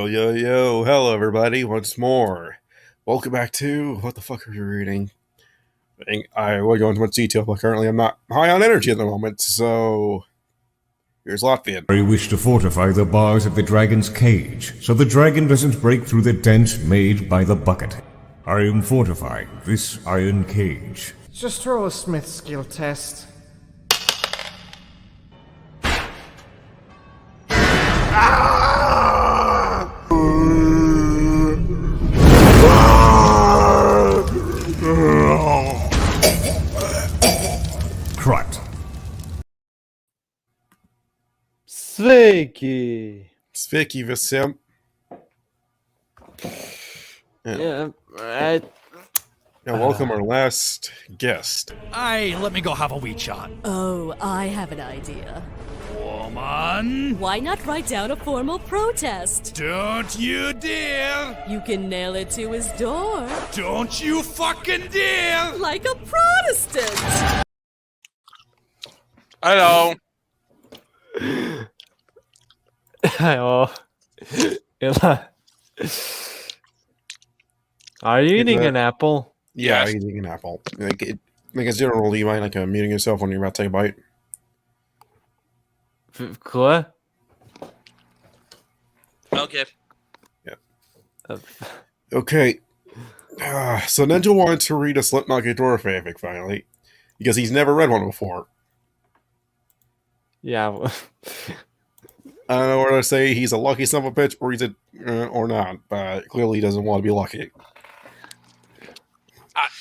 Yo, yo, yo. Hello, everybody, once more. Welcome back to What the Fuck Are You Reading? I will go into much detail, but currently I'm not high on energy at the moment, so here's Latvian. I wish to fortify the bars of the dragon's cage, so the dragon doesn't break through the dent made by the bucket. I am fortifying this iron cage. Just roll a smith skill test. Crut. Sveiki! Sveiki visiem. Yeah, right. Now, welcome our last guest. Aye, let me go have a wee chat. Oh, I have an idea. Woman, Why not write down a formal protest? don't you dare! You can nail it to his door. Don't you fucking dare! Like a Protestant! Hello. Oh. Ella. Are you eating an apple? Yeah, Yes. eating an apple. Like as general, do you mind muting yourself when you're about to take a bite? Quoi? Okay. Uh, Okay. So Ninja wanted to read a Slipknot Ghidorah fanfic finally, because he's never read one before. yeah. I don't know whether to say he's a lucky son of a bitch or he's or not, but clearly he doesn't want to be lucky.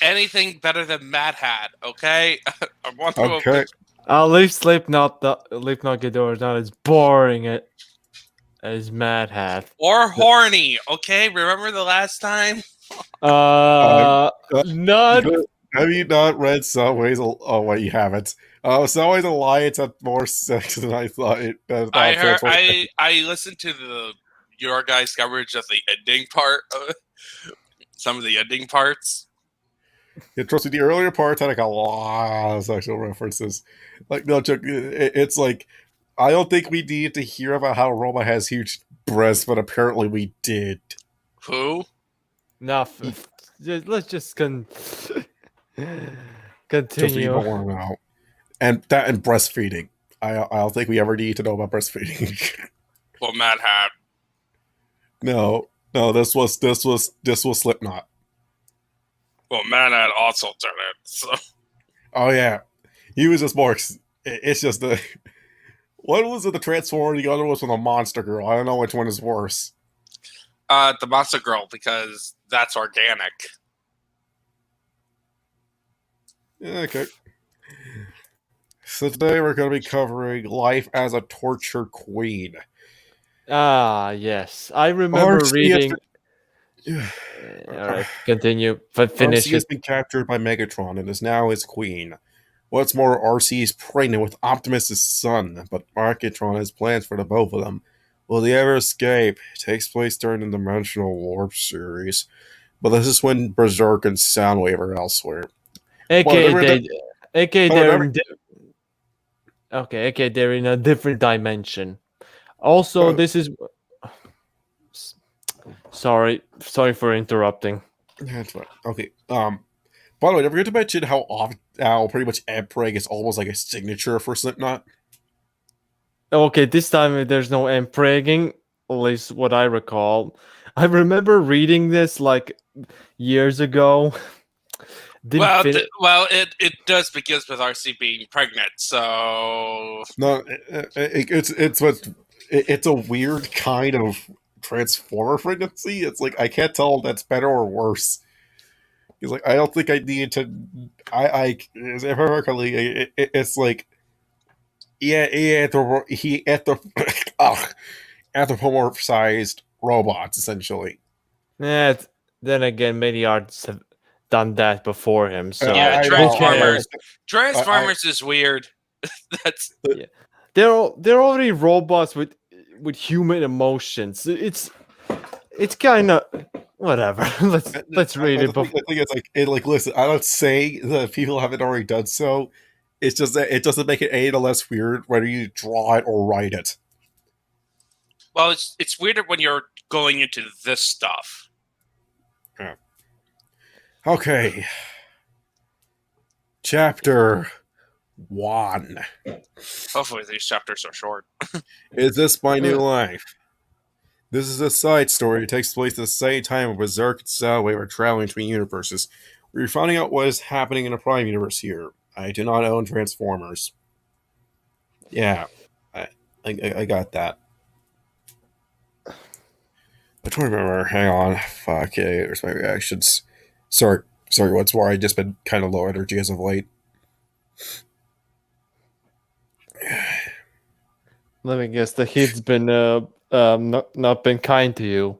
Anything better than Mad Hat, okay? I want to Okay. At least Slipknot Ghidorah is not as boring as Mad Hat. or horny, okay? Remember the last time? Not. Have you not read Subways? Oh, wait, you haven't. Subways Alliance had more sex than I thought. I listened to your guys' coverage of the ending part, some of the ending parts. Yeah, trust me, the earlier parts had like a lot of sexual references. Like, no joke, it's like, I don't think we need to hear about how Roma has huge breasts, but apparently we did. Who? Enough. Let's just Just so you continue. don't want to know. And that and breastfeeding. I don't think we ever need to know about breastfeeding. Well, Mad Hat. No, this was Slipknot. Well, Mad Hat also did it, so. Oh yeah, he was just more. It's just the one was with the Transformer, the other was with a Monster Girl. I don't know which one is worse. The Monster Girl, because that's organic. Okay. So today we're going to be covering life as a torture queen. Ah, yes. I remember RC has reading. All right, continue. Finish RC has it. been captured by Megatron and is now his queen. What's more, RC is pregnant with Optimus' son, but Megatron has plans for the both of them. Will they ever escape? It takes place during the Dimensional Warp series, but this is when Berserk and Soundwave are elsewhere. AKA, Well, AKA they're in a different dimension. Also, this is. Sorry for interrupting. That's fine. Okay. By the way, don't forget to mention how pretty much Empreg is almost like a signature for Slipknot. Okay, this time there's no empregging, at least what I recall. I remember reading this like years ago. It does begins with RC being pregnant, so No, it's a weird kind of Transformer pregnancy. It's like I can't tell if that's better or worse. He's like, I don't think I need to. If I remember correctly, it's like, he anthropomorphized robots essentially. Yeah, then again, many artists have done that before him. So yeah, I Transformers. know. Transformers is weird. That's they're already robots with human emotions. It's kind of whatever. let's read it. I think it's like listen. I'm not saying that people haven't already done so. It's just that it doesn't make it any the less weird whether you draw it or write it. well, it's weirder when you're going into this stuff. Okay. Chapter 1. Hopefully these chapters are short. Is this my new life? This is a side story. It takes place at the same time of Berserk and Soundwave are traveling between universes. We're finding out what is happening in the Prime Universe here. I do not own Transformers. Yeah, I got that. I don't remember. Hang on. Fuck, okay, here's my reactions. Sorry, what's more, I've just been kind of low energy as of late. Let me guess. The heat's been not been kind to you.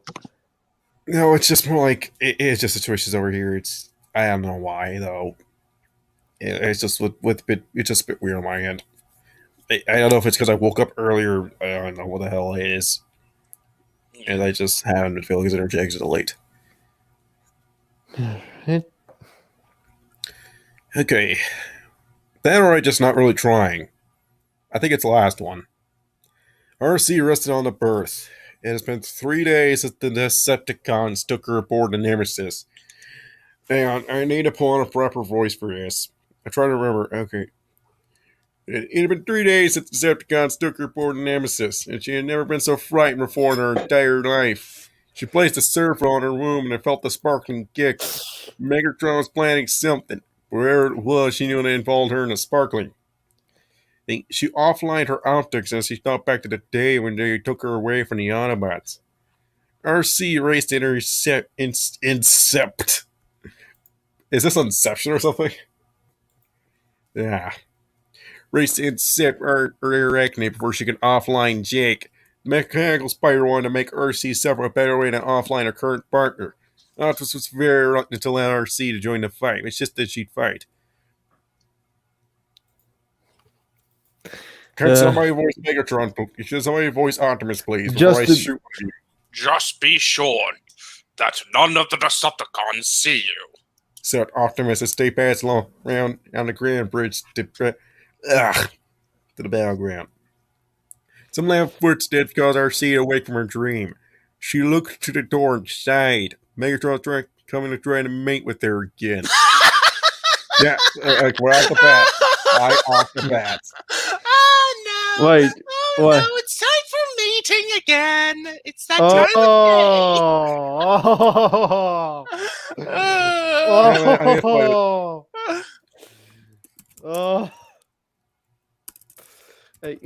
No, it's just more like it's just situations over here. It's I don't know why though. It's just with bit. It's just a bit weird on my end. I don't know if it's because I woke up earlier. I don't know what the hell it is, and I just haven't been feeling as energetic as late. Okay, that or I just not really trying. I think it's the last one. RC rested on the berth. It has been 3 days since the Decepticons took her aboard the Nemesis. Hang on, I need to pull on a proper voice for this. I try to remember. Okay. It had been 3 days since the Decepticons took her aboard the Nemesis, and she had never been so frightened before in her entire life. She placed a surfer on her womb and felt the sparkling kick. Megatron was planning something. Wherever it was, she knew it involved her in the sparkling. She offlined her optics as she thought back to the day when they took her away from the Autobots. RC raced in her incept. Is this Inception or something? Yeah. Raced to incept her arachne before she could offline Jake. The mechanical spider wanted to make RC suffer a better way to offline her current partner. Optimus was very reluctant to allow RC to join the fight. It's just that she'd fight. Can somebody voice Megatron? Can somebody voice Optimus, please, before I shoot you? Just be sure that none of the Decepticons see you. Said Optimus as they passed along around on the Grand Bridge to the battleground. Some loud footsteps caused RC awake from her dream. She looked to the door and sighed. Megatron coming to try to mate with her again. Yeah, like right off the bat. Right off the bat. Oh no! Wait, oh what? no! It's time for mating again. It's that Oh, time of day. oh. Hey.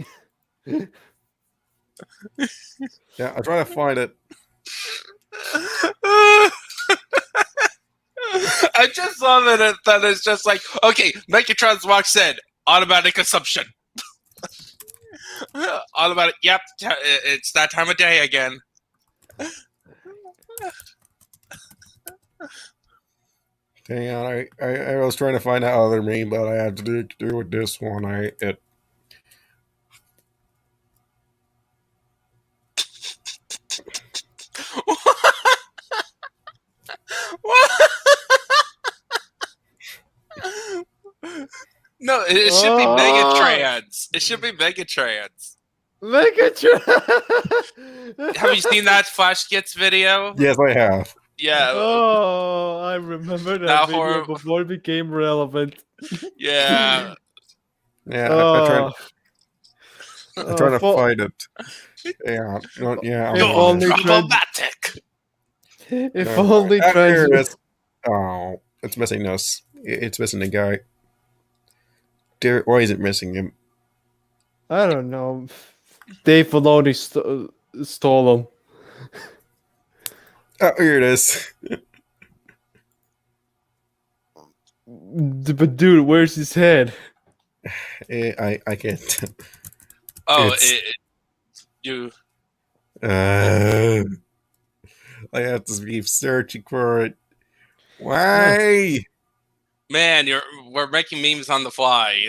Yeah, I try to find it. I just love it that it's just like, okay, Megatron walks in, automatic consumption. Automatic, yep, it's that time of day again. Hang on, I was trying to find that other meme, but I had to do with this one. No, it should be Megatrans. It should be Megatrans. Megatron! Have you seen that Flash Gets video? Yes, I have. Yeah. Oh, I remember that video horror- before it became relevant. Yeah. Yeah, Oh. I'm trying to find it. Yeah, yeah. If You're only problematic. If No, only here it trans. is. Oh, it's missing us. It's missing the guy. Dear, why is it missing him? I don't know. Dave Filoni stole him. Oh, here it is. But dude, where's his head? I can't. Oh, It's- you. I have to keep searching for it. Why? Man, we're making memes on the fly.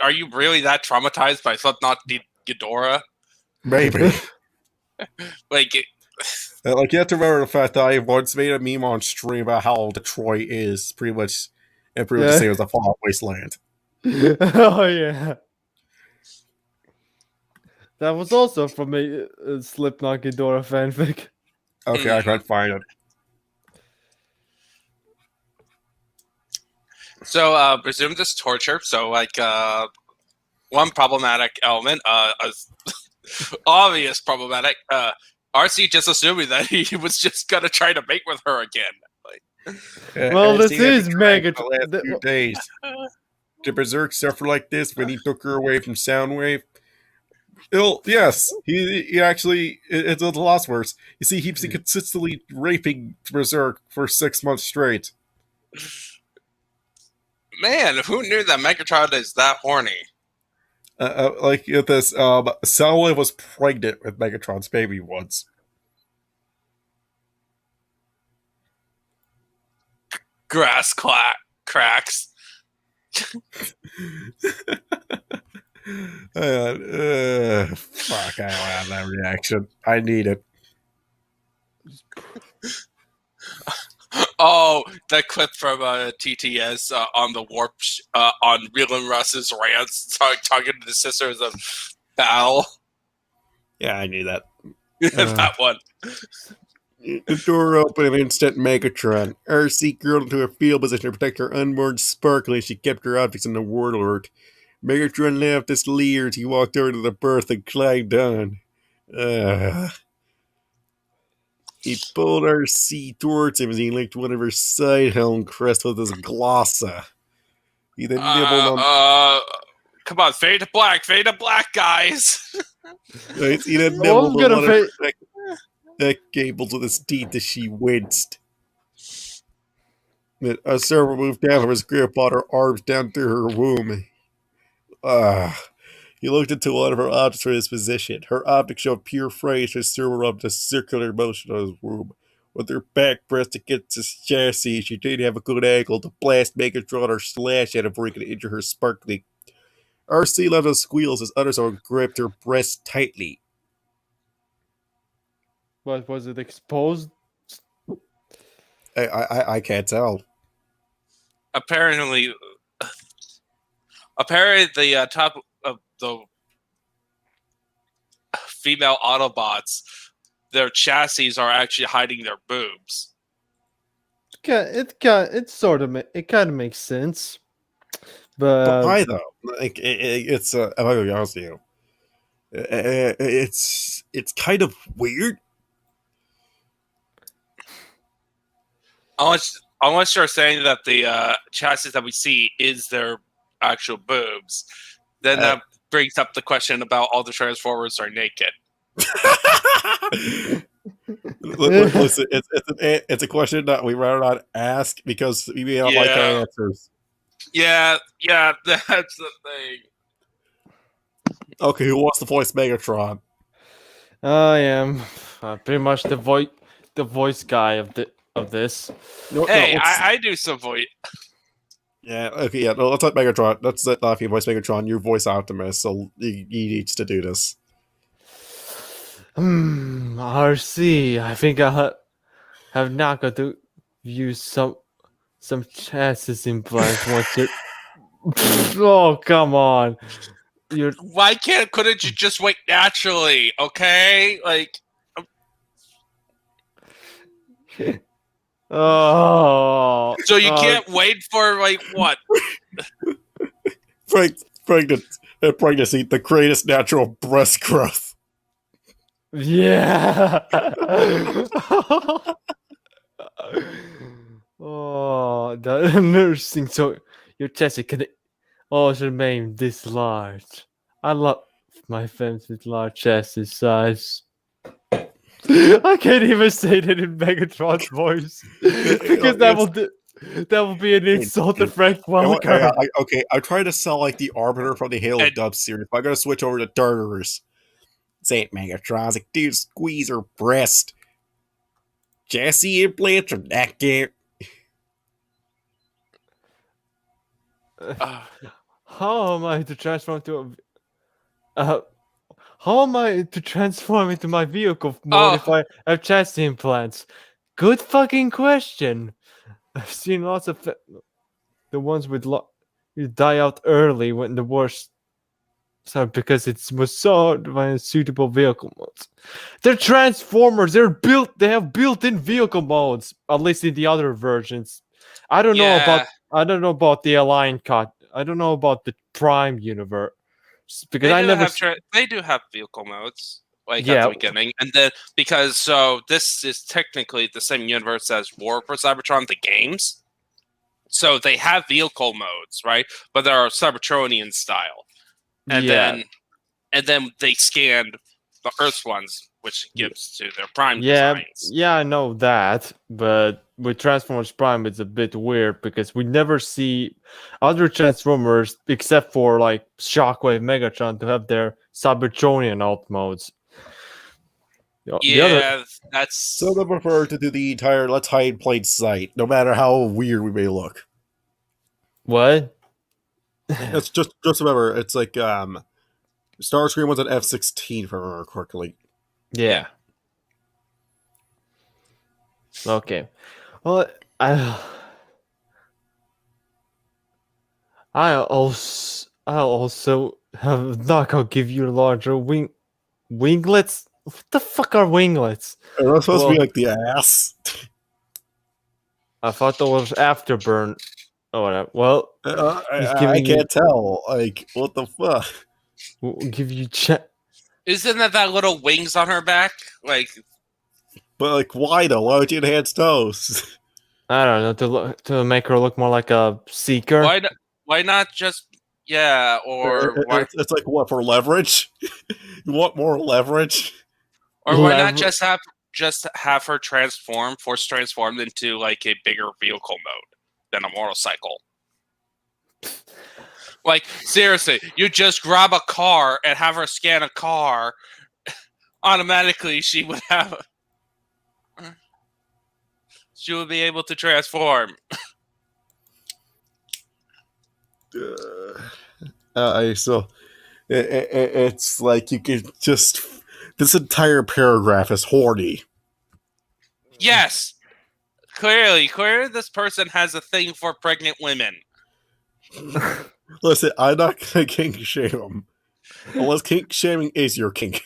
Are you really that traumatized by Slipknot Ghidorah? Maybe. Like, Like, you have to remember the fact that I once made a meme on stream about how Detroit is pretty much the same as a Fallout Wasteland. Oh yeah. That was also from a Slipknot Ghidorah fanfic. Okay, I can't find it. So, presume this torture. So, like, one problematic element, obvious problematic. RC just assuming that he was just gonna try to mate with her again. Like, Well, I've this seen it is be trying mega. for the last 2 days. Did Berserk suffer like this when he took her away from Soundwave? Yes, he actually it's a lot worse. You see, he's been consistently raping Berserk for 6 months straight. man, who knew that Megatron is that horny? Like this, Soundwave was pregnant with Megatron's baby once. Grass cracks. Fuck! I don't have that reaction. I need it. Oh, that clip from TTS on the warp on Real and Russ's rants talking to the Sisters of Battle. Yeah, I knew that. That one. The door opened and instant Megatron. RC curled into a field position to protect her unborn Sparkly as she kept her objects in the ward alert. Megatron laughed as leer as he walked over to the berth and climbed on. He pulled RC towards him as he licked one of her side helm crests with his glossa. He then nibbled on. Come on, fade to black, guys. He then Oh, I'm nibbled gonna on one of her neck cables with his teeth as she winced. A server moved down from his grip, brought her arms down through her womb. He looked into one of her objects for his position. Her object showed pure phrase as server rubbed a circular motion on his womb. With her back pressed against his chassis, she didn't have a good angle to blast Megatron or slash at him before he could injure her Sparkly. RC let her squeals as Understorm gripped her breast tightly. What was it exposed? I can't tell. Apparently, the top of the female Autobots, their chassis are actually hiding their boobs. It sort of it kind of makes sense, But but why though? Like it's I'm gonna be honest with you. It's kind of weird. Unless you're saying that the chassis that we see is their actual boobs, then that brings up the question about all the Transformers are naked. Listen, it's a question that we rather not ask because we may not like our answers. Yeah, that's the thing. Okay, who wants to voice Megatron? I am pretty much the voice guy of this. Hey, I do some voice. Yeah, okay, yeah. No, let's let Megatron. Let's let Laffy voice Megatron. You voice Optimus, so he needs to do this. RC, I think I have not got to use some chassis implants once it. Oh, come on. Why couldn't you just wait naturally? Okay, like. Oh. So you can't wait for like what? Pregnancy, the greatest natural breast growth. Yeah. Oh, the nursing. So your chassis can remain this large. I love my fans with large chassis size. I can't even say that in Megatron's voice because that will be an insult to Frank Welker. Okay, I'm trying to sell like the Arbiter from the Halo dub series. But I'm gonna switch over to Darters. Say it, Megatron. I was like, dude, squeeze her breast. Chassis implants are that cute. How am I to transform to how am I to transform into my vehicle mode if I have chassis implants? Good fucking question. I've seen lots of the ones with you die out early when the worst So because it was so by suitable vehicle modes. They're Transformers. They have built-in vehicle modes. At least in the other versions. I don't know about the Align cut. I don't know about the Prime universe because They I do never. have they do have vehicle modes like at Yeah. the beginning, and then because so this is technically the same universe as War for Cybertron, the games. So they have vehicle modes, right? But they are Cybertronian style, and Yeah. then they scanned the Earth ones, which gives to their Prime Yeah, designs. yeah, I know that, but with Transformers Prime, it's a bit weird because we never see other Transformers except for like Shockwave, Megatron to have their Cybertronian alt modes. The other Yeah, that's So they prefer to do the entire let's hide in plain sight, no matter how weird we may look. what? It's just remember, it's like Starscream was an F-16 if I remember correctly. Yeah. Okay. Well, I'll also have not gonna give you larger winglets. What the fuck are winglets? Are those supposed to be Well- like the ass? I thought that was afterburn. Oh, whatever. Well, he's I giving you. can't tell. Like, what the fuck? We'll give you isn't that little wings on her back? Like, But like, why though? Why would you enhance those? I don't know to make her look more like a seeker. why not just or why It's like what, for leverage? You want more leverage? or why not Lever- just have her force transformed into like a bigger vehicle mode than a motorcycle? Like, seriously, you just grab a car and have her scan a car. Automatically, she would be able to transform. So it's like you could just. This entire paragraph is horny. Yes, clearly, this person has a thing for pregnant women. Listen, I'm not gonna kink shame them. Unless kink shaming is your kink.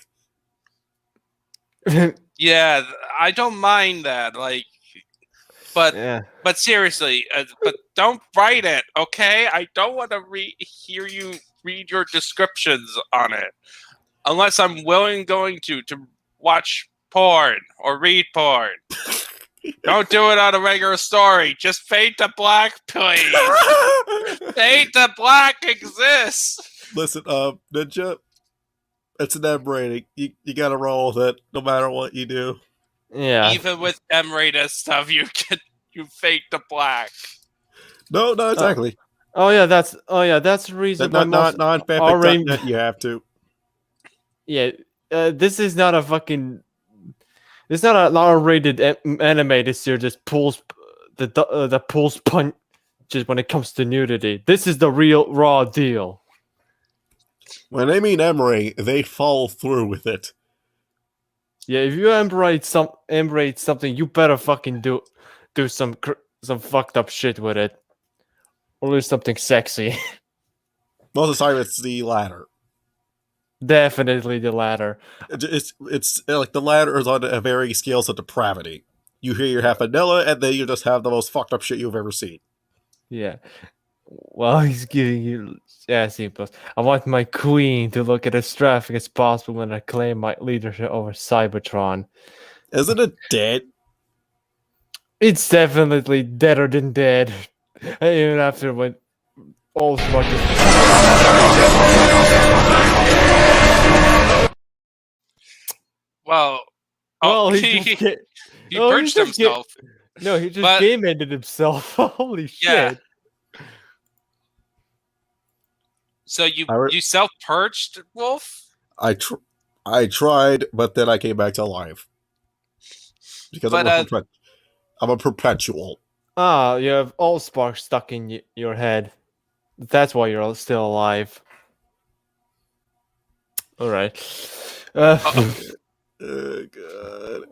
Yeah, I don't mind that. Like, but Yeah. but seriously, but don't write it, okay? I don't want to hear you read your descriptions on it, unless I'm going to watch porn or read porn. Don't do it on a regular story. Just fade to black, please. Fade to black exists. Listen, Ninja, it's an M rating. You gotta roll with it, no matter what you do. Yeah. Even with M-rated stuff, you fade to black. No, exactly. Oh yeah, that's the reason. Not R-rated- fanfic.net, you have to. Yeah, this is not a fucking. It's not an R-rated anime. This year just pulls that pulls punches when it comes to nudity. This is the real raw deal. When they mean M rating, they follow through with it. Yeah, if you embrace something, you better fucking do some fucked up shit with it, or do something sexy. Most of the time, it's the latter. Definitely the latter. It's like the latter is on a varying scales of depravity. You hear you're half vanilla, and then you just have the most fucked up shit you've ever seen. Yeah. Well, he's giving you sassy plus. I want my queen to look as traffic as possible when I claim my leadership over Cybertron. Isn't it dead? It's definitely deader than dead. Even after when all smart. Well, He purged just himself. he just But- game ended himself. Holy Yeah. shit! So you I re- you self-purged, Wolf? I tried, but then I came back to life because But, I'm a perpetual. Ah, you have all sparks stuck in your head. That's why you're still alive. All right. Oh, God.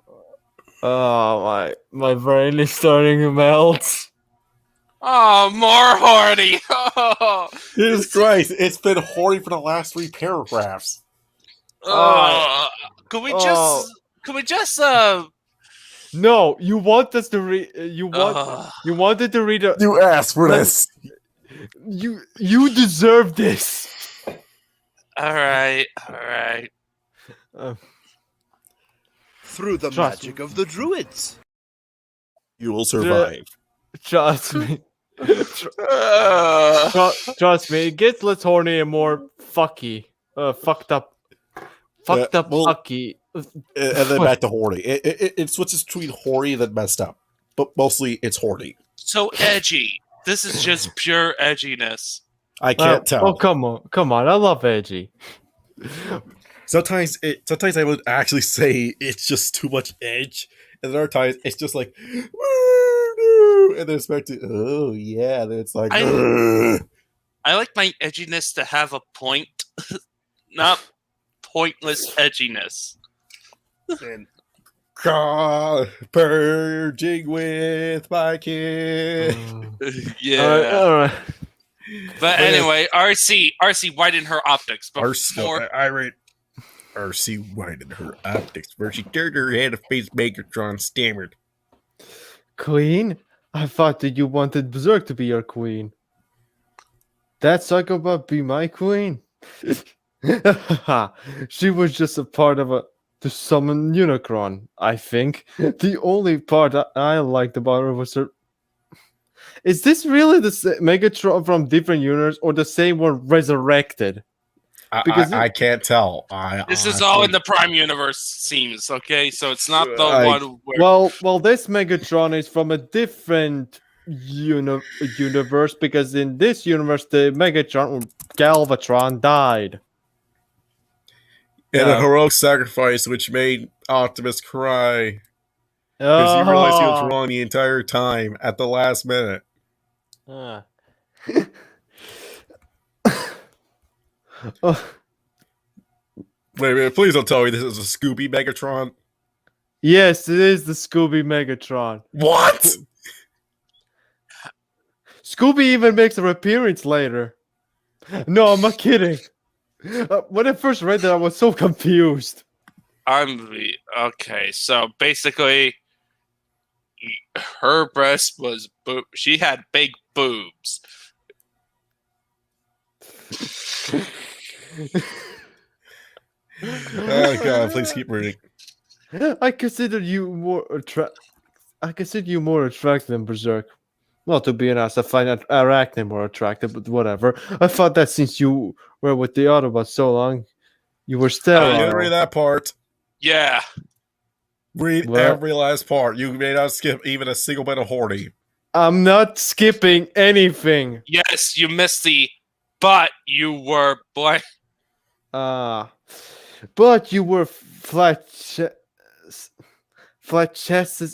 Oh my brain is starting to melt. Oh, more horny. Oh, Jesus Christ, it's been horny for the last 3 paragraphs. oh. Could we Oh. just? Could we just? No, you want us to read. You wanted to read a. You asked for this. You deserve this. All right. All right. Through the Trust magic of the druids. You will survive. Trust me. Uh, Trust me. It gets less horny and more fucky. Fucked up. Fucked up well- fucky. And then back to horny. It switches between horny and then messed up. But mostly it's horny. so edgy. This is just pure edginess. I can't tell. Oh, come on. I love edgy. Sometimes I would actually say it's just too much edge. And other times it's just like, "Woo-doo," and then expecting, oh yeah, then it's like, "Ugh." I like my edginess to have a point, not pointless edginess. And purging with my kid. Yeah. All right. But anyway, RC widened her optics I read RC widened her optics where she turned her head and face Megatron stammered. Queen? I thought that you wanted Berserk to be your queen. That psychopath be my queen? She was just a part of the summon Unicron, I think. The only part I liked about her was her... Is this really the Megatron from different universe or the same one resurrected? Because I can't tell. This is all in the Prime Universe, seems, okay? So it's not the one where... Well, this Megatron is from a different universe because in this universe, the Megatron, Galvatron, died. And a heroic sacrifice which made Optimus cry. Because he realized he was wrong the entire time at the last minute. Wait, please don't tell me this is a Scooby Megatron. Yes, it is the Scooby Megatron. What? Scooby even makes an appearance later. No, I'm not kidding. When I first read that, I was so confused. Okay, so basically, her breast was she had big boobs. Oh god, please keep reading. I consider you more attractive than Berserk. Well, to be honest, I find Arachne more attractive, but whatever. I thought that since you were with the Autobots so long, you were sterile. You didn't read that part. Yeah. Read every last part. You may not skip even a single bit of horny. I'm not skipping anything. Yes, you missed the but you were blank. But you were flat chested.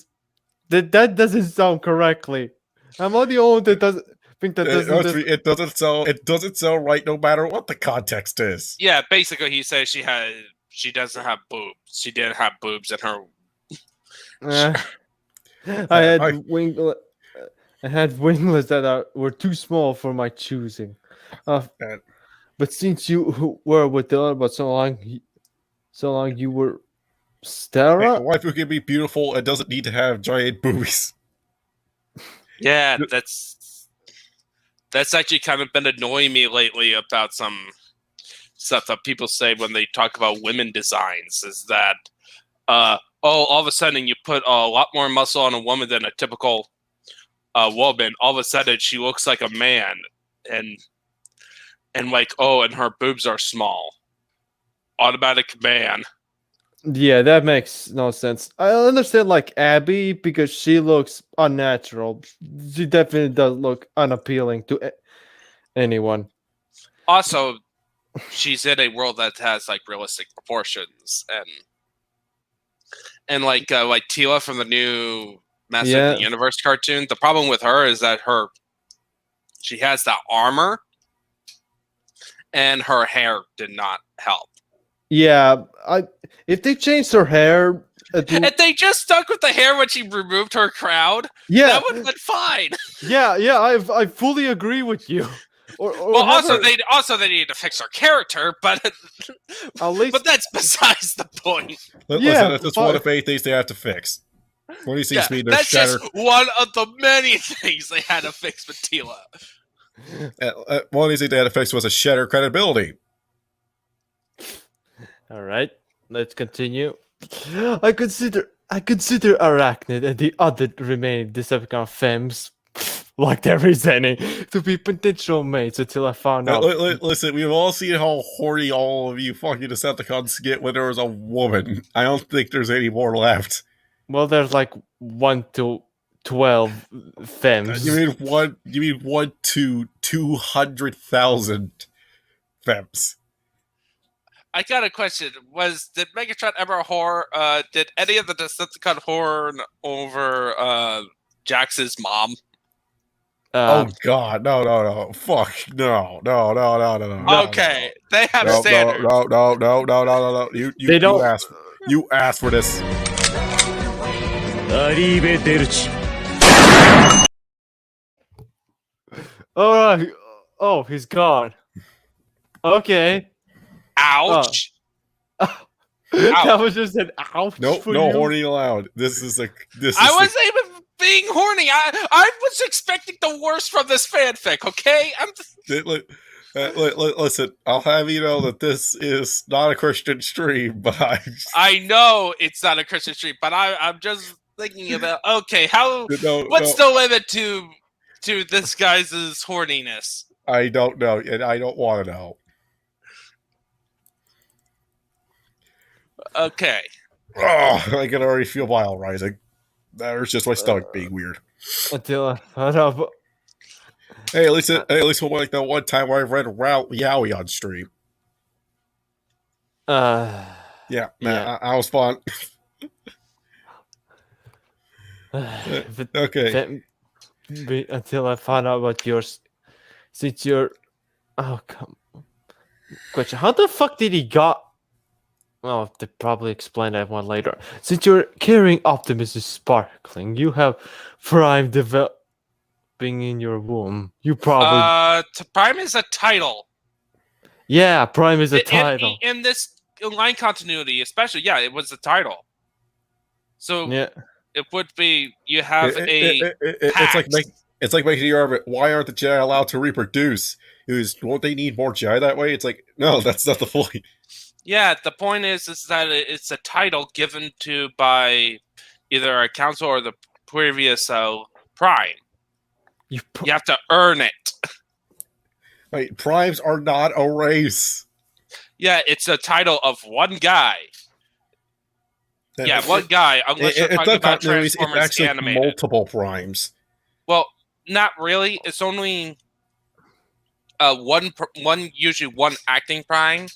That doesn't sound correctly. I'm not the only one that doesn't think that doesn't. It doesn't sound right no matter what the context is. Yeah, basically he says she doesn't have boobs. She didn't have boobs in her. I had winglets that were too small for my choosing. But since you were with the Autobots so long you were sterile. A wife who can be beautiful and doesn't need to have giant boobies. Yeah, that's actually kind of been annoying me lately about some stuff that people say when they talk about women designs. Is that all of a sudden you put a lot more muscle on a woman than a typical woman. All of a sudden she looks like a man, and like, oh, and her boobs are small. Automatic ban. Yeah, that makes no sense. I understand like Abby because she looks unnatural. She definitely does look unappealing to anyone. Also, she's in a world that has like realistic proportions, and like Tila from the new Master of the Universe cartoon. The problem with her is that she has that armor, and her hair did not help. Yeah, if they changed her hair, If they just stuck with the hair when she removed her crown, Yeah, that would have been fine. yeah, I fully agree with you. Or Well, have also her- they need to fix her character, but at least but that's besides the point. Yeah, Listen, that's just one of 8 things they have to fix. What do you Yeah, see me? that's just one of the many things they had to fix with Tila. One of these things they had to fix was a shatter credibility. All right, let's continue. I consider Arachnid and the other remaining Decepticon femmes, like there is any, to be potential mates until I found out. Listen, we've all seen how horny all of you fucking Decepticons get when there was a woman. I don't think there's any more left. Well, there's like 1 to 12 femmes. You mean 1 to 200,000 femmes? I got a question. Did Megatron ever did any of the Decepticon horn over Jax's mom? Oh God, no, fuck, no. Okay, they have No. standards. No. They don't- You asked for this. All right. Oh, he's gone. Okay. Ouch. That was just an ouch. Nope, for no you. horny allowed. This is I wasn't even being horny. I was expecting the worst from this fanfic. Okay, Listen, I'll have you know that this is not a Christian stream, but I know it's not a Christian stream, but I'm just thinking about what's the limit to this guy's horniness? I don't know, and I don't want to know. Okay. Oh, I can already feel bile rising. That was just my stomach being weird. Until I found out. Hey, at least we'll like that one time where I read Yowie on stream. Yeah, man, Yeah. I was fun. But Okay. until I found out about yours, since you're, oh come, question: how the fuck did he got? Oh, they probably explain that one later. Since you're carrying Optimus is sparkling, you have Prime developing in your womb. You probably Prime is a title. yeah, Prime is a title. In this line continuity, especially, yeah, it was a title. So Yeah, it would be you have it's like making the argument. Why aren't the Jedi allowed to reproduce? Won't they need more Jedi that way? It's like no, that's not the point. Yeah, the point is that it's a title given to by either a council or the previous Prime. You have to earn it. Wait, primes are not a race. Yeah, it's a title of one guy. Yeah, one guy. Unless you're talking about Transformers it's actually animated. multiple primes. Well, not really. It's only usually one acting prime,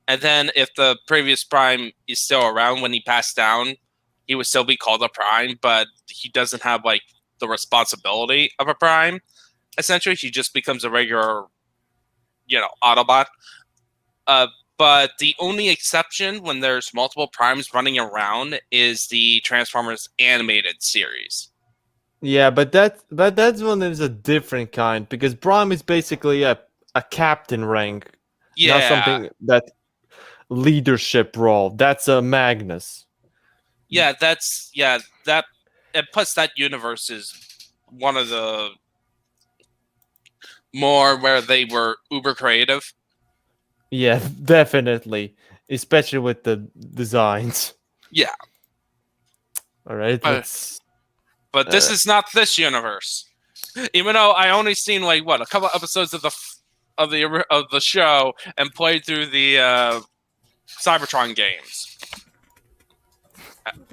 and then if the previous prime is still around when he passed down, he would still be called a prime, but he doesn't have like the responsibility of a prime. Essentially, he just becomes a regular, Autobot. But the only exception when there's multiple primes running around is the Transformers animated series. yeah, but that's one that is a different kind because Prime is basically a captain rank, not something that leadership role. That's a Magnus. Yeah, that and plus that universe is one of the more where they were uber creative. Yeah, definitely, especially with the designs. Yeah. All right, but this is not this universe. Even though I only seen like a couple episodes of the show and played through the Cybertron games.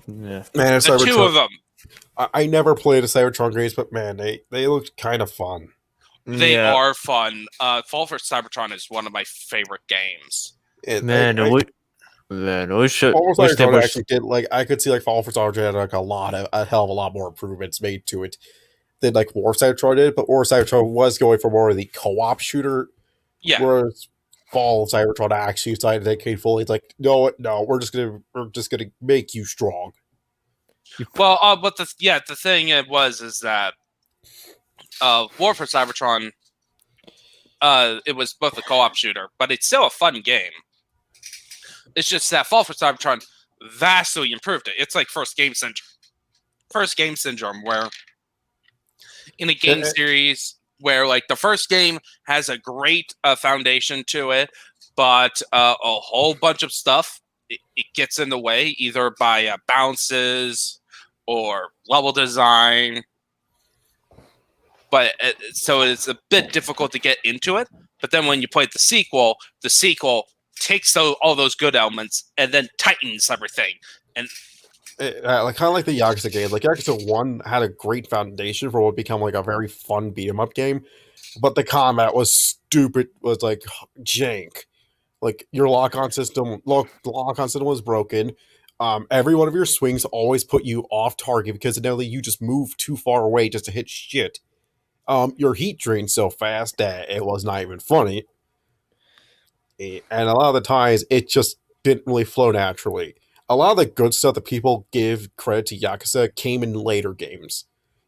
Yeah, Man, the two of them. I never played a Cybertron games, but man, they looked kind of fun. They are fun. Fall for Cybertron is one of my favorite games. We should. Actually did I could see Fall for Cybertron had a hell of a lot more improvements made to it than War Cybertron did. But War Cybertron was going for more of the co-op shooter. Yeah. Whereas Fall of Cybertron actually decided they came fully. It's no, we're just gonna make you strong. Well, but the thing is that War for Cybertron, it was both a co-op shooter, but it's still a fun game. It's just that Fall for Cybertron vastly improved it. It's like first game syndrome, where in a game series where like the first game has a great foundation to it, but a whole bunch of stuff it gets in the way, either by bounces or level design. But so it's a bit difficult to get into it. But then when you play the sequel takes all those good elements and then tightens everything. And like kind of like the Yakuza game. Like Yakuza 1 had a great foundation for what would become like a very fun beat 'em up game, but the combat was stupid, was like jank. Like your lock-on system was broken. Every one of your swings always put you off target because inevitably you just move too far away just to hit shit. Your heat drained so fast that it was not even funny. And a lot of the times it just didn't really flow naturally. A lot of the good stuff that people give credit to Yakuza came in later games.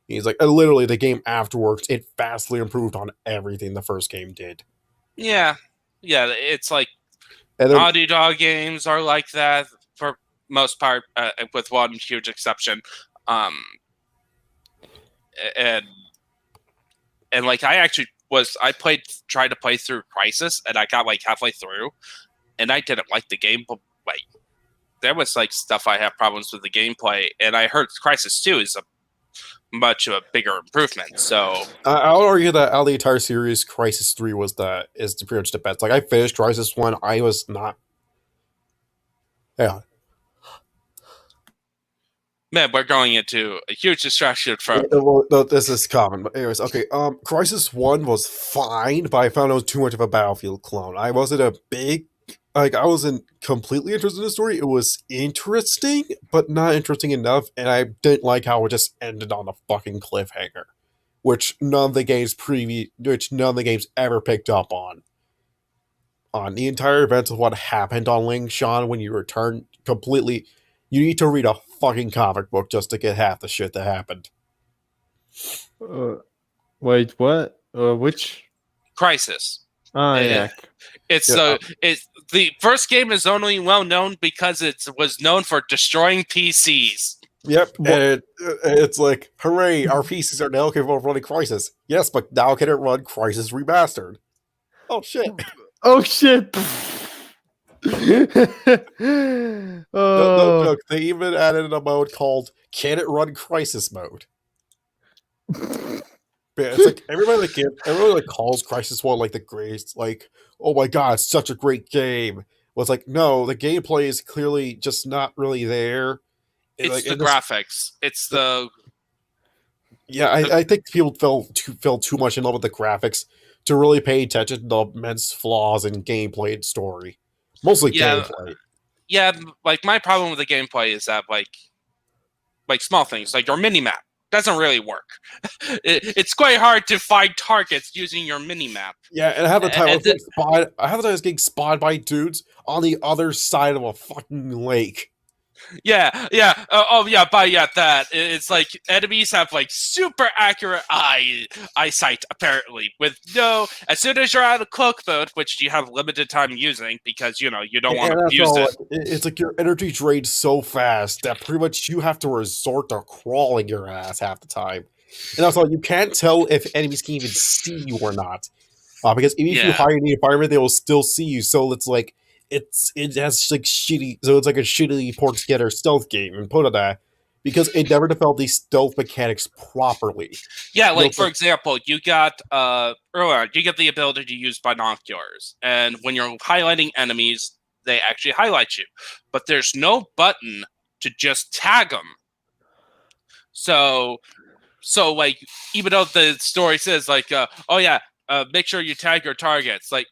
He's like, literally the game afterwards, it vastly improved on everything the first game did. Yeah, it's like And then, Naughty Dog games are like that for most part, with one huge exception. And like I actually tried to play through Crisis, and I got like halfway through, and I didn't like the game, but like there was like stuff I have problems with the gameplay, and I heard Crisis 2 is much of a bigger improvement. So I would argue that out of the entire series, Crisis 3 is pretty much the best. Like I finished Crisis 1, I was not. Yeah. Man, we're going into a huge distraction from. Well, no, this is common, but anyways, okay. Crisis 1 was fine, but I found it was too much of a Battlefield clone. I wasn't completely interested in the story. It was interesting, but not interesting enough, and I didn't like how it just ended on a fucking cliffhanger, which none of the games ever picked up on. On the entire events of what happened on Ling Shan when you return completely. You need to read a fucking comic book just to get half the shit that happened. Wait, what? Which? Crisis. Yeah. It's the first game is only well known because it was known for destroying PCs. Yep, and it's like, hooray, our PCs are now capable of running Crisis. Yes, but now can it run Crisis Remastered? Oh shit. Oh shit. No, they even added a mode called Can It Run Crisis Mode. It's like everybody like calls Crisis 1 like the greatest, like, oh my god, it's such a great game. Well, it's like, no, the gameplay is clearly just not really there. It's like, the graphics. It's the I think people fell too much in love with the graphics to really pay attention to the immense flaws in gameplay and story. Mostly gameplay. Yeah, like my problem with the gameplay is that like small things, like your mini-map doesn't really work. It's quite hard to find targets using your mini-map. Yeah, and half the time I was getting spotted by dudes on the other side of a fucking lake. Yeah. That it's like enemies have like super accurate eyesight apparently. With as soon as you're out of cloak mode, which you have limited time using because you don't want to use it. It's like your energy drains so fast that pretty much you have to resort to crawling your ass half the time. And also, you can't tell if enemies can even see you or not, because even if you hide in the environment, they will still see you. So it's like. It has like shitty, so it's like a shitty put together stealth game and put it that because it never developed these stealth mechanics properly. Yeah, like for example, you got earlier you get the ability to use binoculars, and when you're highlighting enemies, they actually highlight you, but there's no button to just tag them. So like even though the story says like, make sure you tag your targets, like.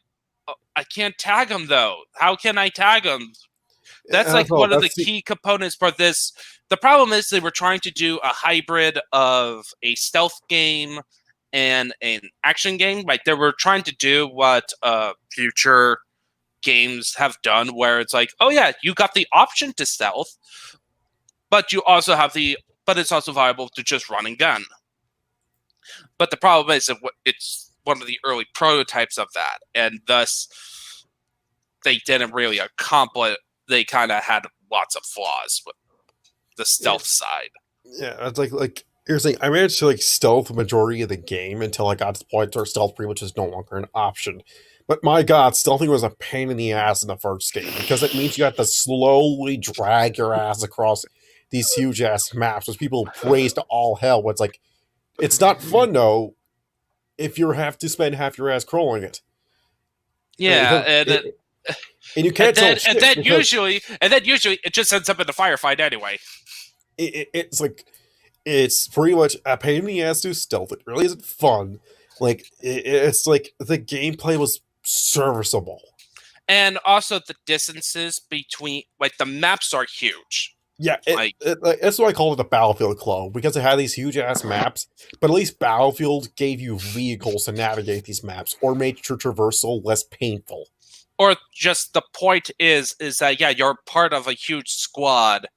I can't tag them though. How can I tag them? That's like one of the key components for this. The problem is they were trying to do a hybrid of a stealth game and an action game. Like they were trying to do what future games have done, where it's like, oh yeah, you got the option to stealth, but you also have but it's also viable to just run and gun. But the problem is that it's one of the early prototypes of that, and thus they didn't really accomplish. They kind of had lots of flaws with the stealth side. Yeah, it's like here's the thing. I managed to like stealth the majority of the game until I got to the point where stealth pretty much is no longer an option. But my god, stealthing was a pain in the ass in the first game because it means you have to slowly drag your ass across these huge ass maps, which people praise to all hell. It's like it's not fun though if you have to spend half your ass crawling it. Yeah, and you can't and then usually it just ends up in the firefight anyway. It's like it's pretty much a pain in the ass to stealth. It really isn't fun. Like it's like the gameplay was serviceable, and also the distances between like the maps are huge. Yeah, that's why I call it the Battlefield clone, because it had these huge ass maps, but at least Battlefield gave you vehicles to navigate these maps, or made your traversal less painful. Or just the point is that yeah, you're part of a huge squad,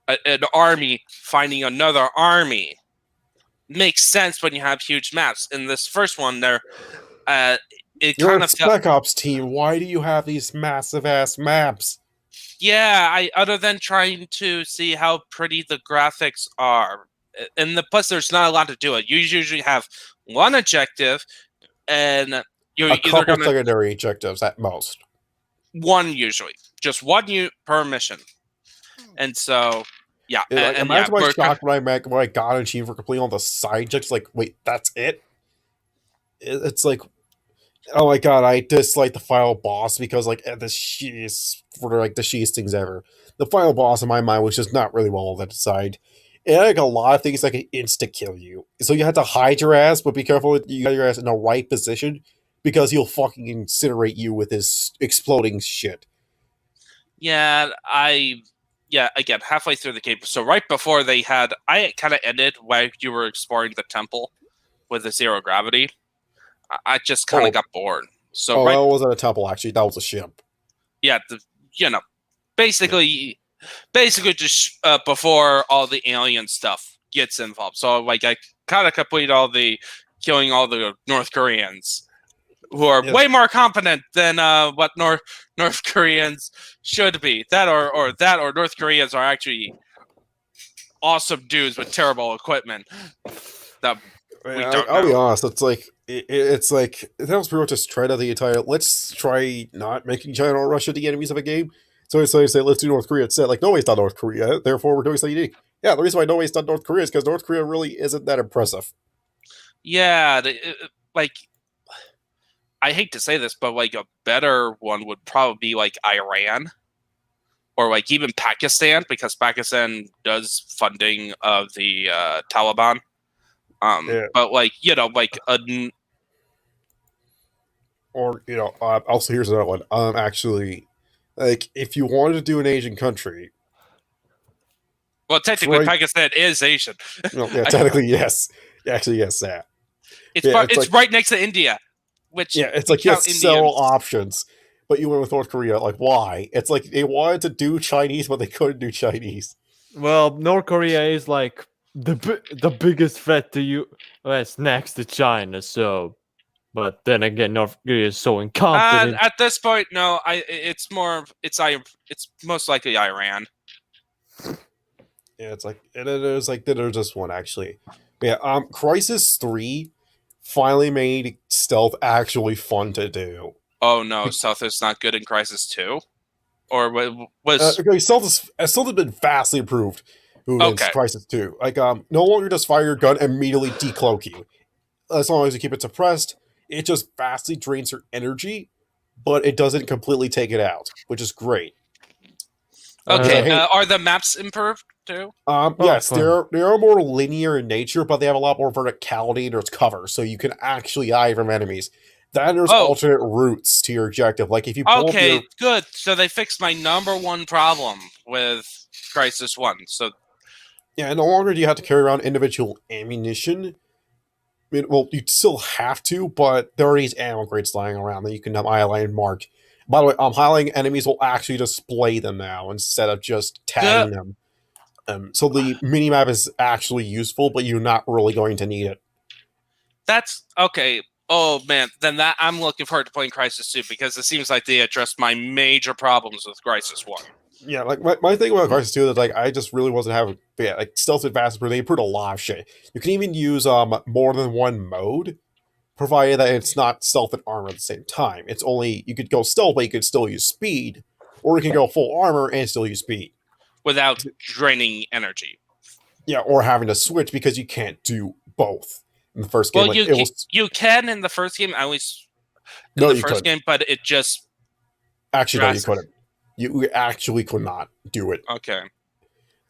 an army finding another army. Makes sense when you have huge maps. In this first one, you're a Spec Ops team. Why do you have these massive ass maps? Yeah, other than trying to see how pretty the graphics are, and plus there's not a lot to do it. You usually have one objective, and you're a couple secondary objectives at most. One usually, just one per mission, and so yeah. Imagine my shock when I got an achievement for completing all the side objects. Like, wait, that's it? It's like, oh my god, I dislike the final boss because like the shittiest things ever. The final boss in my mind was just not really well on that side. It had like a lot of things that can insta kill you. So you have to hide your ass, but be careful that you got your ass in the right position because he'll fucking incinerate you with his exploding shit. Yeah, again, halfway through the game. So right before I kind of ended while you were exploring the temple with the zero gravity. I just kind of got bored. So that wasn't a temple, actually. That was a ship. Yeah, basically just before all the alien stuff gets involved. So like I kind of complete killing all the North Koreans, who are way more competent than what North Koreans should be. Or North Koreans are actually awesome dudes with terrible equipment. I'll be honest. It's like that was pretty much just try to the entire. Let's try not making China or Russia the enemies of a game. So it's like say let's do North Korea instead. Like Norway's not North Korea, therefore we're doing something unique. Yeah, the reason why Norway's not North Korea is because North Korea really isn't that impressive. Yeah, like I hate to say this, but like a better one would probably be like Iran. Or like even Pakistan, because Pakistan does funding of the Taliban. But like also here's another one. Actually, like if you wanted to do an Asian country, well, technically Pakistan is Asian. Technically yes. Actually, yes, that. It's right next to India, which it's like you have several options, but you went with North Korea. Like why? It's like they wanted to do Chinese, but they couldn't do Chinese. Well, North Korea is like the biggest threat to U.S. next to China. So, but then again, North Korea is so incompetent. At this point, no. It's most likely Iran. Yeah, it's like there's just one actually. Yeah, Crisis 3 finally made stealth actually fun to do. Oh no, stealth is not good in Crisis 2, or was stealth has been vastly improved. Crisis 2. Like, no longer does fire your gun immediately decloak you. As long as you keep it suppressed, it just vastly drains your energy, but it doesn't completely take it out, which is great. Okay, are the maps improved too? Yes, they are more linear in nature, but they have a lot more verticality in their cover, so you can actually hide from enemies. Then there's alternate routes to your objective. Like if you good. So they fixed my number one problem with Crisis 1. So yeah, no longer do you have to carry around individual ammunition. I mean, well, you still have to, but there are these ammo crates lying around that you can highlight and mark. By the way, highlighting enemies will actually display them now instead of just tagging them. So the minimap is actually useful, but you're not really going to need it. That's okay. Oh man, then that I'm looking forward to playing Crisis 2 because it seems like they addressed my major problems with Crisis 1. Yeah, like my thing about Crisis 2 is like I just really wasn't having like stealth and fast, but they improved a lot of shit. You can even use more than one mode, provided that it's not stealth and armor at the same time. It's only you could go stealth, but you could still use speed, or you can go full armor and still use speed without draining energy. Yeah, or having to switch because you can't do both in the first game. Well, you can in the first game, at least in the first game, but it just actually no, you couldn't. You actually could not do it. Okay.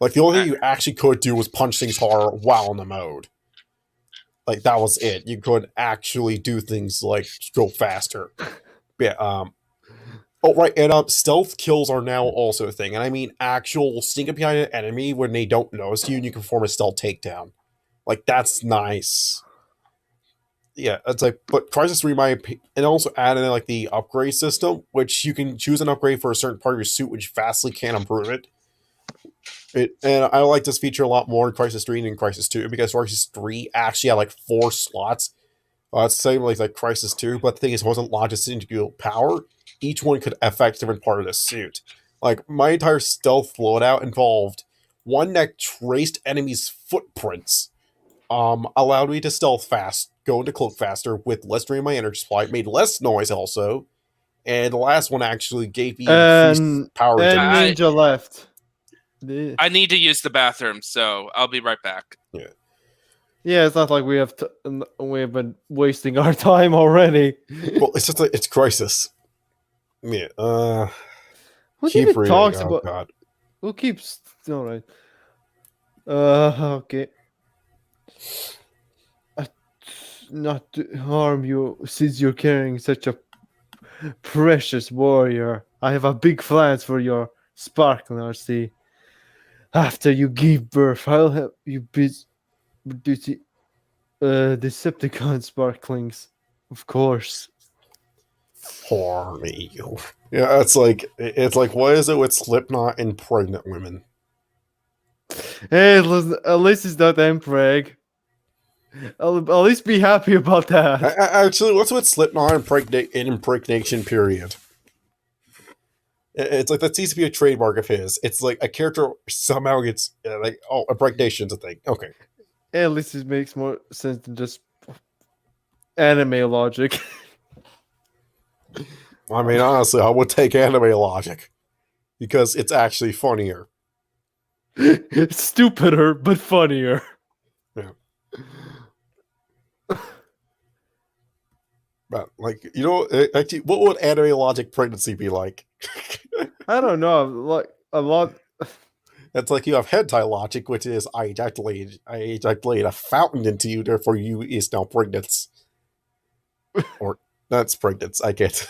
Like the only thing you actually could do was punch things harder while in the mode. Like that was it. You could actually do things like go faster. Yeah. Oh right, and stealth kills are now also a thing, and I mean actual sneak up behind an enemy when they don't notice you, and you can perform a stealth takedown. Like that's nice. Yeah, it's like, but Crisis 3, and also added like the upgrade system, which you can choose an upgrade for a certain part of your suit, which vastly can improve it. And I like this feature a lot more in Crisis 3 than in Crisis 2, because Crisis 3 actually had like 4 slots. It's the same like Crisis 2, but the thing is, it wasn't locked into power. Each one could affect a different part of the suit. Like, my entire stealth loadout involved one that traced enemies' footprints, allowed me to stealth fast, go into cloak faster with less drain my energy supply, made less noise also, and the last one actually gave me increased power. And Ninja left. I need to use the bathroom, so I'll be right back. Yeah. Yeah, it's not like we have been wasting our time already. Well, it's just it's Crisis. Yeah. What even talks oh, about? God. Who keeps? All right. Okay. Not to harm you, since you're carrying such a precious warrior. I have a big plans for your sparkling RC. After you give birth, I'll help you produce Decepticon sparklings, of course. Poor me. Yeah, it's like what is it with Slipknot and pregnant women? Hey, listen, at least it's not impreg. I'll at least be happy about that. Actually, what's with Slipknot and impregnation period? It's like that seems to be a trademark of his. It's like a character somehow gets like, oh, impregnation's a thing. Okay. At least it makes more sense than just anime logic. I mean, honestly, I would take anime logic because it's actually funnier. It's stupider, but funnier. Yeah. But, like, you know, actually, what would anime logic pregnancy be like? I don't know. Like, a lot. It's like you have hentai logic, which is I ejaculated a fountain into you, therefore you is now pregnant. Or that's pregnant, I get.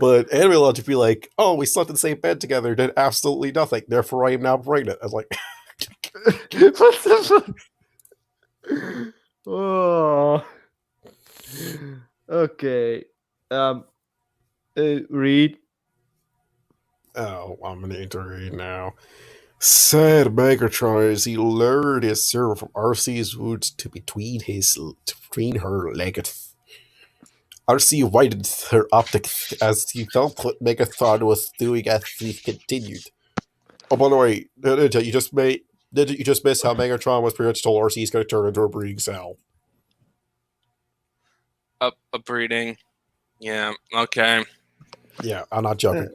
But anime logic be like, oh, we slept in the same bed together, did absolutely nothing, therefore I am now pregnant. I was like, what the fuck? Oh. Okay. Read. Oh, I'm gonna need to read now. Said Megatron as he lured his server from RC's woods to between her legs. RC widened her optics as he felt what Megatron was doing as he continued. Oh, by the way, did you just miss how Megatron was pretty much told RC he's going to turn into a breeding cell? A breeding. Yeah, okay. Yeah, I'm not joking.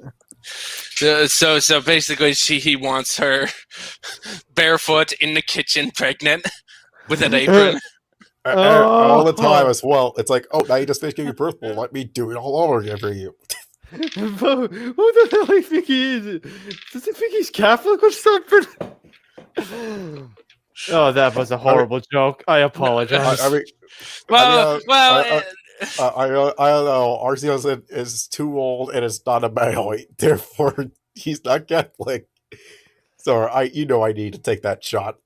So basically, he wants her barefoot in the kitchen, pregnant, with an apron. All the time as well. It's like, oh, now you just finished giving birth. Well, let me do it all over again for you. Who the hell do you think he is? Does he think he's Catholic or something? Oh, that was a horrible joke. I apologize. I don't know. Arceus is too old and is not a male. Therefore, he's not Catholic. So I need to take that shot.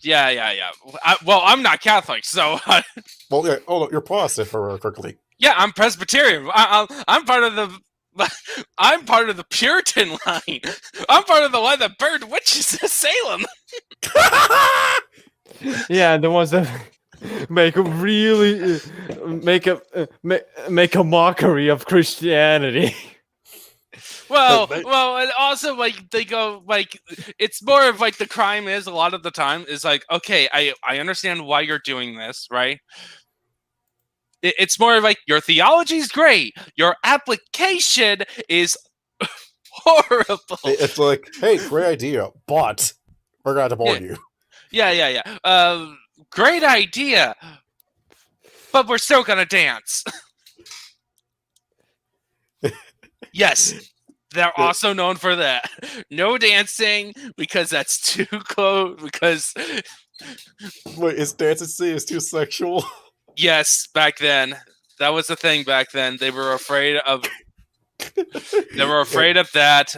Yeah. I'm not Catholic, so. Well, yeah. Oh, no, you're Protestant for quickly. Yeah, I'm Presbyterian. I'm part of the. I'm part of the Puritan line. I'm part of the line that burned witches in Salem. Yeah, the ones that make a really make a mockery of Christianity. Well, They- well, and also like they go like it's more of like the crime is a lot of the time is like okay, I understand why you're doing this, right? It's more like your theology's great, your application is horrible. It's like, hey, great idea, but we're going to warn you. Yeah. Great idea, but we're still gonna dance. Yes, they're also known for that. No dancing because that's too close. Because Wait, is dancing seen as too sexual? yes, back then that was the thing. Back then they were afraid of. They were afraid of that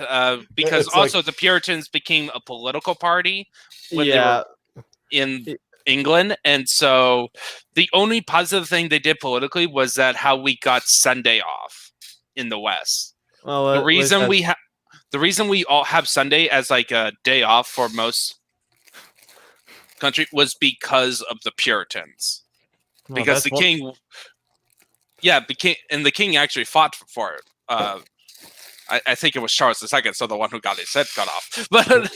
because It's like- also the Puritans became a political party when they Yeah, were in England, and so the only positive thing they did politically was that how we got Sunday off in the West. well, The reason we all have Sunday as like a day off for most country was because of the Puritans. Because the king, the king actually fought for it. I think it was Charles II, so the one who got his head cut off. But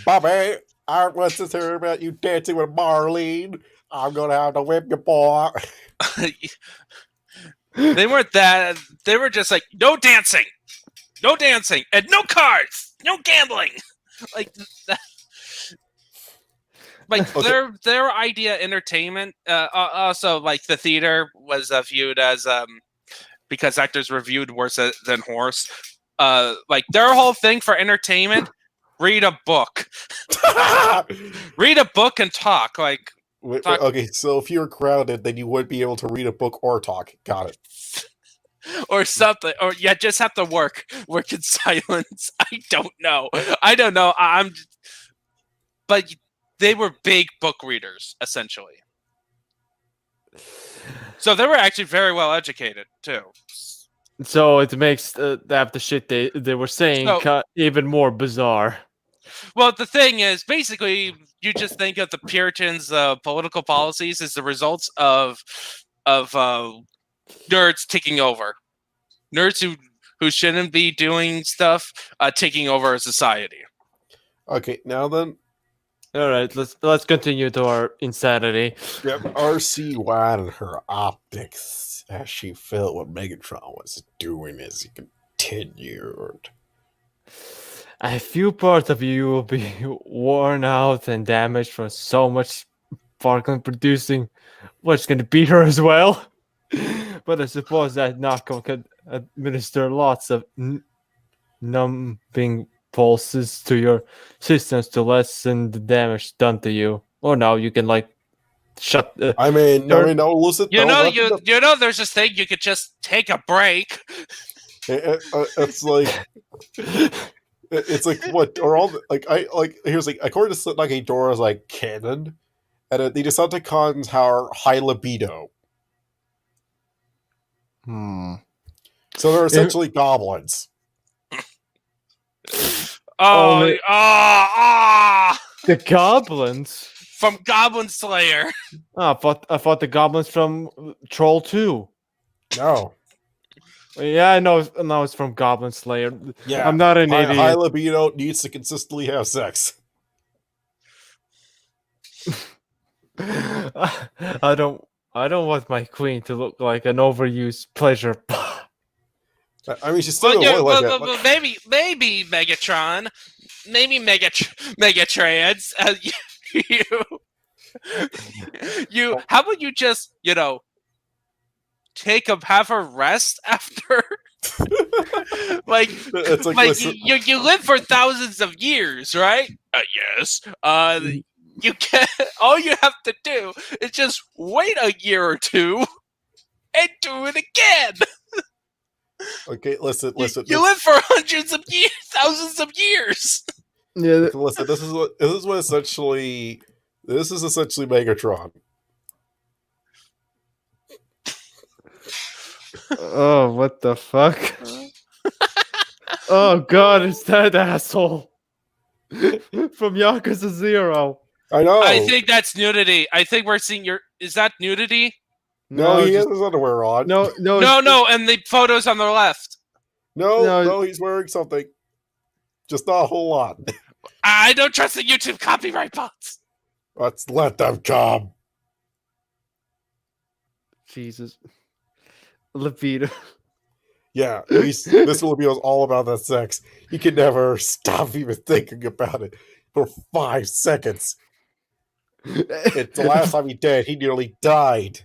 Bobby, I want to hear about you dancing with Marlene. I'm going to have to whip your boy. they weren't that. They were just like no dancing, and no cards, no gambling. Like that. Like Okay. their idea entertainment. Also, like the theater was viewed as because actors were viewed worse than horse. Like their whole thing for entertainment: read a book, read a book and talk. Like talk. Okay, so if you were grounded, then you wouldn't be able to read a book or talk. Got it. Or something, or just have to work in silence. I don't know. But they were big book readers, essentially. So they were actually very well educated too. so it makes that the shit they were saying even more bizarre. Well, the thing is, basically, you just think of the Puritans' political policies as the results of nerds taking over, nerds who shouldn't be doing stuff, taking over a society. Okay, now then, All right, let's continue to our insanity. yep, RC widened her optics as she felt what Megatron was doing as he continued. A few parts of you will be worn out and damaged from so much sparkling producing. What's going to beat her as well? But I suppose that knockout could administer lots of numbing pulses to your systems to lessen the damage done to you. Or no, you can like shut. I mean, listen. You know, there's this thing you could just take a break. It's like. It's like what are all here's like according to Slipknot, Dora's like canon, and the Decepticons are high libido, so they're essentially goblins. The goblins from Goblin Slayer. I thought the goblins from Troll 2. No. Yeah, I know. No, it's from Goblin Slayer. Yeah, I'm not an idiot. High libido needs to consistently have sex. I don't want my queen to look like an overused pleasure. I mean, she's still well, maybe Megatron, maybe Megatrans. You. How about you just have a rest after? It's like you live for thousands of years, right? Yes. You can. All you have to do is just wait a year or two and do it again. Okay, listen. You live for hundreds of years, thousands of years. Yeah. Listen, this is essentially Megatron. Oh, what the fuck? Oh god, it's that asshole. From Yakuza 0. I know. I think that's nudity. I think we're seeing your. Is that nudity? No, he just, has his underwear on. no, No, and the photos on the left. No, he's wearing something. Just not a whole lot. I don't trust the YouTube copyright bots. Let's let them come. Jesus, libido. Yeah, Mr. Libio's all about that sex. He can never stop even thinking about it for 5 seconds. It's the last time he did, he nearly died.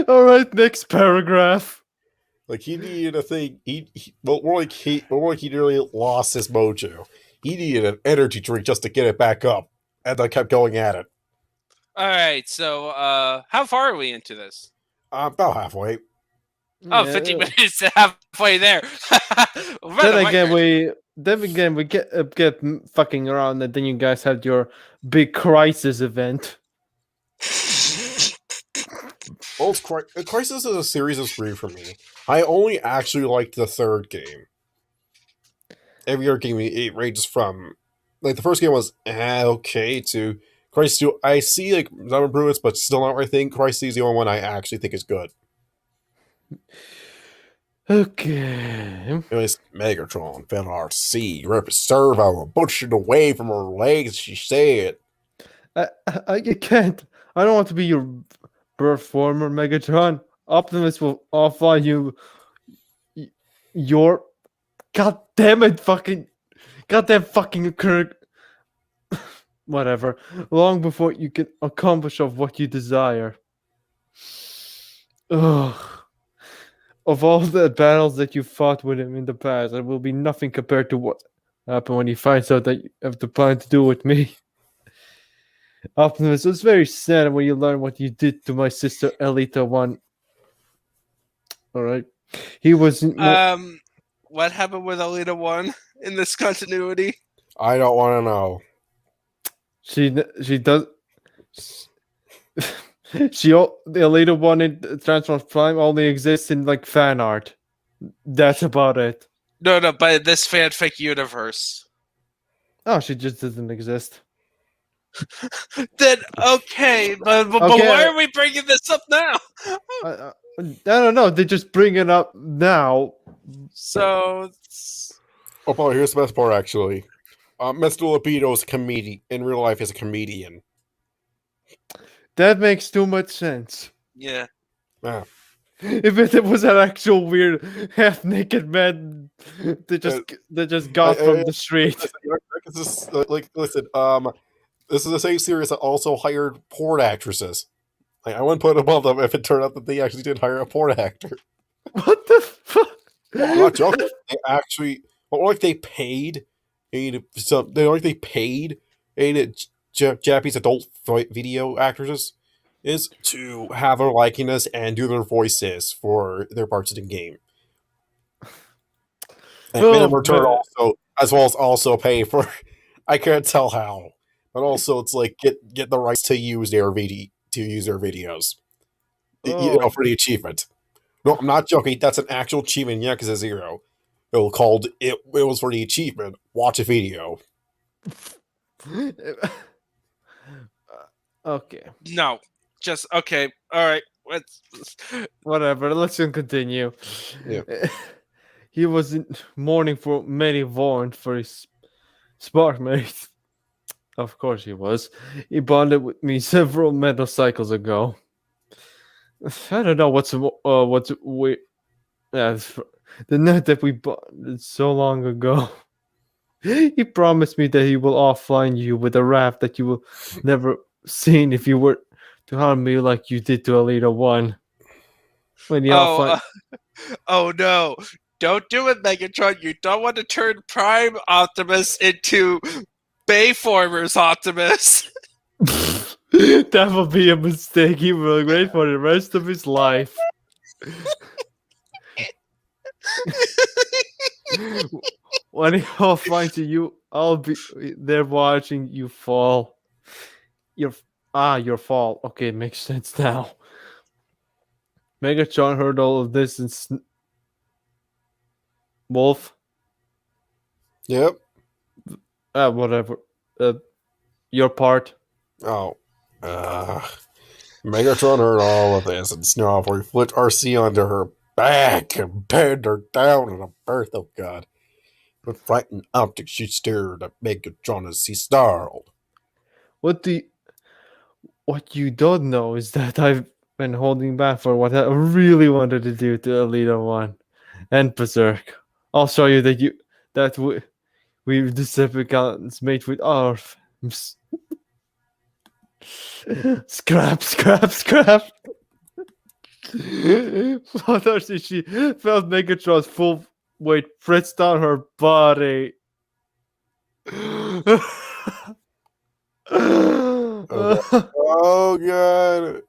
All right, next paragraph. Like he needed a thing. More like he nearly lost his mojo. He needed an energy drink just to get it back up, and I kept going at it. All right, so how far are we into this? About halfway. Oh, 50 minutes to halfway there. Then again, we get fucking around, and then you guys had your big crisis event. Well, Crisis is a series of 3 for me. I only actually liked the 3rd game. Every other game it ranges from, like, the first game was okay to Crisis 2. I see like some improvements, but still not what I think. Crisis is the only one I actually think is good. Okay. Anyways, Megatron fell our sea, ripped his servo, pushed it away from her legs. She said, I can't. I don't want to be your performer, Megatron. Optimus will offline you. Your goddamn fucking Kirk. Whatever. Long before you can accomplish of what you desire. Ugh. Of all the battles that you fought with him in the past, it will be nothing compared to what happened when he finds out that you have the plan to do with me. Optimus, it was very sad when you learned what you did to my sister Elita 1. Alright. He was what happened with Alita 1 in this continuity? I don't want to know. She does. The Alita 1 in Transformers Prime only exists in like fan art. That's about it. No, but this fanfic universe. Oh, she just doesn't exist. Then okay, but Okay. why are we bringing this up now? I don't know. They just bring it up now. So Oh, Paul, here's the best part, actually. Mr. Libido is a comedian. In real life, is a comedian. That makes too much sense. yeah. Yeah. If it was an actual weird half-naked man that just got from the street. Listen, this is the same series that also hired porn actresses. Like, I wouldn't put it above them if it turned out that they actually did hire a porn actor. What the fuck? I'm not joking. They actually, they paid Japanese adult video actresses is to have their likeness and do their voices for their parts in the game. And in return, also, as well as also pay for, I can't tell how, but also it's like get the rights to use their videos, for the achievement. No, I'm not joking. That's an actual achievement in Yakuza 0. It was for the achievement. Watch a video. Okay. No. Just okay. All right. Whatever. Let's continue. Yeah. He was in mourning for many warned for his spark mate. Of course he was. He bonded with me several metal cycles ago. I don't know what's we. Yeah, the night that we bonded so long ago. He promised me that he will offline you with a raft that you will never seen if you were to harm me like you did to Alita 1. When he offline. Oh no. Don't do it, Megatron. You don't want to turn Prime Optimus into Bayformers Optimus. That will be a mistake. He will regret for the rest of his life. When he offlines you, I'll be there watching you fall. Your fall. Okay, makes sense now. Megatron heard all of this and Wolf. Yep. Whatever. Your part. Oh. Megatron heard all of this and snarled before he flipped RC onto her back and pinned her down in a berth. Oh, God. With frightened optics, she stared at Megatron as he snarled. What you don't know is that I've been holding back for what I really wanted to do to Alita 1 and Berserk. I'll show you that we Decepticons mate with our films. Scrap. Father, she felt Megatron's full weight press down her body. Oh, God.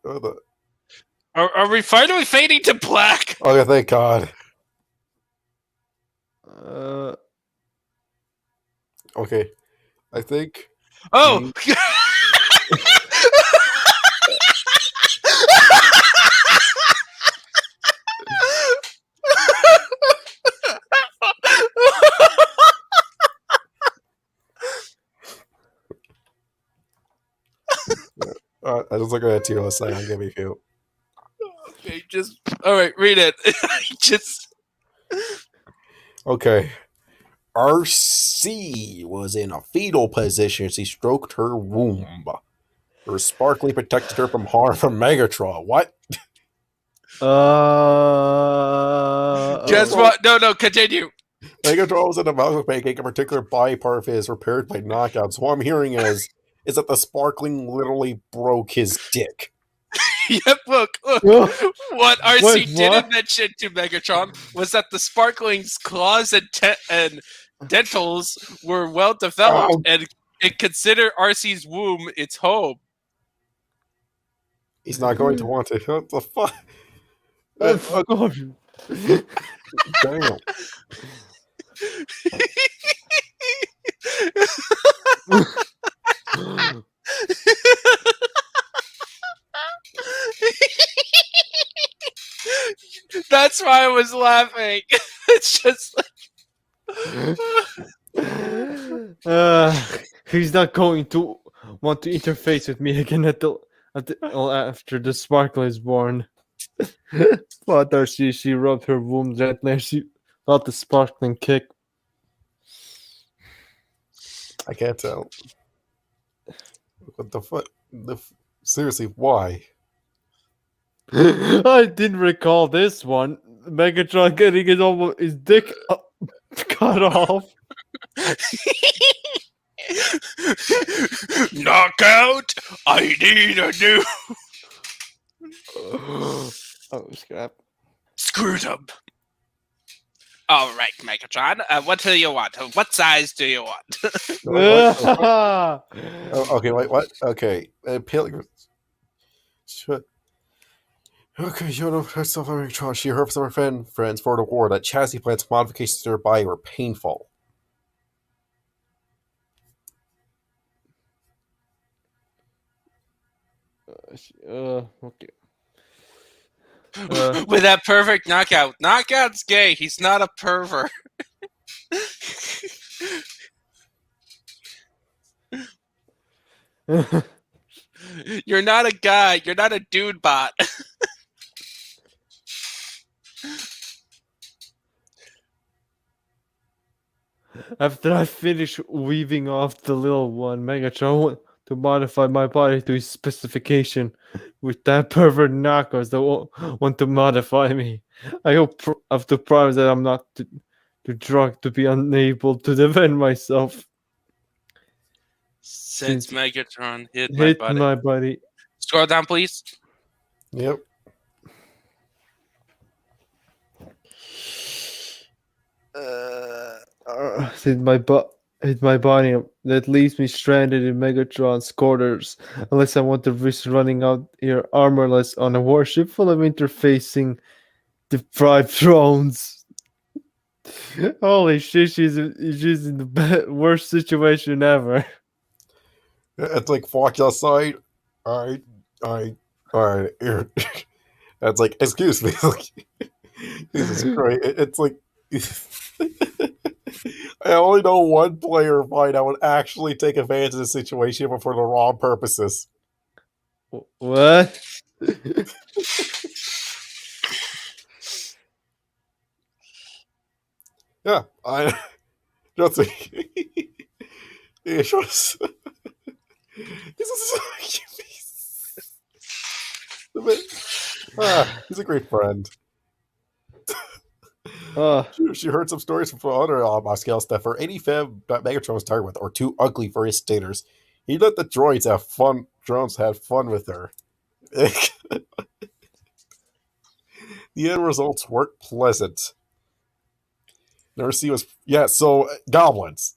Are we finally fading to black? Okay, thank God. Okay, I think. Oh! I just look at a tier list saying, I'll give me a few. Okay, alright, read it. Okay. RC was in a fetal position as he stroked her womb. Her sparkling protected her from harm from Megatron. What? Guess what? No, continue. Megatron was in a mouth of making a particular body part of his repaired by knockout. So what I'm hearing is that the sparkling literally broke his dick. Yep, look. What RC Wait, didn't what? mention to Megatron was that the Sparkling's claws and dentals were well developed, Oh. and it considered RC's womb its home. He's not going to want to. What the fuck? Damn. That's why I was laughing. It's just he's not going to want to interface with me again after the sparkle is born. Father, she rubbed her womb gently and she felt the sparkling kick. I can't tell. What the fuck? Seriously, why? I didn't recall this one. Megatron getting his dick cut off. knockout. I need a new Oh, scrap. screw them. All right, Megatron. What do you want? What size do you want? Oh, okay, wait, what? Okay. Shut. Okay, you know, herself on Megatron. She heard from her friends for the war that chassis plants modifications to her body were painful. Okay. With that perfect knockout. Knockout's gay. He's not a pervert. You're not a guy. You're not a dude bot. After I finish weaving off the little one, Megatron want to modify my body to his specification with that pervert knockers that want to modify me. I hope of the promise that I'm not too drunk to be unable to defend myself. Since Megatron hit Hit my body. my body. Scroll down, please. Yep. Hit my body. That leaves me stranded in Megatron's quarters. Unless I want to risk running out here armorless on a warship full of interfacing deprived drones. Holy shit, she's in the worst situation ever. It's like, fuck your side. Alright. That's like, excuse me. Jesus Christ. It's like. I only know one player fight that would actually take advantage of the situation, but for the wrong purposes. What? Yeah, I just yeah, sure. This he's a great friend. Oh, She heard some stories from other scales that for any fam that Megatron was tired with or too ugly for his staters, he let the droids have fun. Drones had fun with her. The end results weren't pleasant. Nercy was so goblins.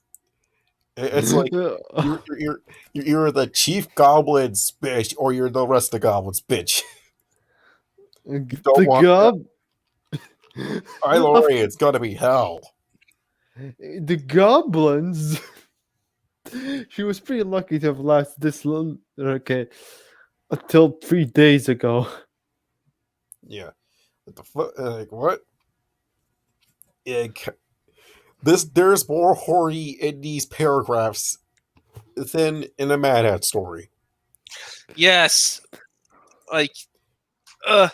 It's like you're the chief goblin's bitch, or you're the rest of the goblins bitch. Don't the want gob. Kylo Ren, it's gonna be hell. The goblins. She was pretty lucky to have lasted this long. Okay, until 3 days ago. Yeah, what the fuck? Like what? Yeah, there's more horny in these paragraphs than in a Mad Hat story. Yes. Like, uh,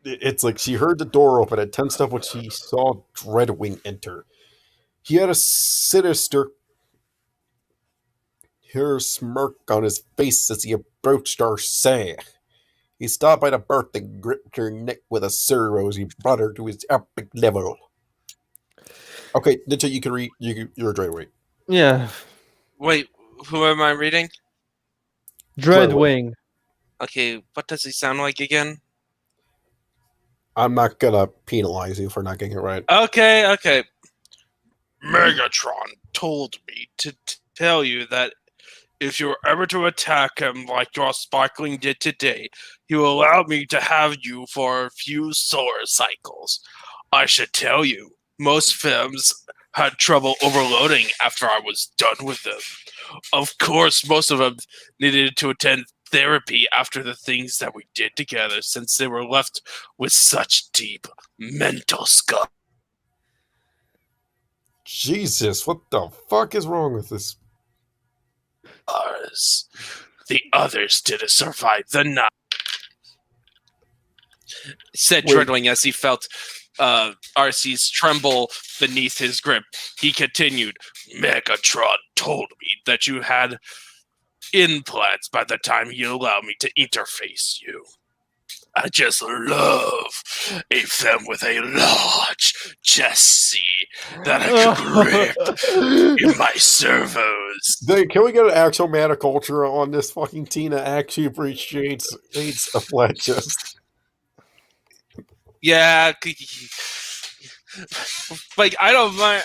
It's like she heard the door open and tensed up when she saw Dreadwing enter. He had a sinister smirk on his face as he approached Arsay. He stopped by the berth and gripped her neck with a servo as he brought her to his epic level. Okay, Ninja, you can read. You're a Dreadwing. Yeah, wait, who am I reading? Dreadwing. Okay, what does he sound like again? I'm not gonna penalize you for not getting it right. Okay. Megatron told me to tell you that if you were ever to attack him like your Sparkling did today, he will allow me to have you for a few solar cycles. I should tell you, most films had trouble overloading after I was done with them. Of course, most of them needed to attend therapy after the things that we did together, since they were left with such deep mental scars. Jesus, what the fuck is wrong with this? The others didn't survive the night, said Wait. Dreadwing as he felt RC's tremble beneath his grip. He continued, Megatron told me that you had implants by the time he allowed me to interface you. I just love a femme with a large chassis that I can grip in my servos. Can we get an actual maniculture on this fucking Tina actually appreciates a flat chest? Yeah, like I don't mind.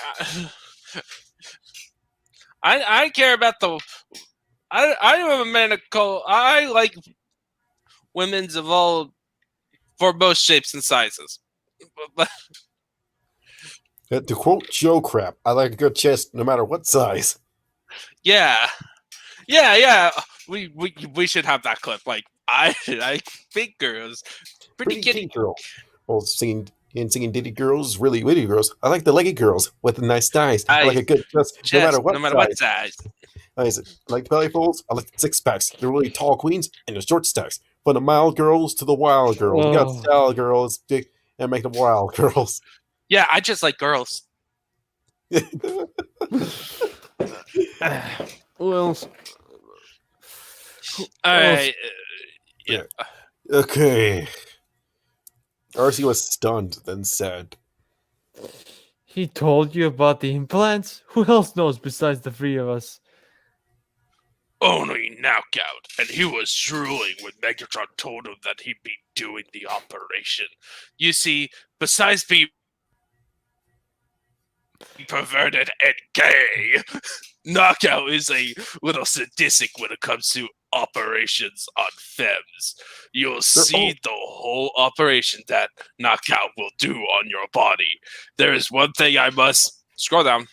I care about the. I'm a maniacal. I like women's of all for both shapes and sizes. To quote Joe Crap, I like a good chest no matter what size. Yeah. We should have that clip. Like I think girls, pretty kitty girl. Well, singing ditty girls, really witty girls. I like the leggy girls with the nice thighs. I like a good chest no matter what size. I like the belly folds. I like the six packs. The really tall queens and the short stacks. From the mild girls to the wild girls. We got style girls and make them wild girls. Yeah, I just like girls. Well, all right. Yeah. Okay. RC was stunned, then said, he told you about the implants? Who else knows besides the three of us? Only Knockout, and he was drooling when Megatron told him that he'd be doing the operation. You see, besides being perverted and gay, Knockout is a little sadistic when it comes to operations on femmes. You'll see the whole operation that Knockout will do on your body. There is one thing I must... Scroll down.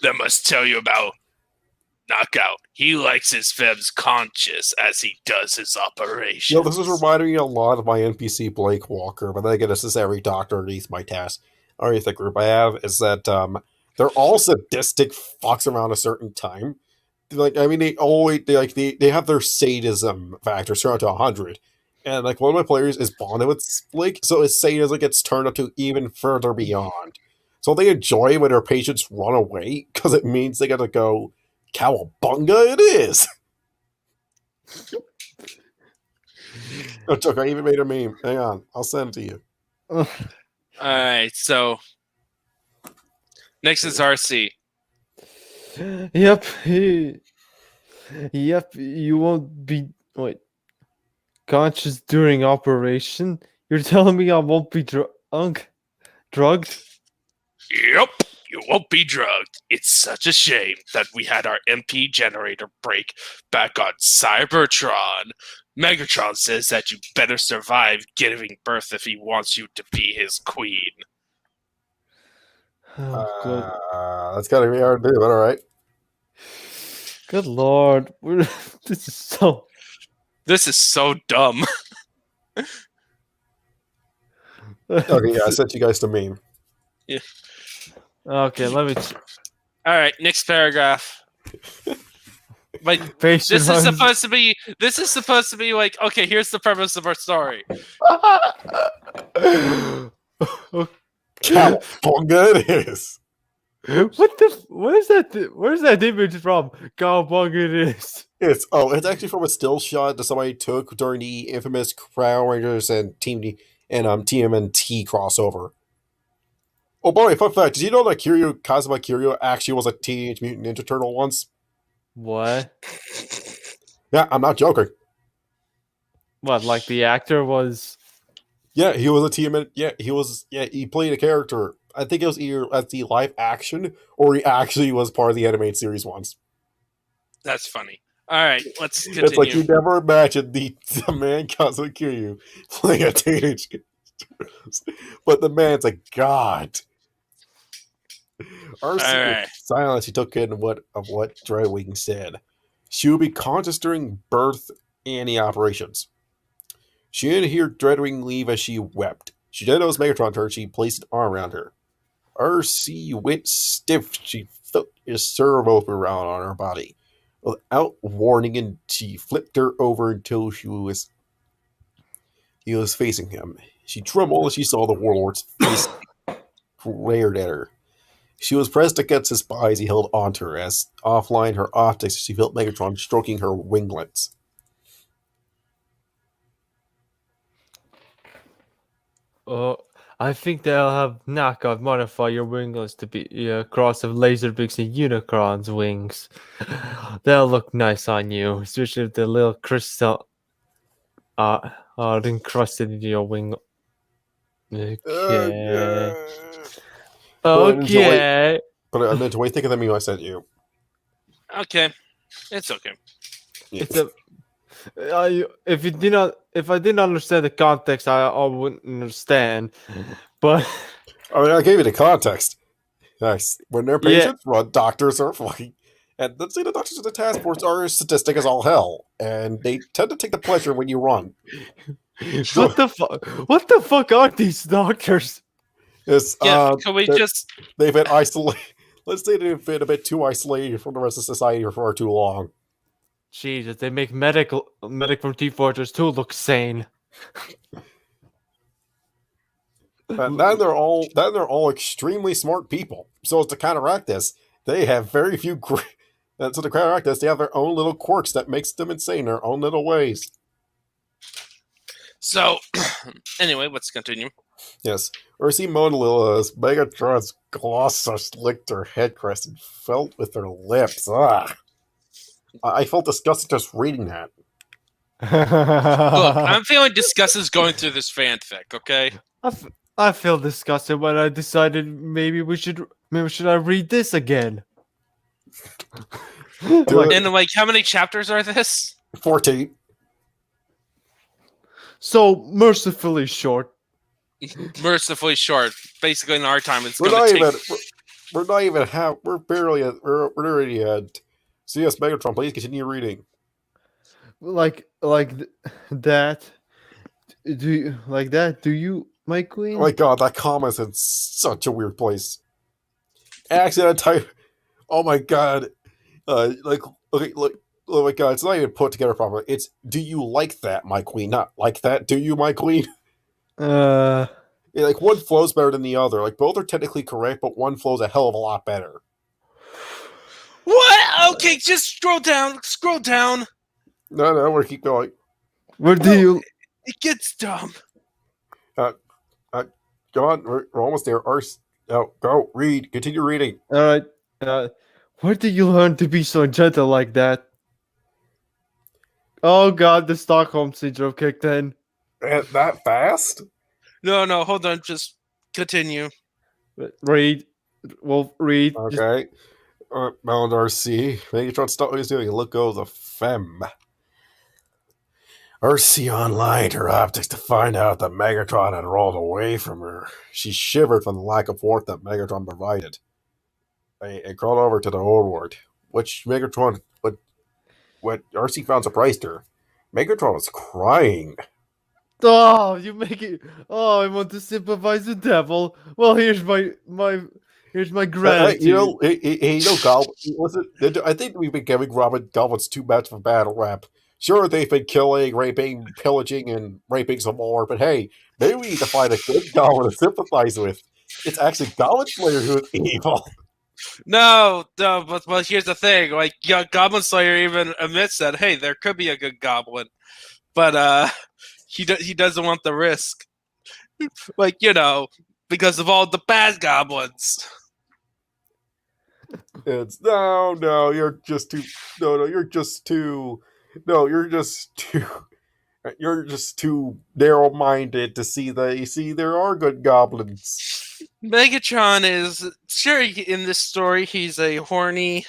That must tell you about knockout. He likes his femmes conscious as he does his operations. You know, this is reminding me a lot of my NPC Blake Walker, but then again, this is every doctor underneath my task. Underneath the group I have is that they're all sadistic fucks around a certain time. Like, I mean, they have their sadism factor turned up to 100, and like one of my players is bonded with Blake, so his sadism gets turned up to even further beyond. So they enjoy when their patients run away because it means they got to go cowabunga. It is. No joke. I even made a meme. Hang on, I'll send it to you. All right, so next is RC. Yep. Yep. You won't be conscious during operation. You're telling me I won't be drugged? Yep, you won't be drugged. It's such a shame that we had our MP generator break back on Cybertron. Megatron says that you better survive giving birth if he wants you to be his queen. Oh, good. That's gotta be hard to do, but all right. Good lord. This is so. This is so dumb. Okay, yeah, I sent you guys the meme. Yeah. Okay, let me. All right, next paragraph. Like Patient this is supposed to be. This is supposed to be like. Okay, here's the premise of our story. Cowabunga it is. What is that? Where's that image from? Cowabunga it is. It's actually from a still shot that somebody took during the infamous Crown Rangers and TMNT crossover. Oh boy, fun fact, did you know that Kazuma Kiryu actually was a Teenage Mutant Ninja Turtle once? What? Yeah, I'm not joking. What? Like the actor was? Yeah, he was a TMN. Yeah, he played a character. I think it was either as the live action or he actually was part of the animated series once. That's funny. All right, let's continue. It's like you never imagined the man Kazuma Kiryu playing a teenage Turtles, but the man's a god. Alright. Silence. He took in what Dreadwing said. She would be conscious during birth and the operations. She didn't hear Dreadwing leave as she wept. She didn't know it was Megatron her. She placed an arm around her. RC went stiff. She felt his servo around on her body. Without warning, and she flipped her over until he was facing him. She trembled as she saw the warlord's face glared at her. She was pressed against his body as he held onto her. As offline her optics, she felt Megatron stroking her winglets. I think they'll have knockoff modify your winglets to be a cross of Laserbeaks and Unicron's wings. They'll look nice on you, especially if the little crystal are encrusted into your wing. Okay. Okay. But I meant to wait. Think of the meme I sent you. Okay, it's okay. It's a. If I didn't understand the context, I wouldn't understand. But I mean, I gave you the context. Nice. When their patients run, doctors are flying. And let's say the doctors of the task force are sadistic as all hell, and they tend to take the pleasure when you run. What the fuck? What the fuck are these doctors? Yes, Can we just? They've been isolated. Let's say they've been a bit too isolated from the rest of society for far too long. Jesus, they make medic from T-Fortress 2 look sane. And then they're all extremely smart people. So as to counteract this, they have very few. And so to counteract this, they have their own little quirks that makes them insane, their own little ways. So, anyway, let's continue. Yes, Ursi Monolila as Megatron's gloss licked her head crest and felt with her lips. Ugh. I felt disgusted just reading that. Look, I'm feeling disgusted going through this fanfic. Okay. I feel disgusted when I decided maybe should I read this again? And like, how many chapters are this? 14. So mercifully short. Mercifully short. Basically, in our time, it's We're going to take. We're not even half. We're barely. We're already at So yes, Megatron, please continue reading. That. Do you like that? Do you, my Oh my queen? god, that comma's in such a weird place. Accident type. Oh my god. Like, okay, look. Oh my god, it's not even put together properly. It's, do you like that, my queen? Not like that, do you, my queen? Uh, Yeah, like, one flows better than the other. Like, both are technically correct, but one flows a hell of a lot better. What? Okay, just scroll down. Scroll down. No, we're keep going. where do you? It gets dumb. Uh, Go on, we're almost there. Go, read, continue reading. All right. Where did you learn to be so gentle like that? Oh God, the Stockholm syndrome kicked in. That fast? No, hold on. Just continue. Read. Well, read. Okay. Mount RC. Megatron, stop what he's doing. Look go the femme. RC unlined her optics to find out that Megatron had rolled away from her. She shivered from the lack of warmth that Megatron provided. And crawled over to the overboard, which Megatron, what RC found surprised her. Megatron was crying. Oh, you make it. Oh, I want to sympathize the devil. Well, here's my gratitude. Goblin. Listen, I think we've been giving Goblins too much of a battle rap. Sure, they've been killing, raping, pillaging, and raping some more, but hey, maybe we need to find a good Goblin to sympathize with. It's actually Goblin Slayer who is evil. No, but here's the thing. Like, Goblin Slayer even admits that, hey, there could be a good goblin, but he doesn't want the risk. Like, because of all the bad goblins. It's no, you're just too. No, you're just too. No, you're just too. You're just too narrow-minded to see that. You see, there are good goblins. Megatron is sure in this story he's a horny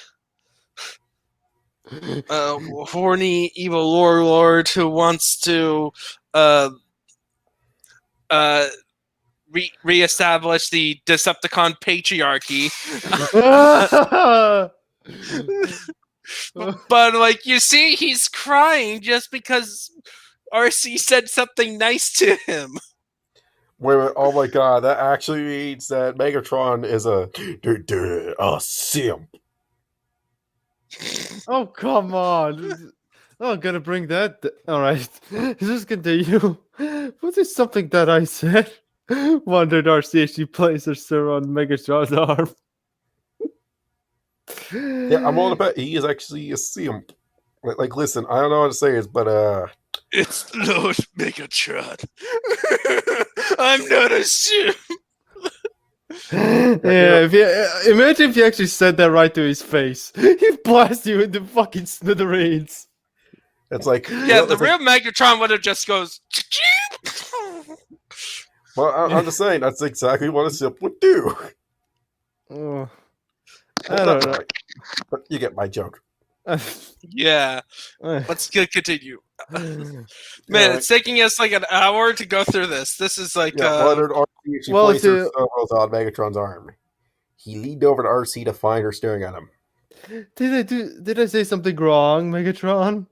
evil warlord who wants to reestablish the Decepticon patriarchy. But like, you see, he's crying just because RC said something nice to him. Wait a minute, oh my god, that actually means that Megatron is a simp. Oh, come on. I'm gonna bring that. Alright. Just continue. What is something that I said? Wondered RC as she placed her sir on Megatron's arm. Yeah, I'm willing to bet he is actually a simp. Like, listen, I don't know how to say it, but It's Lord Megatron. I'm not a simp. Yeah, imagine if you actually said that right to his face. He'd blast you into fucking smithereens. it's like, Yeah, the real Megatron would have just goes. Well, I'm just saying that's exactly what a simp would do. Oh, Well, I don't that's know. right. But you get my joke. Yeah, let's continue. Man, Alright. it's taking us like an hour to go through this. This is like, Yeah, wondered RC she well, placed her to- elbows on Megatron's arm. He leaned over to RC to find her staring at him. Did I say something wrong, Megatron?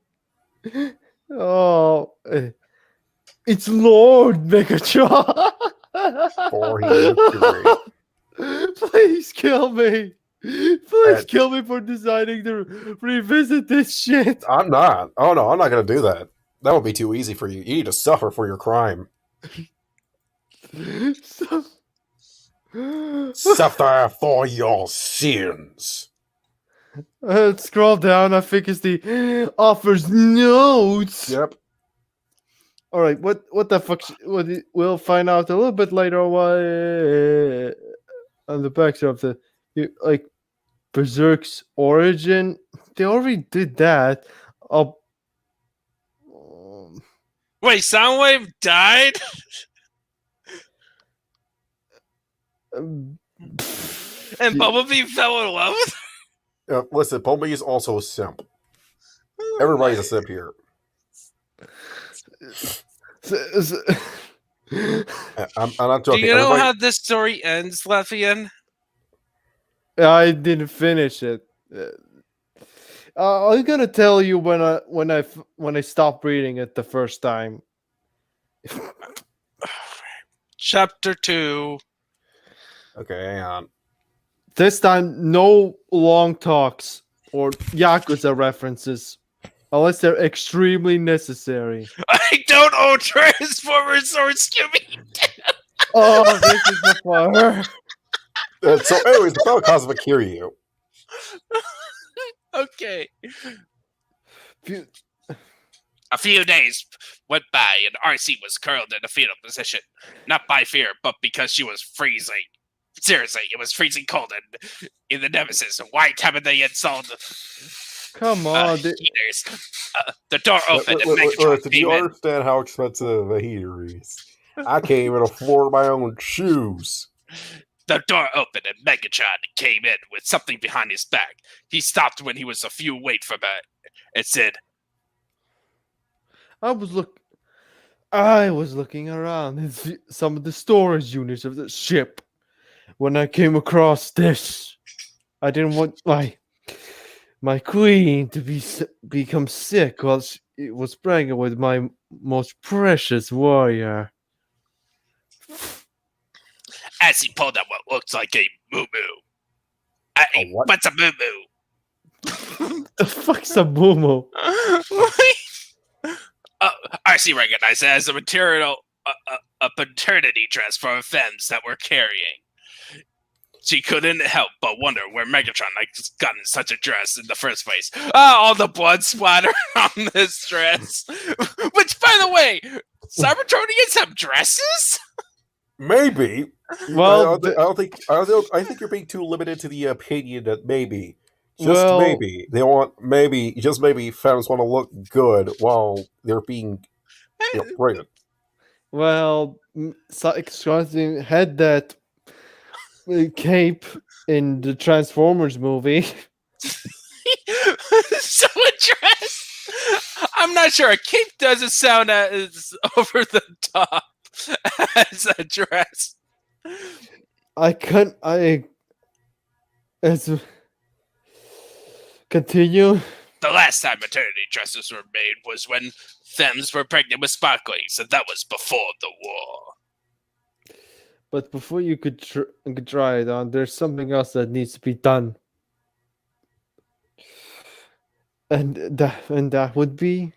Oh, it's Lord Megatron. For he looked great. Please kill me. Please kill me for deciding to revisit this shit. I'm not. Oh no, I'm not gonna do that. That would be too easy for you. You need to suffer for your crime. Suffer for your sins. Scroll down. I think it's the offers notes. Yep. All right. What the fuck? We'll find out a little bit later. Why on the back of the like Berserk's origin? They already did that. wait, Soundwave died? And Bumblebee fell in love with her? Listen, Bumblebee is also a simp. Everybody's a simp here. I'm not Do joking. you know Everybody- how this story ends, Leffian? I didn't finish it. I'm gonna tell you when I stopped reading it the first time. Chapter 2. Okay, hang on. This time, no long talks or Yakuza references, unless they're extremely necessary. I don't own Transformers or Scooby. Oh, this is the fire. So, anyways, the Battle Cause of Kiryu. Okay. A few days went by and RC was curled in a fetal position. Not by fear, but because she was freezing. Seriously, it was freezing cold and in the Nemesis. Why haven't they installed Come on. heaters? The door opened and Megatron Do you came in. understand how expensive a heater is? I can't even afford my own shoes. The door opened and Megatron came in with something behind his back. He stopped when he was a few away from it and said, I was looking around in some of the storage units of the ship when I came across this. I didn't want my queen to become sick while she was pregnant with my most precious warrior. as he pulled out what looked like a moo-moo. A what? What's a moo-moo? The fuck's a Momo? RC recognized it as a material, a paternity dress for femmes that were carrying. She couldn't help but wonder where Megatron had gotten such a dress in the first place. All the blood splatter on this dress. Which, by the way, Cybertronians have dresses? Maybe. Well, I think you're being too limited to the opinion that maybe. Just Well- maybe. They want just maybe femmes want to look good while they're being pregnant. well, Cybertron had that cape in the Transformers movie. So a dress? I'm not sure. A cape doesn't sound as over the top as a dress. Continue. The last time maternity dresses were made was when femmes were pregnant with sparklings, and that was before the war. But before you could try it on, there's something else that needs to be done. And that would be,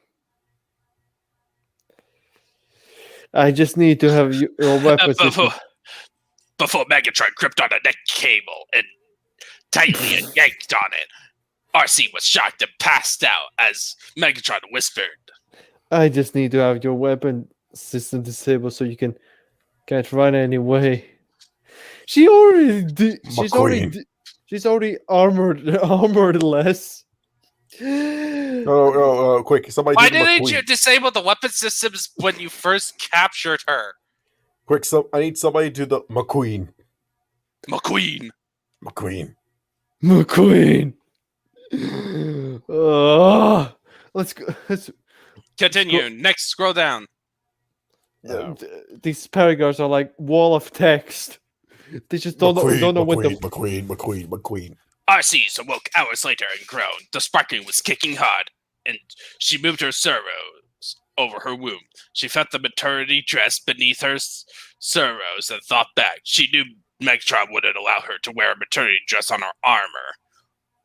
I just need to have your weapon system. Before Megatron gripped on a neck cable and tightly yanked on it, RC was shocked and passed out as Megatron whispered, I just need to have your weapon system disabled so you can't run anyway. She's already armored less. No, quick! Somebody. "Why do the didn't McQueen. you disable the weapon systems when you first captured her?" Quick! I need somebody to do the McQueen. McQueen. McQueen. Let's go. Continue. Next, scroll down. Yeah. These paragraphs are like wall of text. They just don't know what the McQueen. RC awoke hours later and groaned. The sparkling was kicking hard, and she moved her servos over her womb. She felt the maternity dress beneath her servos and thought back. She knew Megatron wouldn't allow her to wear a maternity dress on her armor,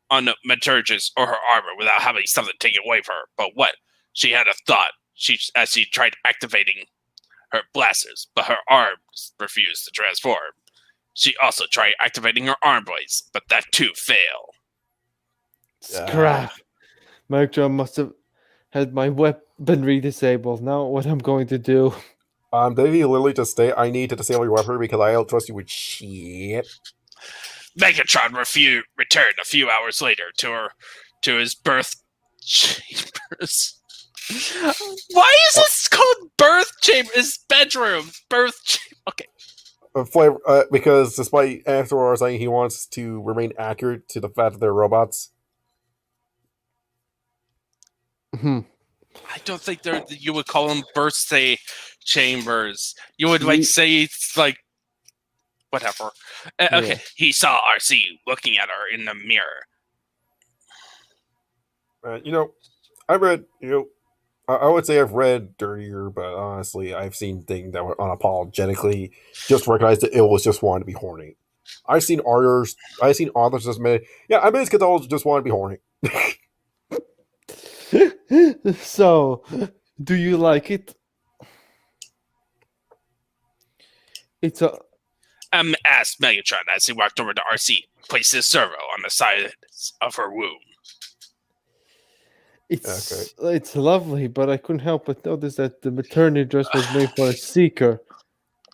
on the maternity or her armor, without having something taken away from her. But what? She had a thought. As she tried activating her blasters, but her arms refused to transform. She also tried activating her arm blades, but that too failed. Scrap. Megatron must have had my weaponry disabled. Now what I'm going to do? Did he literally just say, I need to disable your weapon because I don't trust you with shit? Megatron returned a few hours later to his birth chambers. Why is this called birth chamber? His bedroom. Birth chamber. Okay. Because despite afterwards saying he wants to remain accurate to the fact that they're robots. I don't think you would call them birthday chambers. You would say it's like whatever. Okay, he saw RC looking at her in the mirror. I read, I would say I've read dirtier, but honestly, I've seen things that were unapologetically just recognized that it was just wanting to be horny. I've seen authors just admit, yeah, I mean, it's because I just want to be horny. So, do you like it? It's a Asked Megatron as he walked over to RC, placed his servo on the side of her womb. it's lovely, but I couldn't help but notice that the maternity dress was made for a seeker,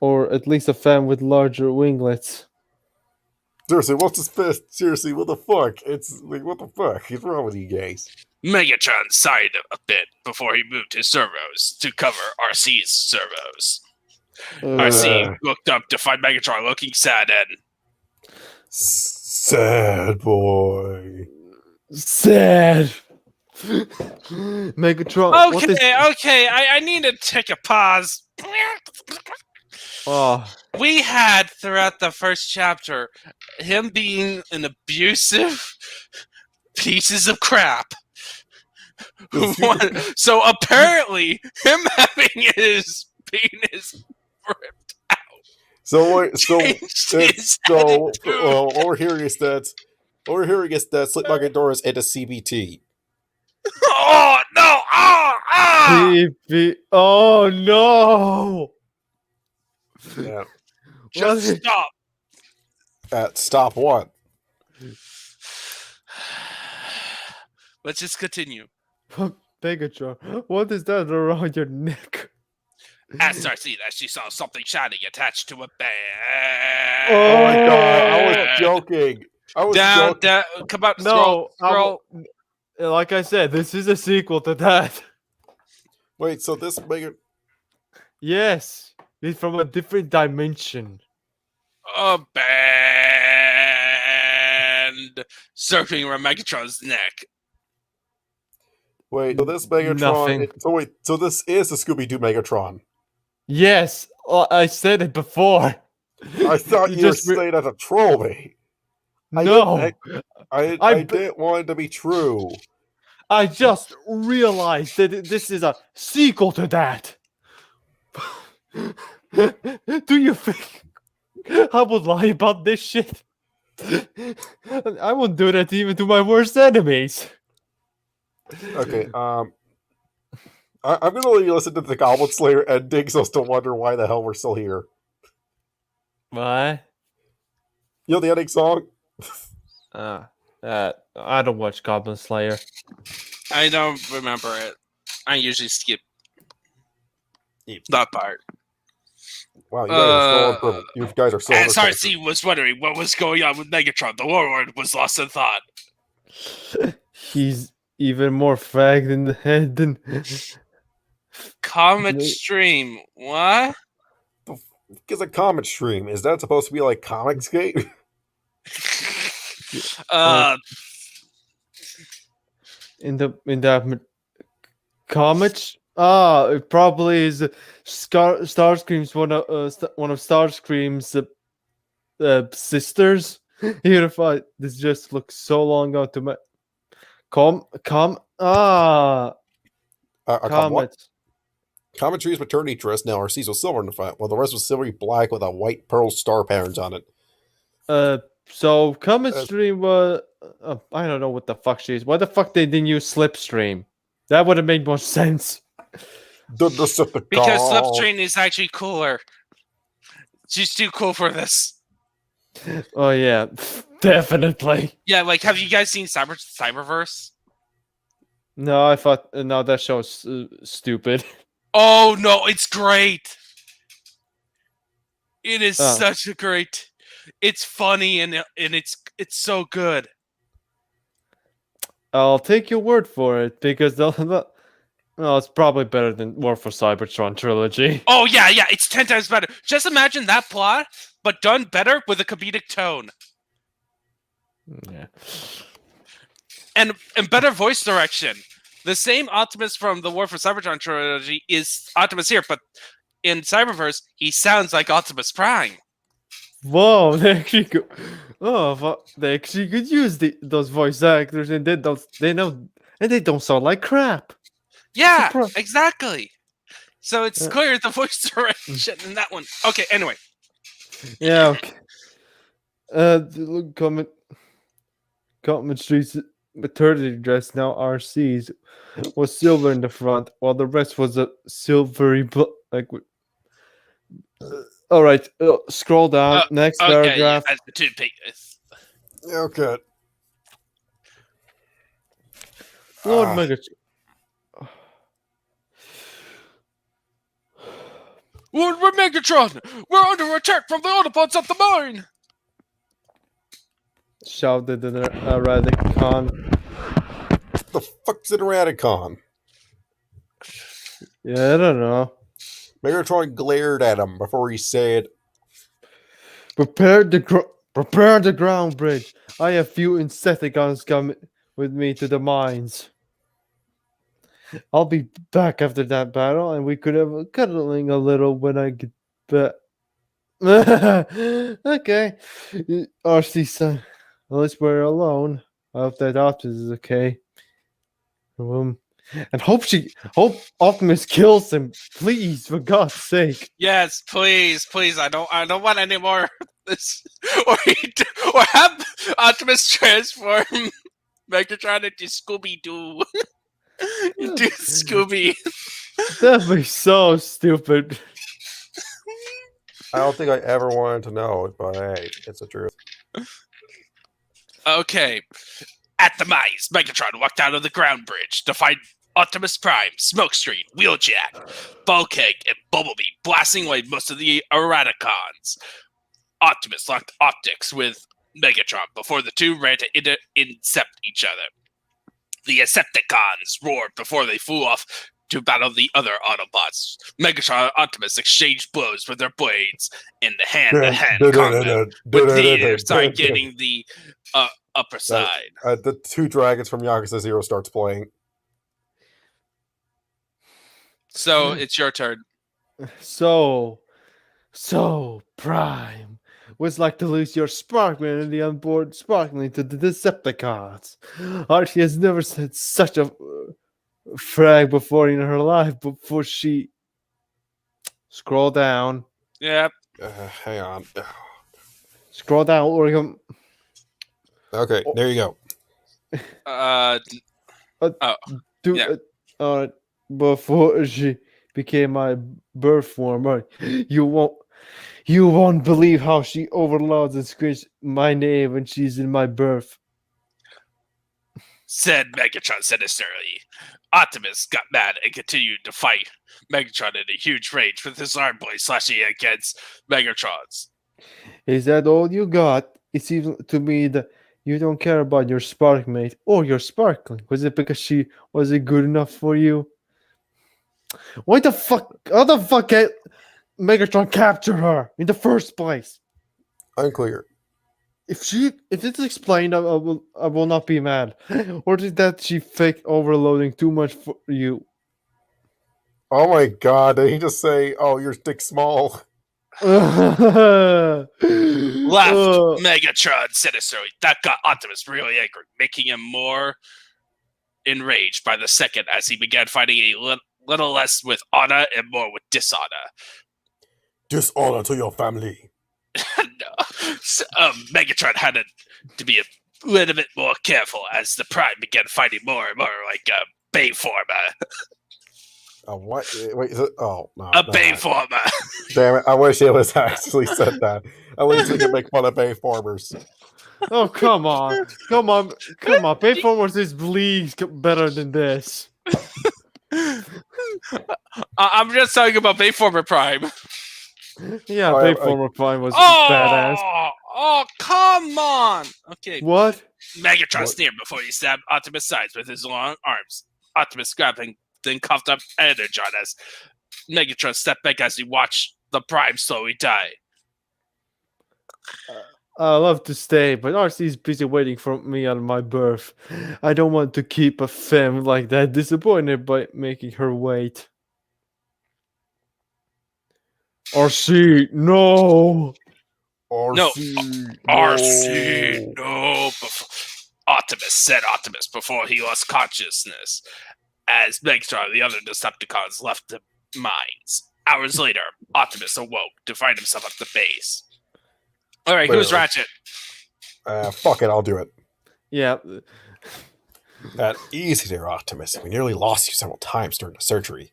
or at least a fan with larger winglets. Seriously, what's this fist? Seriously, what the fuck? It's like, what the fuck is wrong with you guys? Megatron sighed a bit before he moved his servos to cover RC's servos. RC looked up to find Megatron looking sad and sad boy. Sad. Megatron. Okay, I need to take a pause. Oh, We had throughout the first chapter him being an abusive pieces of crap. So apparently, him having his penis ripped out. So attitude. over here is that Slipknot Doris at a CBT. Oh no! Oh no! Yeah. Just stop. Stop what? Let's just continue. Megatron, what is that around your neck? Asked RC that she saw something shiny attached to a band. Oh my god, I was joking. Down. Come on, scroll. Like I said, this is a sequel to that. Wait, so this Mega... Yes, it's from a different dimension. A band surfing around Megatron's neck. Wait, so this Megatron... Nothing. So this is the Scooby-Doo Megatron. Yes, I said it before. I thought you were saying that to troll me. No. I didn't want it to be true. I just realized that this is a sequel to that. Do you think I would lie about this shit? I wouldn't do that even to my worst enemies. Okay, I'm gonna let you listen to the Goblin Slayer ending so as to wonder why the hell we're still here. What? You know the ending song? I don't watch Goblin Slayer. I don't remember it. I usually skip that part. Wow, you guys are so As RC was wondering what was going on with Megatron, the Warlord was lost in thought. He's even more fagged in the head than... Comet Stream, what? Because a comet stream, is that supposed to be like Comicsgate? In the comet? It probably is Starscream's one of Starscream's sisters. Unified. This just looks so long out to me. Comet. Cometry's maternity dress now are Cecil silver in the front, while the rest was silvery black with a white pearl star patterns on it. So Comet Stream was I don't know what the fuck she is. Why the fuck they didn't use Slipstream? That would have made more sense. Because Slipstream is actually cooler. She's too cool for this. Oh yeah, definitely. Yeah, like have you guys seen Cyberverse? No, I thought no, that show's stupid. Oh no, it's great. It is such a great. It's funny and it's so good. I'll take your word for it because it's probably better than War for Cybertron trilogy. Oh yeah, it's 10 times better. Just imagine that plot, but done better with a comedic tone. Yeah. And better voice direction. The same Optimus from the War for Cybertron trilogy is Optimus here, but in Cyberverse, he sounds like Optimus Prime. Whoa, they actually could. Oh, they actually could use those voice actors, and they And they don't sound like crap. Yeah, Surprise. exactly. So it's Uh, clear the voice direction in that one. Okay, anyway. Yeah, okay. Look, Common Street's maternity dress, now RC's, was silver in the front, while the rest was a silvery all right, scroll down. Next Okay, paragraph. yeah, the toothpick. Okay. Lord Ah. Megatron. We're Megatron! We're under attack from the Autobots at the mine! Shouted the Radicon. The fuck's an Radicon? Yeah, I don't know. Megatron glared at him before he said, Prepare the ground bridge. I have few Insecticons coming with me to the mines. I'll be back after that battle, and we could have a cuddling a little when I get back. Okay, RC-san. At least we're alone. I hope that Optimus is okay. And hope Optimus kills him, please, for God's sake. Yes, please, please. I don't want any more of this. Or have Optimus transform Megatron into Scooby Doo. Into Scooby. That'd be so stupid. I don't think I ever wanted to know it, but hey, it's the truth. Okay. At the mines, Megatron walked out of the ground bridge to find Optimus Prime, Smokescreen, Wheeljack, Bulkhead, and Bumblebee blasting away most of the Eradicons. Optimus locked optics with Megatron before the two ran to intercept each other. The Decepticons roared before they flew off to battle the other Autobots. Megatron and Optimus exchanged blows with their blades in the hand-to-hand combat, with neither side getting the upper side. The two dragons from Yakuza 0 starts playing. So it's your turn. So Prime was like to lose your Sparkman and the onboard Sparkling to the Decepticons. Archie has never said such a frag before in her life before she. Scroll down. Yep. Hang on. Scroll down, or Okay, there you go. Before she became my birth form. You won't believe how she overloads and screams my name when she's in my birth. Said Megatron sinisterly. Optimus got mad and continued to fight Megatron in a huge rage with his arm blade slashing against Megatron's. Is that all you got? It seems to me that you don't care about your Sparkmate or your Sparkling. Was it because she wasn't good enough for you? Why the fuck? How the fuck can Megatron capture her in the first place? Unclear. If it's explained, I will not be mad. Or did that she fake overloading too much for you? Oh my god, did he just say, oh, your dick's small? Laughed Megatron sinisterly. That got Optimus really angry, making him more enraged by the second as he began fighting a little less with honor and more with dishonor. Dishonor to your family. No. So, Megatron had to be a little bit more careful as the Prime began fighting more and more like a Bayformer. What? Wait, is it? Oh, no. A Bayformer. Damn it, I wish it was actually said that. At least we can make fun of Bayformers. Oh, come on. Bayformers is leagues better than this. I'm just talking about Bayformer Prime. Yeah, Oh, Bayformer Prime was badass. Oh, come on! Okay. What? Megatron sneered before he stabbed Optimus' sides with his long arms. Optimus grabbed and then coughed up Energon as Megatron stepped back as he watched the Prime slowly die. I love to stay, but RC is busy waiting for me on my birth. I don't want to keep a femme like that disappointed by making her wait. RC, no! RC, RC, no. Optimus, said Optimus before he lost consciousness. As Megatron and the other Decepticons left the mines. Hours later, Optimus awoke to find himself at the base. Alright, who's Well. Ratchet? Fuck it, I'll do it. Yeah. Easy there, Optimus. We nearly lost you several times during the surgery.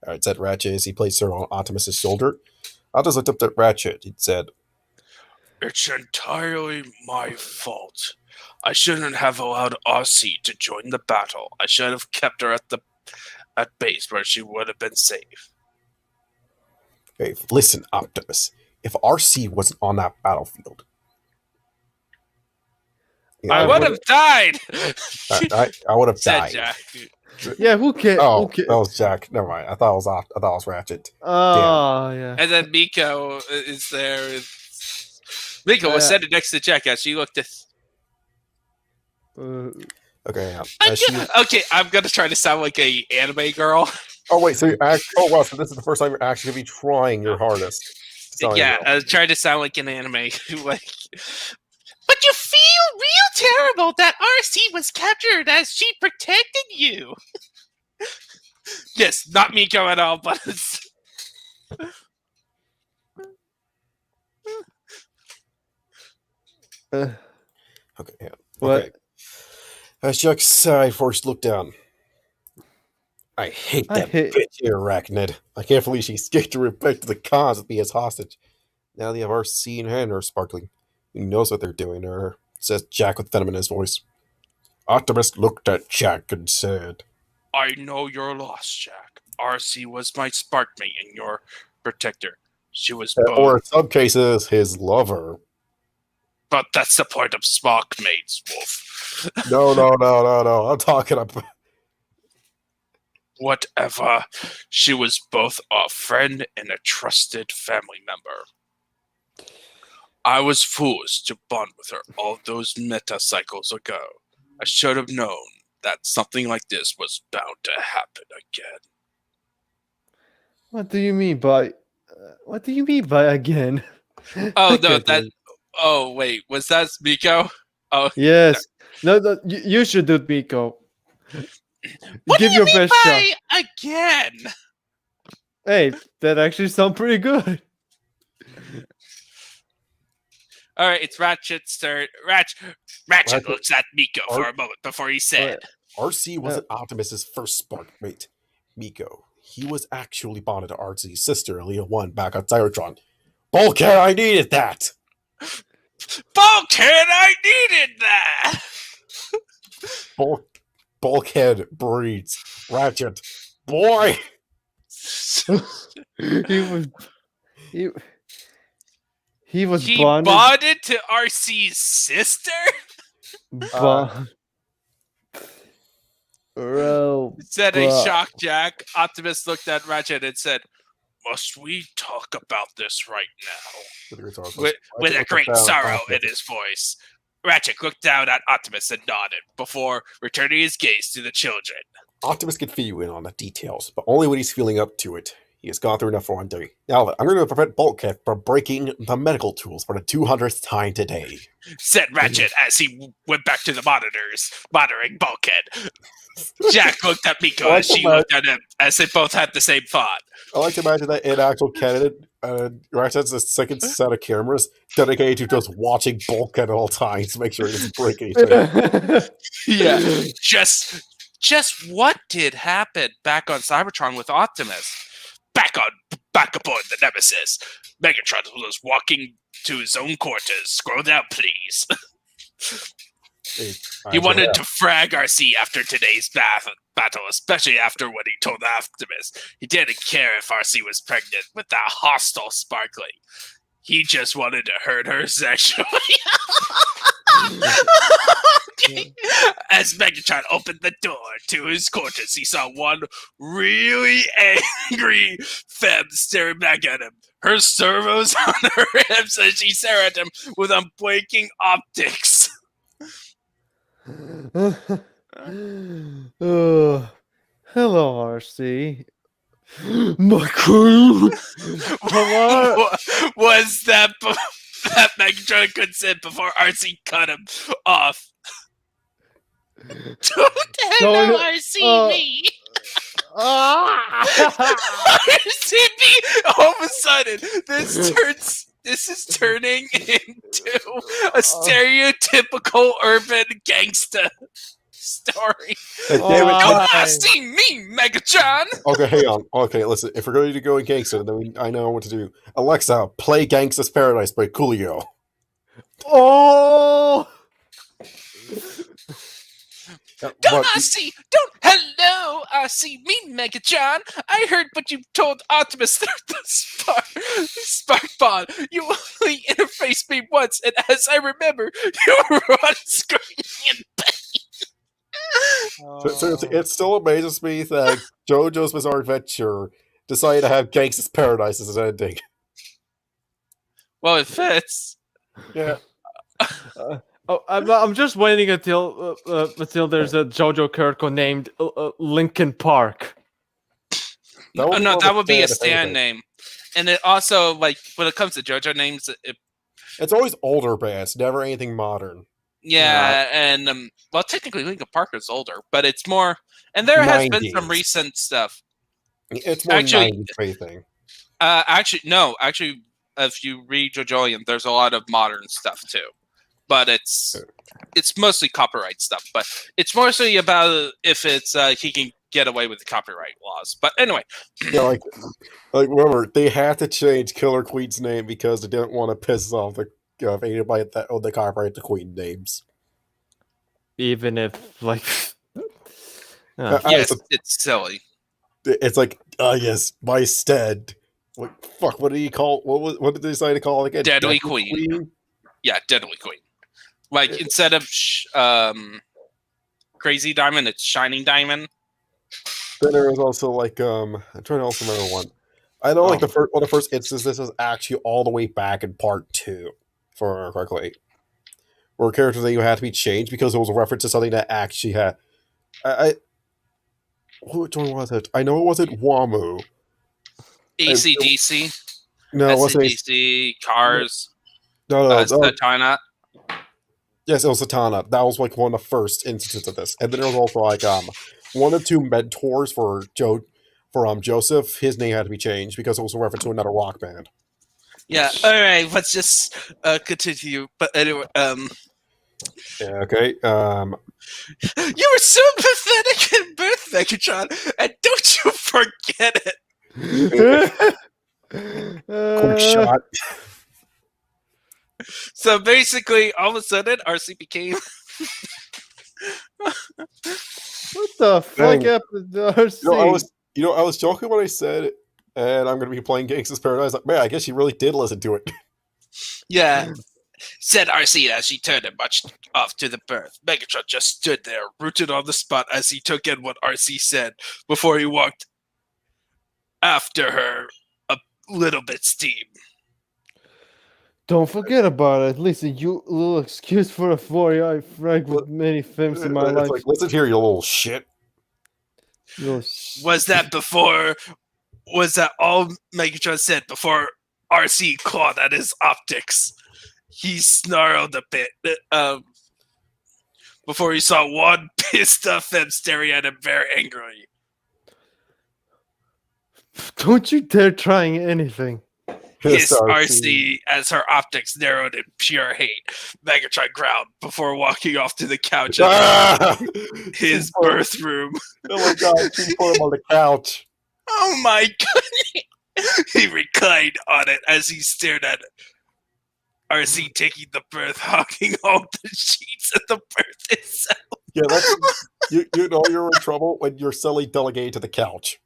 Alright, said Ratchet as he placed her on Optimus's shoulder. Optimus looked up at Ratchet. He said, It's entirely my fault. I shouldn't have allowed RC to join the battle. I should have kept her at base where she would have been safe. Hey, listen, Optimus. If RC wasn't on that battlefield, I would have died! I would have said died. Jack. Yeah, who cares? Oh, that was Jack. Never mind. I thought it was Ratchet. Oh, yeah. And then Miko is there. Miko was sitting next to Jack as she looked at... Okay, Okay, I'm gonna try to sound like a anime girl. Oh wait, so wow, so this is the first time you're actually gonna be trying your hardest. Yeah, I was trying to sound like an anime. Like, but you feel real terrible that RC was captured as she protected you. Yes, not Miko at all, but it's... Okay, yeah. What? Okay. As Jack sighed, Forrest looked down. I hate that bitch here, Arachnid. I can't believe she escaped to respect the cause with me as hostage. Now they have RC in hand or sparkling. Who knows what they're doing to her? Says Jack with venom in his voice. Optimus looked at Jack and said, I know you're lost, Jack. RC was my sparkmate and your protector. She was both. Or in some cases, his lover. But that's the point of sparkmates, Wolf. No. I'm talking about... Whatever. She was both a friend and a trusted family member. I was foolish to bond with her all those meta cycles ago. I should have known that something like this was bound to happen again. What do you mean by again? Oh no, that. Oh wait, was that Miko? Oh yes. No, you should do Miko. What Give do you your mean best by shot. again? Hey, that actually sounds pretty good. All right, it's Ratchet's turn. Ratchet looks at Miko for a moment before he said, RC wasn't Optimus's first spark mate, Miko. He was actually bonded to RC's sister, Leah 1, back on Cybertron. Bulkhead, I needed that! Bulkhead, I needed that! Bulkhead breeds Ratchet. Boy! He was He bonded to RC's sister? Said a shocked Jack. Optimus looked at Ratchet and said, Must we talk about this right now? With a great sorrow in his voice. Ratchet looked down at Optimus and nodded before returning his gaze to the children. Optimus can fill you in on the details, but only when he's feeling up to it. He has gone through enough for one day. Now, I'm going to prevent Bulkhead from breaking the medical tools for the 200th time today. Said Ratchet as he went back to the monitors, monitoring Bulkhead. Jack looked at Miko as she looked at him, as they both had the same thought. I like to imagine that in actual canon, Ratchet's a second set of cameras dedicated to just watching Bulkhead at all times to make sure he doesn't break anything. Yeah. Just what did happen back on Cybertron with Optimus? Back aboard the Nemesis. Megatron was walking to his own quarters. Scroll down, please. He wanted to frag RC after today's battle, especially after what he told Optimus. He didn't care if RC was pregnant with that hostile sparkling. He just wanted to hurt her sexually. As Megatron opened the door to his quarters, he saw one really angry femme staring back at him. Her servos on her hips as she stared at him with unblinking optics. Hello, RC. My crew. Was that Megatron could sit before RC cut him off? Don't hello Don't- RCB. Ah! RCB. All of a sudden, this is turning into a stereotypical urban gangsta story. Damn it, Oh. Don't see me, Megatron. Okay, hang on. Okay, listen. If we're going to go in gangster, then I know what to do. Alexa, play "Gangsta's Paradise" by Coolio. Oh! Don't But- RC, don't hello RC me, Megatron. I heard what you told Optimus the Spark Bond. You only interfaced me once, and as I remember, you were on screen in it still amazes me that JoJo's Bizarre Adventure decided to have "Gangsta's Paradise" as an ending. Well, it fits. Yeah. I'm just waiting until there's a JoJo character named Linkin Park. Oh, no, that would be a stand stand name. And it also, like, when it comes to JoJo names, It's always older bands, never anything modern. yeah, and well, technically Linkin Park is older, but it's more. And there has been some 90s. recent stuff. It's more Actually- 90s anything. No, if you read JoJolion, there's a lot of modern stuff too, but it's mostly copyright stuff. But it's mostly about if it's he can get away with the copyright laws. But anyway, Yeah, like remember they had to change Killer Queen's name because they didn't want to piss off the anybody that owned the copyright to Queen names. Even if, like... yes, it's silly. It's like, yes, my stead. Like, fuck, what did he call? What did they decide to call it again? Deadly Queen. Yeah, Deadly Queen. Like instead of Crazy Diamond, it's Shining Diamond. Then there was also like I'm trying to also remember one. I know like the first one of the first instances this was actually all the way back in part 2, if I remember correctly. Where characters that you had to be changed because it was a reference to something that actually had which one was it? I know it wasn't Wamu. ACDC, No, it wasn't ACDC, Cars, no. Satana. Yes, it was Satana. That was like one of the first instances of this. And then there was also like one or two mentors for Joseph. His name had to be changed because it was a reference to another rock band. Yeah, alright, let's just continue. But anyway, Yeah, okay. you were so pathetic in birth, Megatron, and don't you forget it. Quick shot. So basically, all of a sudden, RC became. What the fuck Dang. happened to RC? I was joking when I said, and I'm going to be playing Gangsta's Paradise. Like, man, I guess you really did listen to it. Yeah, said RC as she turned and marched off to the berth. Megatron just stood there, rooted on the spot as he took in what RC said before he walked after her a little bit steam. Don't forget about it. Listen, you little excuse for a 4-eye frag with many films in my It's life. like, listen here, you little shit. Was that all Megatron said before RC clawed at his optics? He snarled a bit before he saw one pissed off them staring at him very angrily. Don't you dare trying anything. His RC as her optics narrowed in pure hate. Megatron growled before walking off to the couch in his birth room. Oh my god, she put him on the couch. Oh my god! He reclined on it as he stared at RC taking the berth, hogging all the sheets at the berth itself. Yeah, that's you know you're in trouble when you're silly delegated to the couch.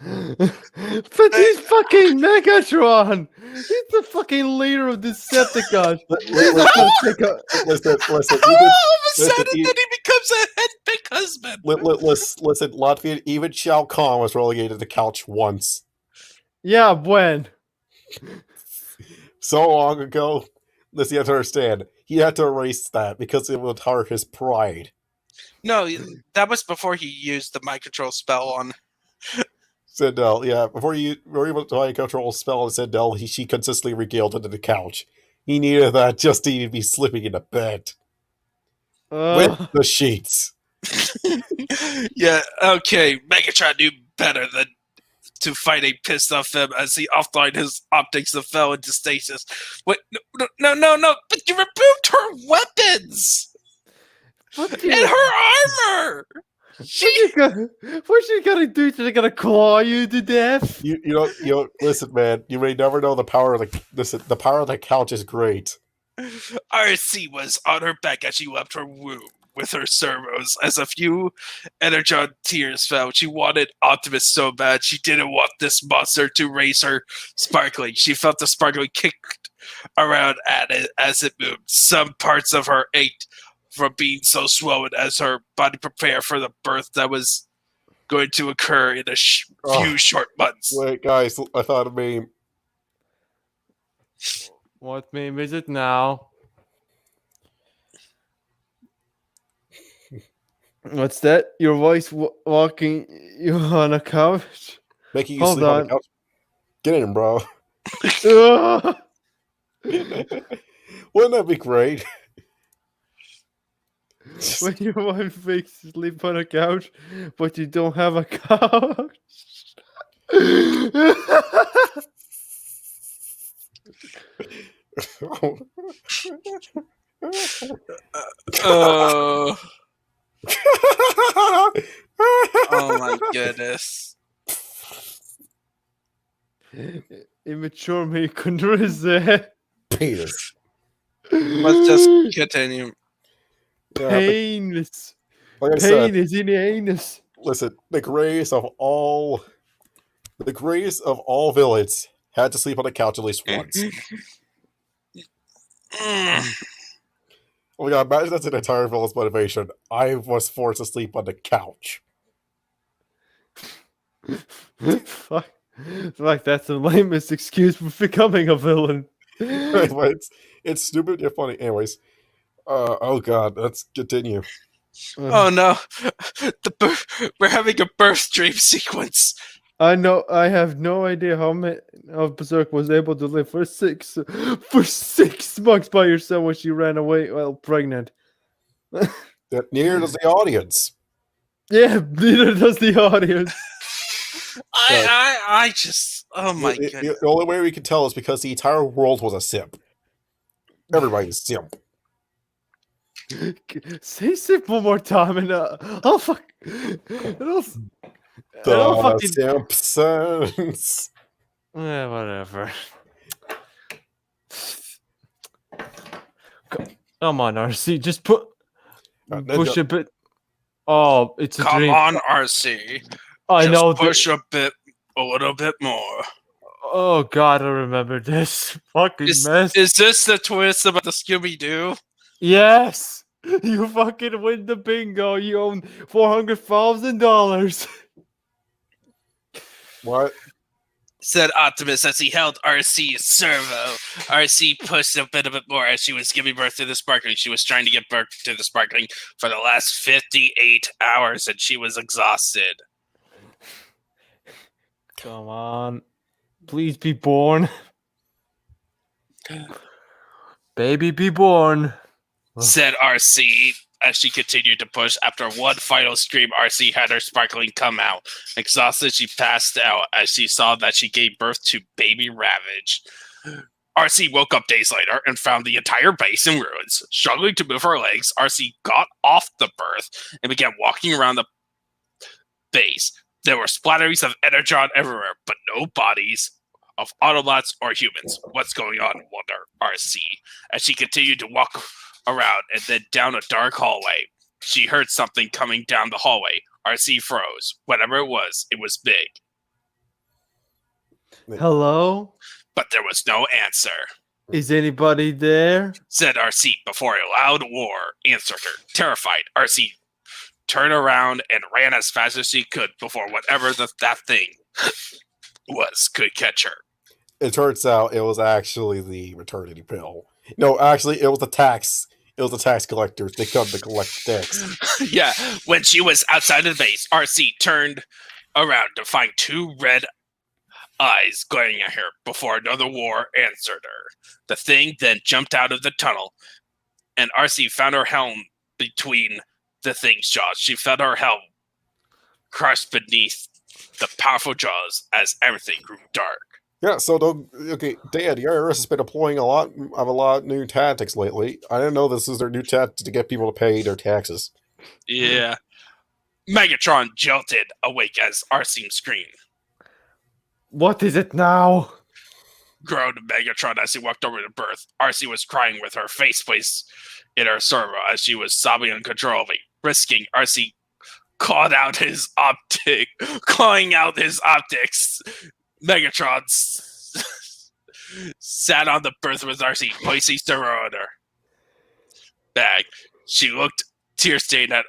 But he's fucking Megatron! He's the fucking leader of Decepticons! Listen, All of a sudden, you- then he becomes a head big husband. listen, Latvian, even Shao Kahn was relegated to the couch once. Yeah, when? So long ago. Listen, you have to understand. He had to erase that because it would hurt his pride. No, that was before he used the mind control spell on. Sindel, yeah, before he was trying to control spell on Sindel, she consistently regaled into the couch. He needed that just to even be sleeping in a bed. with the sheets. Yeah, okay. Megatron knew better than to fight a pissed off him as he offline his optics and fell into stasis. Wait, no! But you removed her weapons What and her armor. What's she gonna do? She's gonna claw you to death? You know. Listen, man. You may never know the power of the power of the couch is great. RC was on her back as she left her womb with her servos. As a few Energon tears fell, she wanted Optimus so bad. She didn't want this monster to raise her sparkling. She felt the sparkling kicked around at it as it moved. Some parts of her ached from being so swollen as her body prepared for the birth that was going to occur in a few short months. Wait, guys, I thought of a meme. What meme is it now? What's that? Your voice walking you on a couch? Making you Hold sleep on on. the couch. Get in, bro. Ugh. Wouldn't that be great? When your wife makes you sleep on a couch, but you don't have a couch. Oh, oh my goodness. Immature me couldn't resist. Penis. Let's just continue. Yeah, Painless. like I Pain said, is in the anus. listen, the greatest of all villains had to sleep on the couch at least once. Oh my god, imagine that's an entire villain's motivation. I was forced to sleep on the couch. Fuck. Like that's the lamest excuse for becoming a villain. But it's stupid yet funny. Anyways, oh god, let's continue. Oh no, we're having a birth dream sequence. I know. I have no idea how Berserk was able to live for 6 months by herself when she ran away while pregnant. That neither does the audience. Yeah, neither does the audience. I just, oh my goodness. The only way we can tell is because the entire world was a simp. Everybody's a simp. Say simp one more time, and I'll fuck. I'll The fucking. Simpsons. Whatever. Come on, RC. Just push a bit. Oh, it's a Come dream. on, RC. I Just know. push a little bit more. Oh God, I remember this fucking mess. Is this the twist about the Scooby Doo? Yes, you fucking win the bingo. You own $400,000. What? Said Optimus as he held RC's servo. RC pushed a bit more as she was giving birth to the sparkling. She was trying to give birth to the sparkling for the last 58 hours and she was exhausted. Come on, please be born, baby, be born. Said RC as she continued to push. After one final scream, RC had her sparkling come out. Exhausted, she passed out as she saw that she gave birth to baby Ravage. RC woke up days later and found the entire base in ruins. Struggling to move her legs, RC got off the berth and began walking around the base. There were splatterings of Energon everywhere, but no bodies of Autobots or humans. What's going on? Wonder RC as she continued to walk around and then down a dark hallway. She heard something coming down the hallway. RC froze. Whatever it was big. Hello? But there was no answer. Is anybody there? Said RC before a loud war answered her. Terrified, RC turned around and ran as fast as she could before whatever that thing was could catch her. It turns out it was actually the maternity pill. No, actually, it was the tax. It was the tax collectors. They come to collect tax. Yeah, when she was outside of the base, RC turned around to find two red eyes glaring at her before another war answered her. The thing then jumped out of the tunnel, and RC found her helm between the thing's jaws. She felt her helm crushed beneath the powerful jaws as everything grew dark. Yeah, so okay, Dad, the IRS has been employing a lot of new tactics lately. I didn't know this is their new tactic to get people to pay their taxes. Yeah. Megatron jolted awake as Arsene screamed. What is it now? Groaned Megatron as he walked over to Berth. Arcee was crying with her face placed in her servo as she was sobbing uncontrollably. Risking, Arcee clawing out his optics. Megatron sat on the berth with Arcee, placing servo on her bag. She looked tear-stained at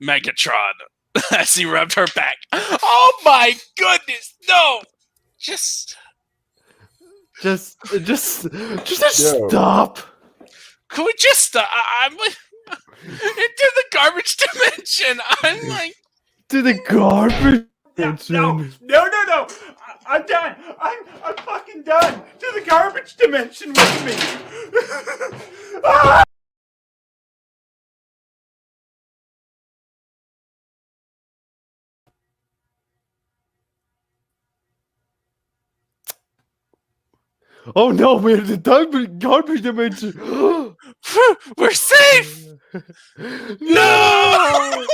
Megatron as he rubbed her back. Oh my goodness, no! Just stop. Could we just stop? I'm like into the garbage dimension. I'm like To the garbage. No. I'm done. I'm fucking done. To the garbage dimension with me. Oh no, we're in the garbage dimension. we're safe. No!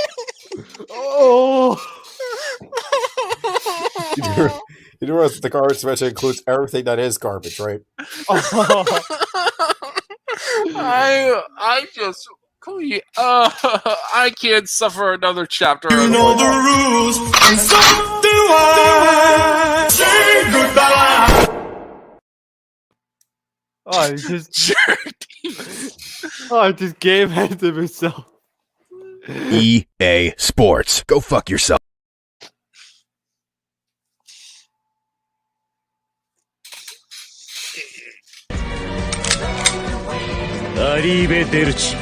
Oh! You know the garbage dimension includes everything that is garbage, right? I just I can't suffer another chapter. You know the rules, and so do I. Say goodbye. I just game hated myself. EA Sports. Go fuck yourself. Arrivederci.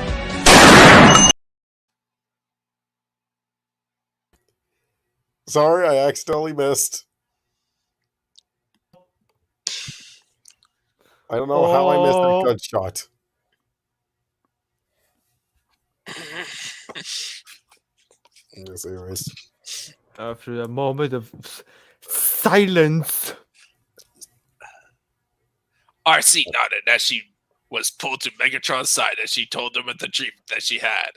Sorry, I accidentally missed. I don't know how I missed that gunshot. Yes, anyways. After a moment of silence, Arcee nodded as she was pulled to Megatron's side as she told him of the dream that she had.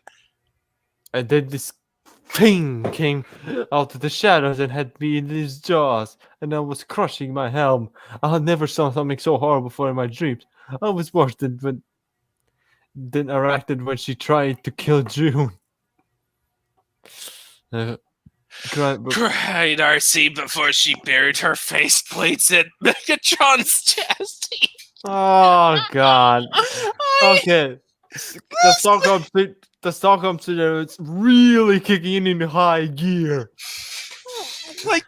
and then this thing came out of the shadows and had me in his jaws, and I was crushing my helm. I had never saw something so horrible before in my dreams. I was worse than Arachnid when she tried to kill June. Cried Arcee before she buried her faceplates in Megatron's chest. Oh God. Okay. The Stockholm Syndrome is really kicking in high gear. Like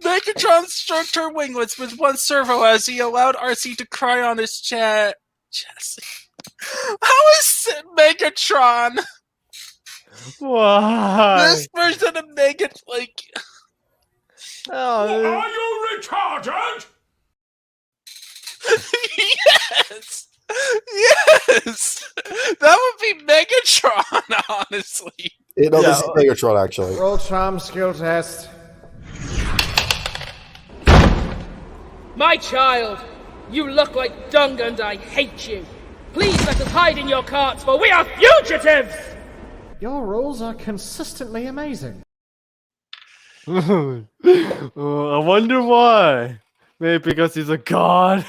Megatron stroked her winglets with one servo as he allowed Arcee to cry on his chest. How is Megatron? Why? This version of Megatron, like. Oh, Are you retarded? Yes! Yes! That would be Megatron, honestly. This is Megatron, actually. Roll charm skill test. My child, you look like dung and I hate you. Please let us hide in your carts, for we are fugitives! Your rolls are consistently amazing. I wonder why. Maybe because he's a god.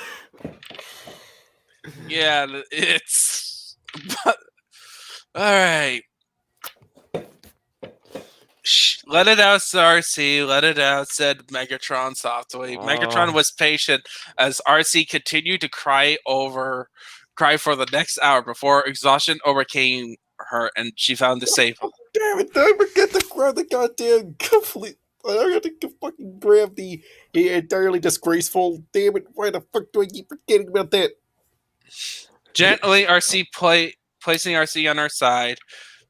Yeah, it's. But, all right. Shh, let it out, Arcee. Let it out, said Megatron softly. Megatron was patient as Arcee continued to cry for the next hour before exhaustion overcame her and she found the safe. Oh, damn it! Don't forget to grab the goddamn complete. I have to fucking grab the entirely disgraceful. Damn it! Why the fuck do I keep forgetting about that? Gently, placing Arcee on her side,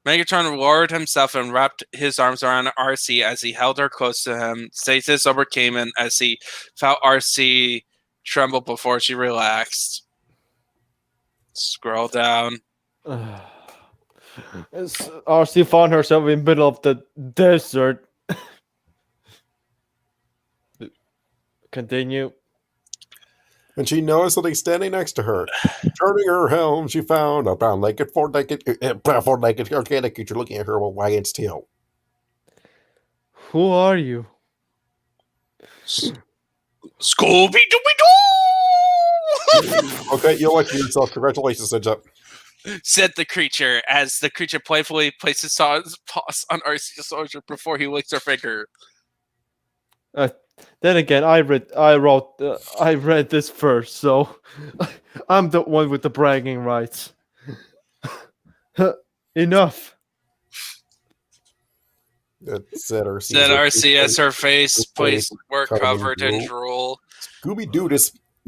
Megatron lowered himself and wrapped his arms around Arcee as he held her close to him. Stasis overcame him as he felt Arcee tremble before she relaxed. Scroll down. RC found herself in the middle of the desert. Continue. And she noticed something standing next to her. Turning her helm, she found a brown naked, four-naked organic creature looking at her with wagging its tail. Who are you? Scooby Dooby Doo! Okay, you like yourself. Congratulations, Sidja. Said the creature as the creature playfully places his paws on RC's soldier before he licks her finger. Then again, I read this first, so I'm the one with the bragging rights. Enough. Said RC. Said RC as her face were covered in drool. Scooby-Doo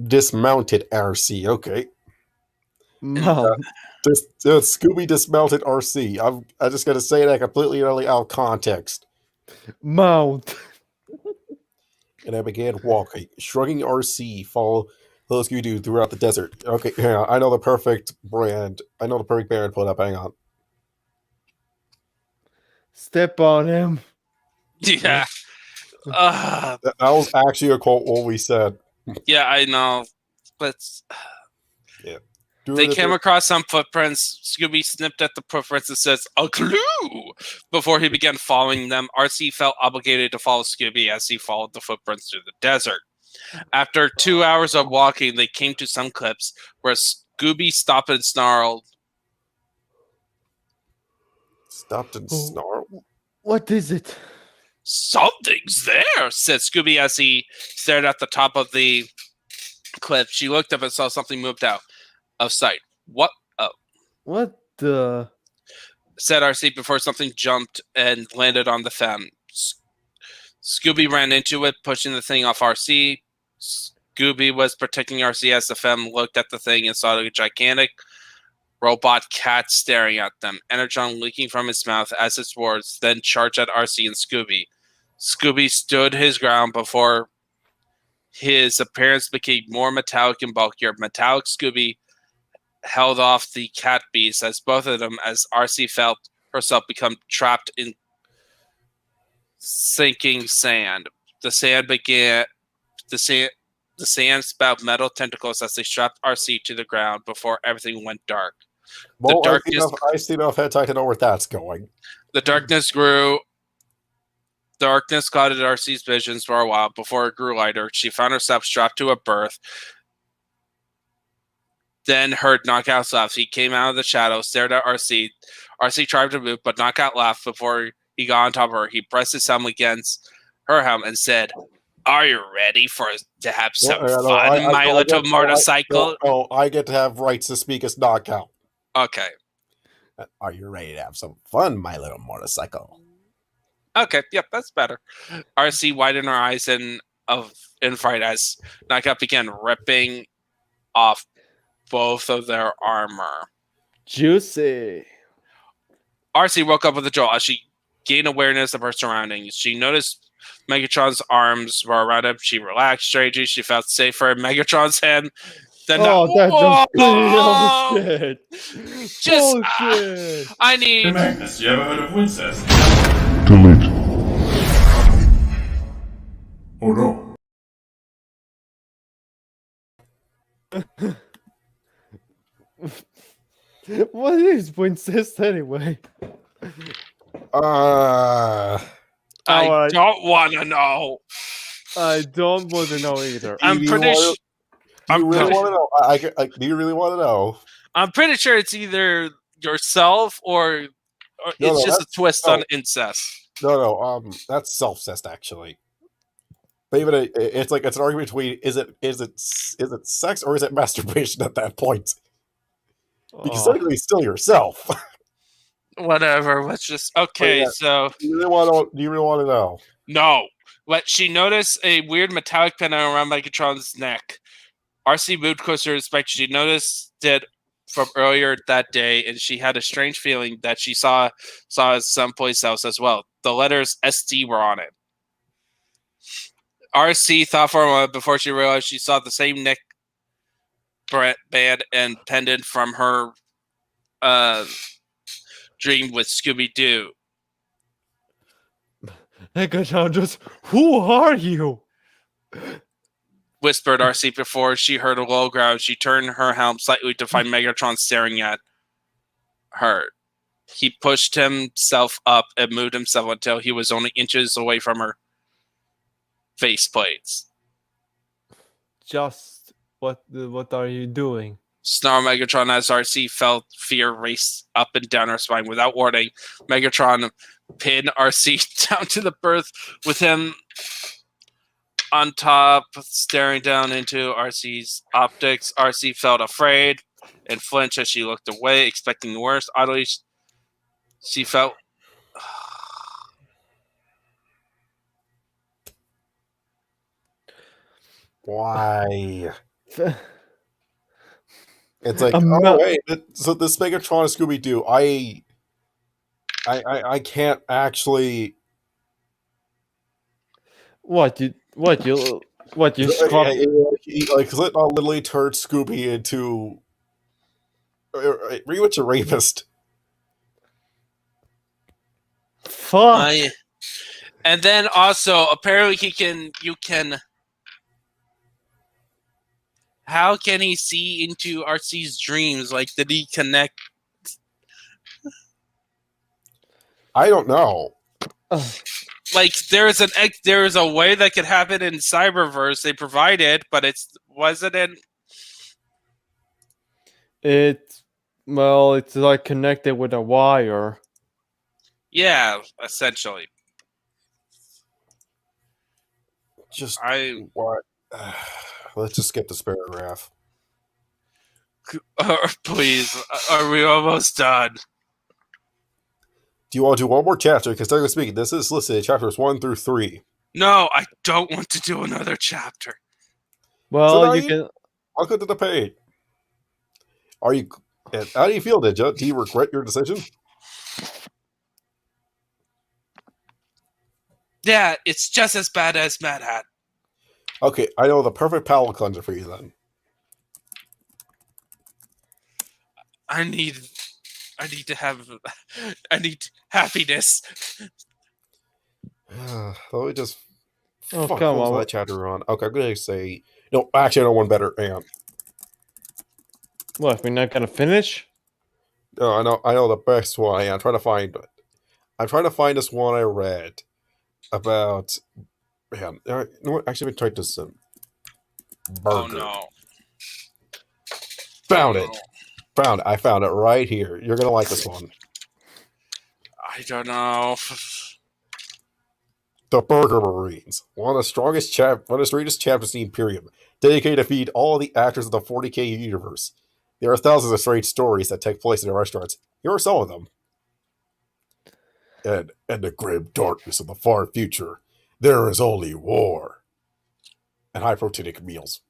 dismounted RC. Okay. Mount. Scooby dismounted RC. I'm just going to say that completely and utterly out of context. Mount. And I began walking, shrugging RC, follow Scooby-Doo throughout the desert. Okay, hang on. I know the perfect brand. I know the perfect brand put up. Hang on. Step on him. Yeah. That was actually a quote what we said. Yeah, I know. But yeah. They came across some footprints. Scooby snipped at the footprints and says, "A clue!" Before he began following them, RC felt obligated to follow Scooby as he followed the footprints through the desert. After 2 hours of walking, they came to some cliffs where Scooby stopped and snarled. Stopped and snarled? What is it? "Something's there," said Scooby as he stared at the top of the cliff. She looked up and saw something moved out of sight. "What? Oh." What the? Said RC before something jumped and landed on the femme. Scooby ran into it, pushing the thing off RC. Scooby was protecting RC as the femme looked at the thing and saw a gigantic robot cat staring at them, energon leaking from his mouth as its words then charged at RC and Scooby. Scooby stood his ground before his appearance became more metallic and bulkier. Metallic Scooby held off the cat beast as both of them, as RC felt herself become trapped in sinking sand. The sand spout metal tentacles as they strapped RC to the ground before everything went dark. Well, I see enough headsight to know where that's going. The darkness grew. Darkness clouded RC's visions for a while before it grew lighter. She found herself strapped to a berth. Then heard Knockout's laugh. He came out of the shadows, stared at RC. RC tried to move, but Knockout laughed before he got on top of her. He pressed his helm against her helm and said, "Are you ready to have some fun, my little motorcycle?" I get to have rights to speak as Knockout. Okay. "Are you ready to have some fun, my little motorcycle?" Okay, yep, that's better. RC widened her eyes in fright as Knockout began ripping off both of their armor. Juicy. RC woke up with a jolt as she gained awareness of her surroundings. She noticed Megatron's arms were around him. She relaxed strangely. She felt safer in Megatron's hand. Then shit. Just shit. I need. Hey Magnus, you ever heard of Wincest? Delete. Oh no. What is Wincest anyway? I don't want to know. I don't want to know either. I'm pretty sure. Do you really want to know? Do you really want to know? I'm pretty sure it's either yourself or it's just a twist on incest. No, that's self-cest actually. But even it's an argument between is it sex or is it masturbation at that point? Because technically it's still yourself. Whatever. Let's just okay. So do you really want to know? No. But she noticed a weird metallic pin around Megatron's neck. RC moved closer to inspect. She noticed it from earlier that day, and she had a strange feeling that she saw it someplace else as well. The letters ST were on it. RC thought for a moment before she realized she saw the same neck band and pendant from her dream with Scooby-Doo. Megatron, just who are you? Whispered RC before she heard a low growl. She turned her helm slightly to find Megatron staring at her. He pushed himself up and moved himself until he was only inches away from her faceplates. Just what are you doing? Snarled Megatron as RC felt fear race up and down her spine. Without warning, Megatron pinned RC down to the berth with him on top, staring down into RC's optics. RC felt afraid and flinched as she looked away, expecting the worst. Oddly, she felt... Why? It's like, wait, so this Megatron is Scooby-Doo. I can't actually... What you Like, Slipknot literally turned Scooby into pretty much a rapist. Fuck. And then also, apparently how can he see into RC's dreams? Like, did he connect? I don't know. Like, there's a way that could happen in Cyberverse they provided, but wasn't in. It's like connected with a wire. Yeah, essentially. What? Let's just skip this paragraph. Please, are we almost done? Do you want to do one more chapter? Because technically speaking, this is listed chapters 1 through 3. No, I don't want to do another chapter. Well, so you can. Welcome to the page. How do you feel, Ninja? Do you regret your decision? Yeah, it's just as bad as Mad Hat. Okay, I know the perfect palate cleanser for you then. I need happiness. Let me just Oh, come on. that chapter on. Okay, I'm gonna say no. Actually, I know one better. Hang on. What? We're not gonna finish? No, I know the best one. I'm trying to find it. I'm trying to find this one I read about. Man, you know what? Actually, let me type this in. Burger. Oh no! Found it. I found it right here. You're gonna like this one. I don't know. The Burger Marines, one of the strongest chapters in the Imperium, dedicated to feed all of the actors of the 40K universe. There are thousands of strange stories that take place in the restaurants. Here are some of them. And in the grim darkness of the far future, there is only war. And high proteinic meals.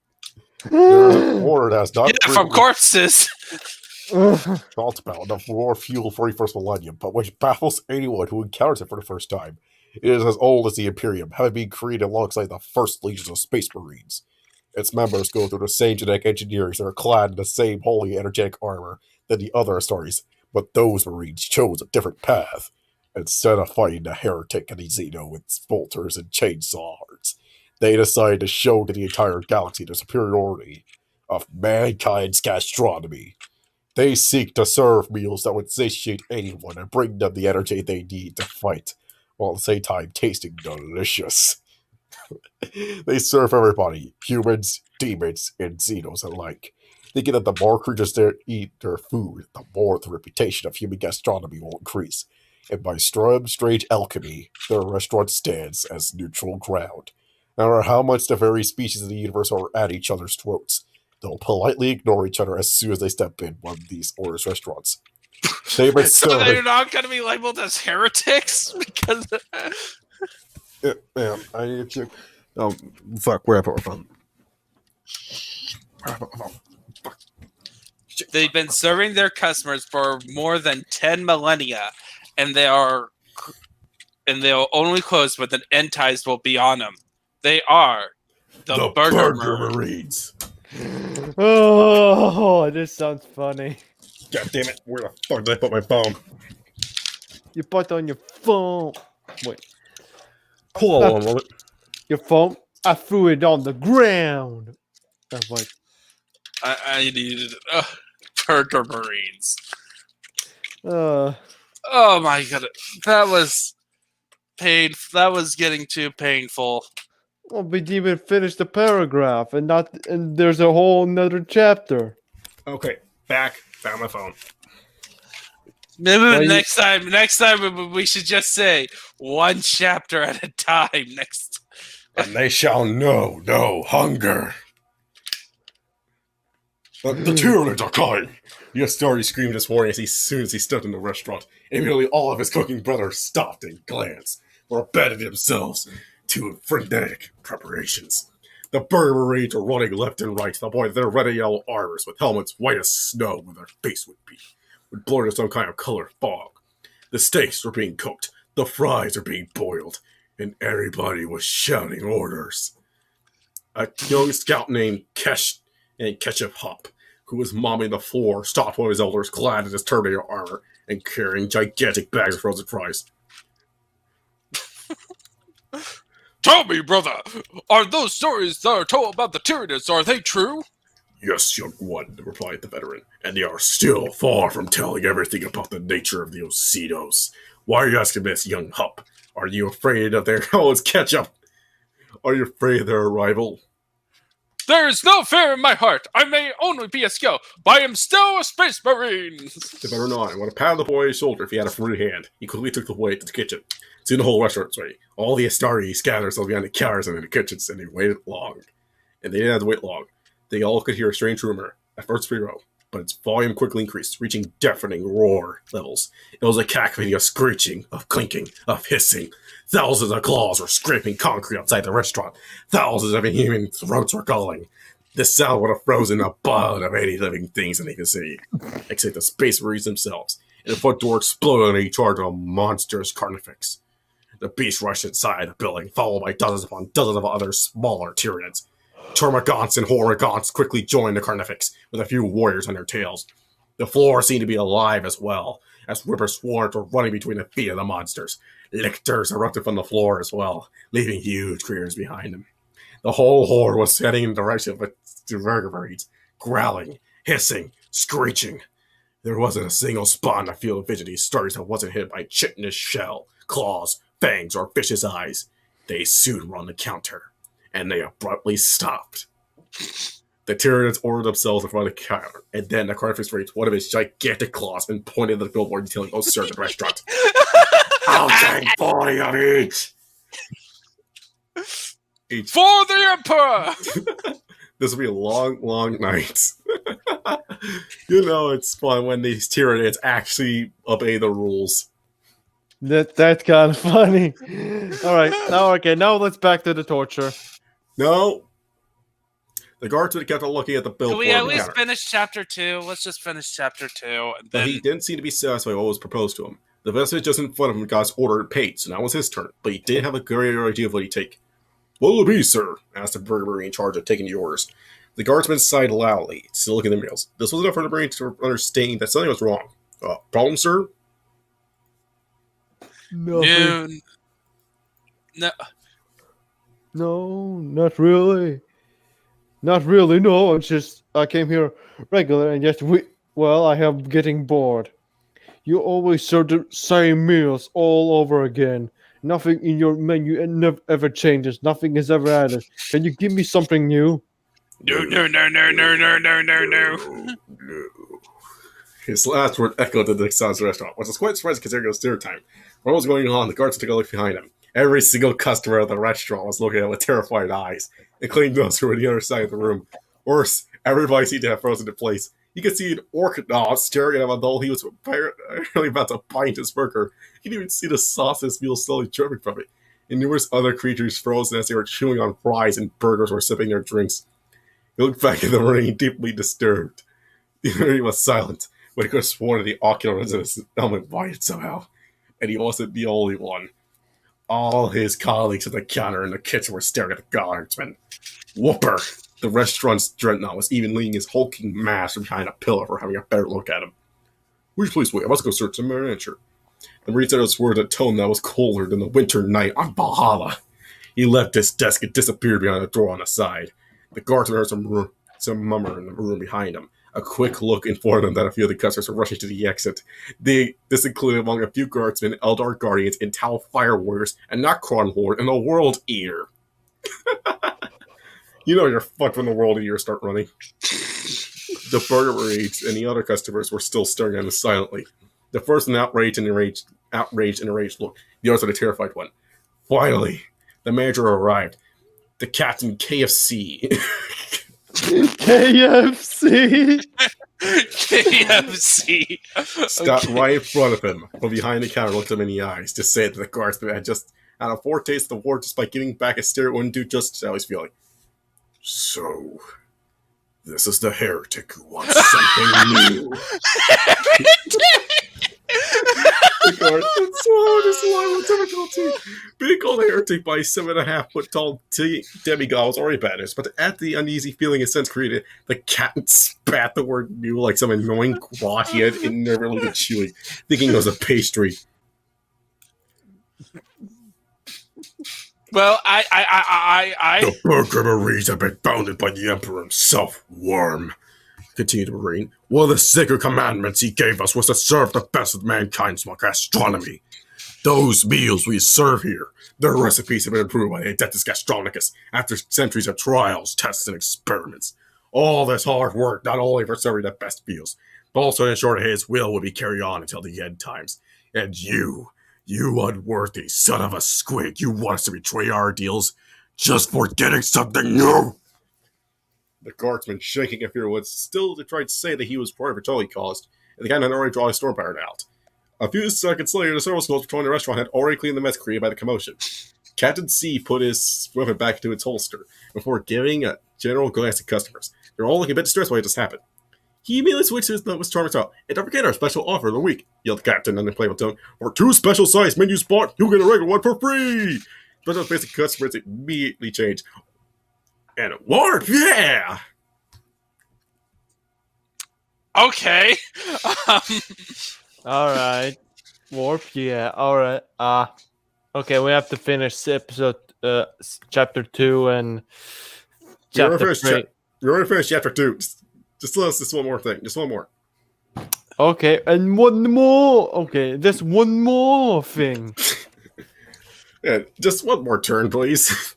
There is a war that has not from corpses. talked about enough war fuel 41st millennium, but which baffles anyone who encounters it for the first time. It is as old as the Imperium, having been created alongside the first legions of Space Marines. Its members go through the same genetic engineering and are clad in the same holy energetic armor than the other Astartes, but those Marines chose a different path. Instead of fighting the heretic and the Xeno with bolters and chainsaw hearts, they decided to show to the entire galaxy the superiority of mankind's gastronomy. They seek to serve meals that would satiate anyone and bring them the energy they need to fight, while at the same time tasting delicious. They serve everybody, humans, demons, and Xenos alike, thinking that the more creatures there eat their food, the more the reputation of human gastronomy will increase. And by strange alchemy, their restaurant stands as neutral ground. No matter how much the various species of the universe are at each other's throats, they'll politely ignore each other as soon as they step in one of these orders restaurants. So they're not going to be labeled as heretics because. Yeah, I need to. Oh, fuck! Where I put my phone? They've been serving their customers for more than 10 millennia, and they'll only close when the end ties will be on them. They are the Burger Marines. Oh, this sounds funny. God damn it! Where the fuck did I put my phone? You put on your phone. Wait. Hold on one moment. Your phone. I threw it on the ground. Wait. I needed Burger Marines. Uh, Oh my god, that was pain. That was getting too painful. well, we didn't even finish the paragraph, and there's a whole another chapter. Okay, back. Found my phone. Maybe next time we should just say one chapter at a time. Next, And they shall know no hunger. The Tyranids are coming! Yastori screamed this morning as soon as he stepped in the restaurant, and nearly all of his cooking brothers stopped and glanced, or abandoned themselves to frenetic preparations. The Burger Marines are running left and right, the boys in their red and yellow armors with helmets white as snow where their face would be, would blur into some kind of colored fog. The steaks were being cooked, the fries are being boiled, and everybody was shouting orders. A young scout named Ketchup Hop, who was mopping the floor, stopped one of his elders clad in his Terminator armor and carrying gigantic bags of frozen fries. tell me, brother, are those stories that are told about the Tyranids, are they true? Yes, young one, replied the veteran, and they are still far from telling everything about the nature of the Ositos. Why are you asking this, young Hup? Are you afraid of their... Oh, it's Ketchup! Are you afraid of their arrival? There is no fear in my heart. I may only be a scout, but I am still a space marine. The veteran nodded, and with a pat on the boy's shoulder if he had a free hand, he quickly took the way to the kitchen. Soon the whole restaurant's ready. All the Astari scattered themselves behind the counters and in the kitchens, and they waited long. And they didn't have to wait long. They all could hear a strange rumor, at first pretty low, but its volume quickly increased, reaching deafening roar levels. It was a cacophony of screeching, of clinking, of hissing. Thousands of claws were scraping concrete outside the restaurant. Thousands of human throats were calling. The sound would have frozen the blood of any living things that they could see, except the Space Marines themselves. And the front door exploded and he charged a monstrous carnifex. The beast rushed inside the building, followed by dozens upon dozens of other smaller Tyranids. Termagants and Hormagants quickly joined the carnifex, with a few warriors on their tails. The floor seemed to be alive as well, as Ripper swarms were running between the feet of the monsters. Lictors erupted from the floor as well, leaving huge craters behind them. The whole horde was heading in the direction of the Burger Marines, growling, hissing, screeching. There wasn't a single spot in the field of vision of these stories that wasn't hit by chitinous shell, claws, fangs, or vicious eyes. They soon were on the counter, and they abruptly stopped. The Tyranids ordered themselves in front of the counter, and then the carnifex raised one of his gigantic claws and pointed at the billboard detailing "Oh, sir, the restaurant." I'll take 40 of each! For the Emperor! This will be a long, long night. You know it's fun when these Tyranids actually obey the rules. That's kind of funny. All right, now let's back to the torture. No. The guards would have kept on looking at the billboard. Can we at least finish chapter 2? Let's just finish chapter 2. And then... But he didn't seem to be satisfied with what was proposed to him. The vestige just in front of him got his order and paid, so now it was his turn. But he didn't have a greater idea of what he'd take. "What will it be, sir?" asked the Burger Marine in charge of taking the orders. The guardsman sighed loudly, still looking at the meals. This was enough for the Marine to understand that something was wrong. Problem, sir? No. No, not really. Not really, no. It's just I came here regular and yet I am getting bored. You always serve the same meals all over again. Nothing in your menu ever changes. Nothing is ever added. Can you give me something new? No. His last word echoed in the sounds of the restaurant, which was quite surprising considering it was dinner time. What was going on? The guards took a look behind him. Every single customer of the restaurant was looking at him with terrified eyes, including those who were on the other side of the room. Worse, everybody seemed to have frozen in place. You could see an Orchidnaut staring at him although he was apparently about to bite his burger. You could even see the sauceless meal slowly dripping from it, and numerous other creatures frozen as they were chewing on fries and burgers or sipping their drinks. He looked back at the Marine, deeply disturbed. The Marine was silent, but he could have sworn that the ocular lens of his helmet widened somehow, and he wasn't the only one. All his colleagues at the counter in the kitchen were staring at the guardsman. Whooper, the restaurant's dreadnought, was even leaning his hulking mass from behind a pillar for having a better look at him. "Will you please wait? I must go search the manager." The Marine said swore in a tone that was colder than the winter night on Valhalla. He left his desk and disappeared behind a door on the side. The guardsman heard some murmur in the room behind him. A quick look informed them that a few of the customers were rushing to the exit. This included among a few guardsmen, Eldar Guardians, and Tal Fire Warriors, and Nocron Lord, and the World Eater. You know you're fucked when the World Eater start running. The burger raids and the other customers were still staring at him silently. The first an outraged and enraged look. The others had a terrified one. Finally, the manager arrived. The captain KFC. KFC. KFC. Got right in front of him, from behind the counter, looked him in the eyes to say that the guardsman had just had a foretaste of the war just by giving back a stare. It wouldn't do justice to how he's feeling. So, this is the heretic who wants something new. The guardsman swallowed his line with difficulty. Being called a heretic by 7.5-foot tall demigod was already bad, but to add to the uneasy feeling his sense created, the captain spat the word new like some annoying quat he had never been chewing, thinking it was a pastry. Well, The Burger Marines have been founded by the Emperor himself, Worm. Continued the Marine. One of the sacred commandments he gave us was to serve the best of mankind's gastronomy. Those meals we serve here, their recipes have been improved by the Adeptus Gastronomicus after centuries of trials, tests, and experiments. All this hard work not only for serving the best meals, but also to ensure that his will be carried on until the end times. And you unworthy son of a squig, you want us to betray our deals just for getting something new? The guardsman, shaking in fear, would still try to say that he was part of a totally caused, and the guy had already drawn his storm power out. A few seconds later, the service schools patrolling the restaurant had already cleaned the mess created by the commotion. Captain C put his weapon back into its holster before giving a general glance at customers. They were all looking a bit distressed by what just happened. He immediately switched to his note with charming style. And don't forget our special offer of the week, yelled the captain in a playful tone. For 2 special-sized menus bought, you'll get a regular one for free! Special basic customers immediately changed. And a warp, yeah! Okay. All right. Warp, yeah. All right. Okay, we have to finish episode, chapter 2 and chapter 3. We're already finished chapter 2. Just let us this one more thing. Just one more. Okay, and one more. Okay, just one more thing. Yeah, just one more turn, please.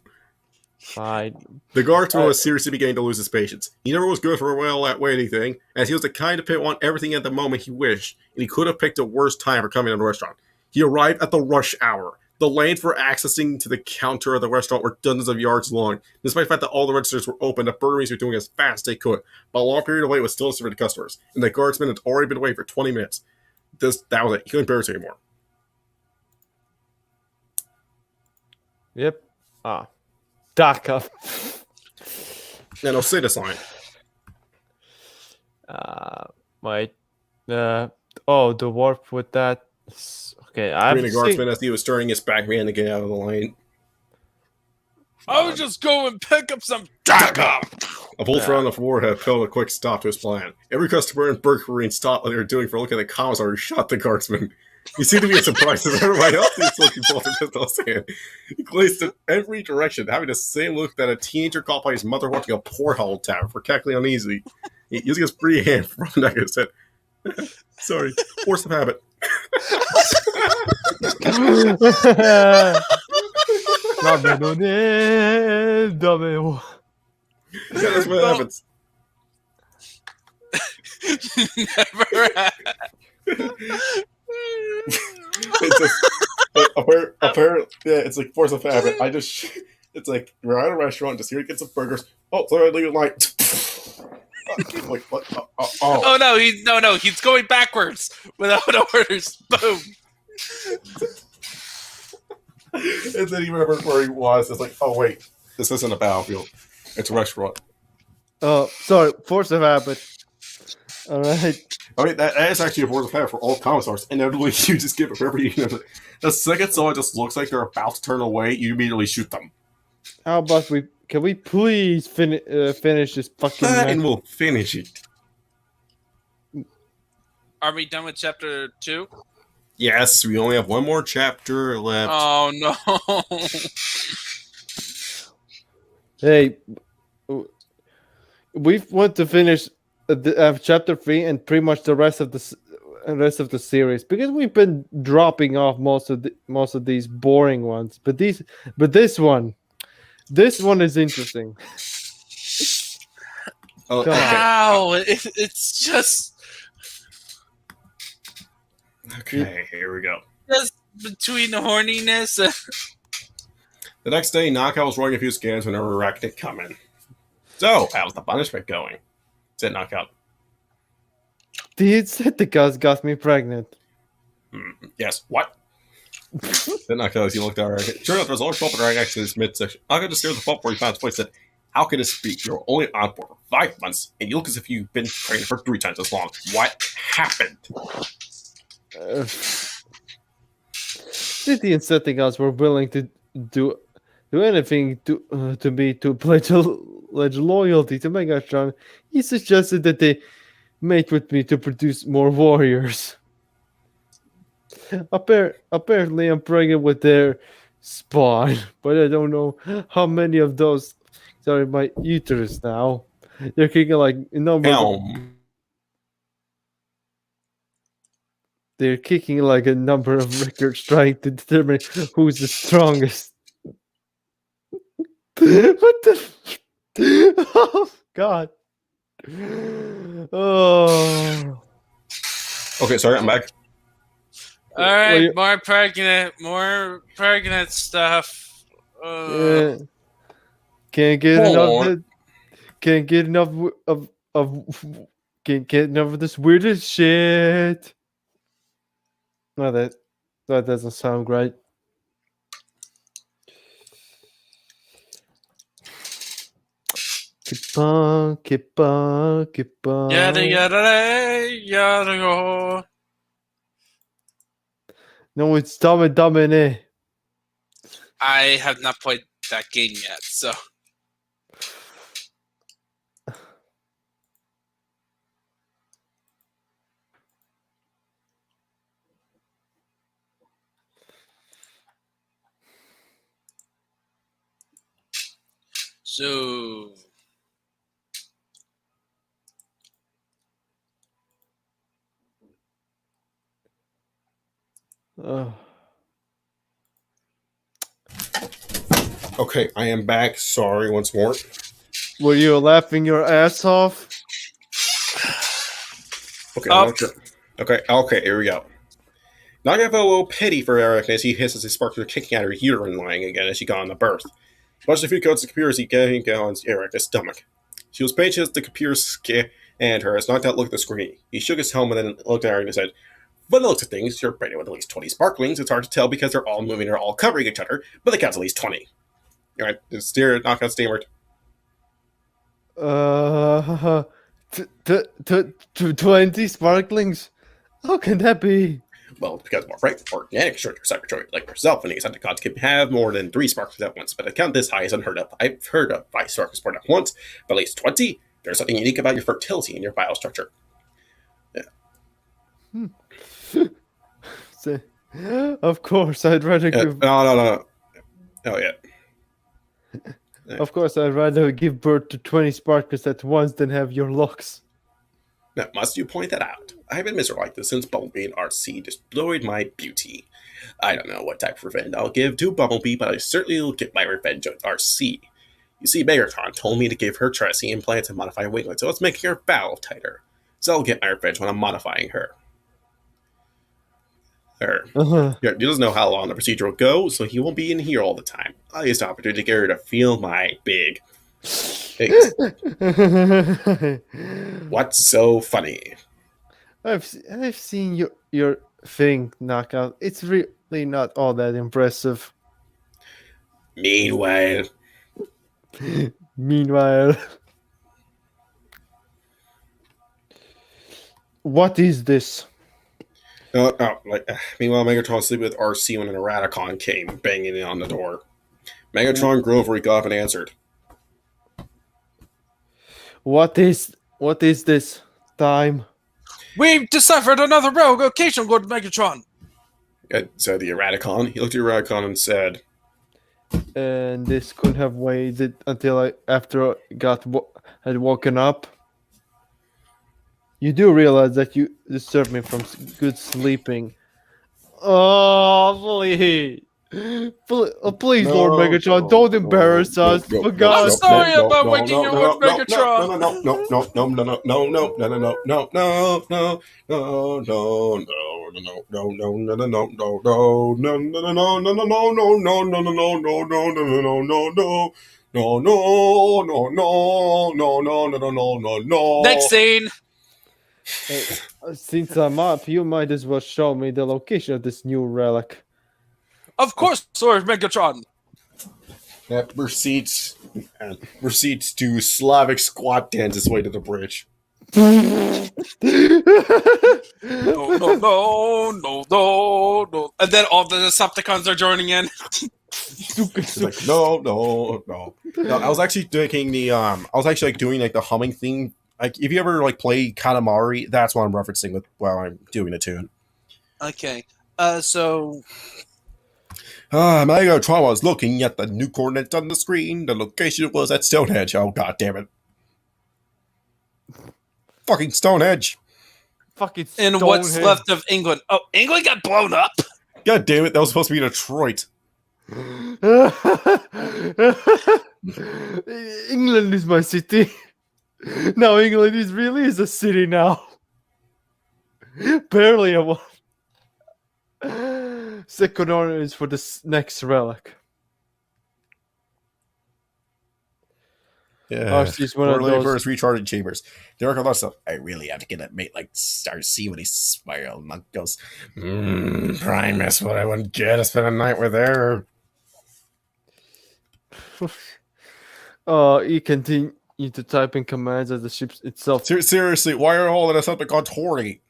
Fine. The guardsman was seriously beginning to lose his patience. He never was good for anything, as he was the kind of pit want everything at the moment he wished, and he could have picked a worse time for coming to the restaurant. He arrived at the rush hour. The lanes for accessing to the counter of the restaurant were dozens of yards long. Despite the fact that all the registers were open, the burgers were doing as fast as they could. But a long period of wait was still serving to customers, and the guardsman had already been away for 20 minutes. That was it. He couldn't bear it anymore. Yep. Daka. And I'll say this line. Wait. The warp with that. Okay, I'm the guardsman as he was turning his back, ran to get out of the lane. I would just go and pick up some Daka. A vulture on the floor had put a quick stop to his plan. Every customer in Burger Marine stopped what they were doing for looking at the commissar who shot the guardsman. He seemed to be as surprised as everybody else was looking for the pistol's hand. He glanced in every direction, having the same look that a teenager caught by his mother watching a porthole tavern for cackling uneasy. Using his free hand from the back of his head. Sorry, force of habit. Yeah, that's what happens. Never It's just apparently, yeah, it's like force of habit. It's like we're at a restaurant, just here to get some burgers. Oh, sorry, I leave it light. Like, what? Oh no, he's going backwards without orders. Boom. And then he remembered where he was. It's like, oh wait, this isn't a battlefield. It's a restaurant. Oh, sorry, force of habit. All right. I mean, that is actually a force of habit for all commissars. Inevitably, you just give every. The second someone just looks like they're about to turn away, you immediately shoot them. How about can we please finish this fucking match? And we'll finish it. Are we done with chapter 2? Yes, we only have one more chapter left. Oh no. Hey, we want to finish chapter 3 and pretty much the rest of the series because we've been dropping off most of these boring ones. But this one is interesting. Oh, Come on. How? It's just okay, here we go. between horniness and The next day, Knockout was running a few scans when Arachnid coming. So, how's the punishment going? Said Knockout. The Insecticons got me pregnant. Yes, what? Then Knockout, as he looked at Arachnid. Sure enough, there's a large pulpit right next to this midsection. Knockout just stared at the pulpit where he found his place and said, how can this be? You're only on board for 5 months, and you look as if you've been training for 3 times as long. What happened? The Insecticons were willing to do anything to pledge loyalty to Megatron. He suggested that they mate with me to produce more warriors. Apparently, I'm pregnant with their spawn, but I don't know how many of those are in my uterus now. They're kicking like a number. They're kicking like a number of records, trying to determine who's the strongest. What the? Oh God! Oh. Okay, sorry, I'm back. all right, more pregnant stuff. Yeah. Can't get enough. Can't get enough of. Can't get enough of this weirdest shit. No, that doesn't sound great. Keep on. Yada yada go. No, it's Domine. I have not played that game yet, so Okay, I am back. Sorry once more. Were you laughing your ass off? Okay, okay, here we go. Not gonna have a little pity for Eric as he hisses his sparks are kicking at her uterine lying again as she got on the berth. He watched a few codes of the computer as he got on Eric's stomach. She was patient as the computer scanned her as Knocked Out looked at the screen. He shook his helmet and looked at her and said, "By the looks of things, you're pregnant with at least 20 sparklings. It's hard to tell because they're all moving or all covering each other, but the count's at least 20. Alright, Knockout stammered. 20 sparklings? How can that be? Well, because more right organic secretary like yourself and the Insecticons can have more than 3 sparklings at once, but a count this high is unheard of. I've heard of 5 sparklings born at once, but at least 20? There's something unique about your fertility and your biostructure. Of course, I'd rather give... No. Oh, yeah. Of course, I'd rather give birth to 20 sparklings at once than have your locks. Now, must you point that out? I've been miserable like this since Bumblebee and RC destroyed my beauty. I don't know what type of revenge I'll give to Bumblebee, but I certainly will get my revenge on RC. You see, Megatron told me to give her Tracy implants and modify winglets, so it's making her valve tighter. So I'll get my revenge when I'm modifying her. He doesn't know how long the procedure will go, so he won't be in here all the time. I'll use the opportunity to get her to feel my big... What's so funny? I've seen your thing, Knockout. It's really not all that impressive. Meanwhile... What is this? Meanwhile, Megatron was sleeping with RC when an Eradicon came, banging in on the door. Megatron grew over, he got up and answered. What is this time? We've deciphered another rogue occasion, Lord Megatron. said the Eradicon. He looked at Eradicon and said, And this could have waited until after I had woken up. You do realize that you disturb me from good sleeping. Oh, please. Please, Lord Megatron, don't embarrass us. For God's sorry sake. about waking you with Megatron. Next scene. Since I'm up, you might as well show me the location of this new relic. Of course, Lord Megatron. that proceeds to Slavic squat dance his way to the bridge. No, no. And then all the Decepticons are joining in. It's like, no. I was actually doing doing like the humming thing. Like if you ever like play Katamari, that's what I'm referencing with while I'm doing the tune. Okay. So Megatron was looking at the new coordinates on the screen. The location was at Stonehenge. Oh god damn it. Fucking Stonehenge. Fucking in what's left of England. Oh, England got blown up? God damn it, that was supposed to be Detroit. England is my city. Now England really is a city now. Barely a one. Second order is for the next relic. Yeah, one of those. first recharging chambers. There are a lot of stuff. I really have to get that mate like start see when he smile. Monk goes, Primus, what I wouldn't get to spend a night with her. You continue to type in commands as the ship itself. Seriously, why are all of us up to God's horny?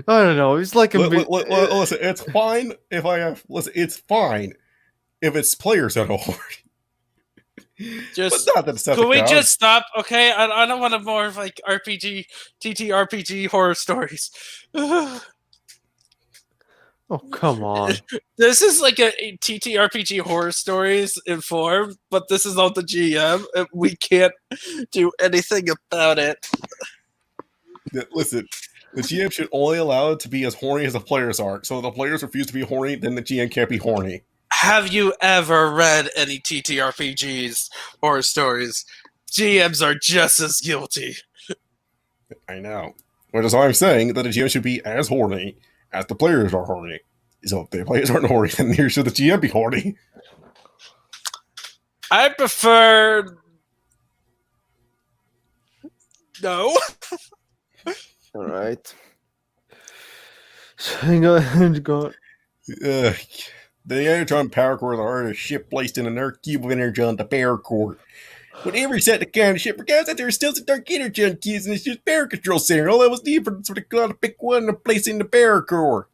I don't know. It's like a listen. It's fine if I have. Listen, it's fine if it's players that are horny. Just but not that can we just stop? Okay, I don't want more of like TTRPG horror stories. Oh come on! This is like a TTRPG horror stories in form, but this is not the GM. And we can't do anything about it. Listen, the GM should only allow it to be as horny as the players are. So if the players refuse to be horny, then the GM can't be horny. Have you ever read any TTRPGs horror stories? GMs are just as guilty. I know. Which is why I'm saying that the GM should be as horny as the players are horny. So if the players aren't horny, then neither should the GM be horny. I prefer... No. Alright. Hang on. The energon power core are a ship placed in an Earth cube of energy on the power core. Whenever you set the kind of ship, forgot that there are still some dark energy on keys in this ship's power control center. All that was needed for the cloud to pick one and place in the power core.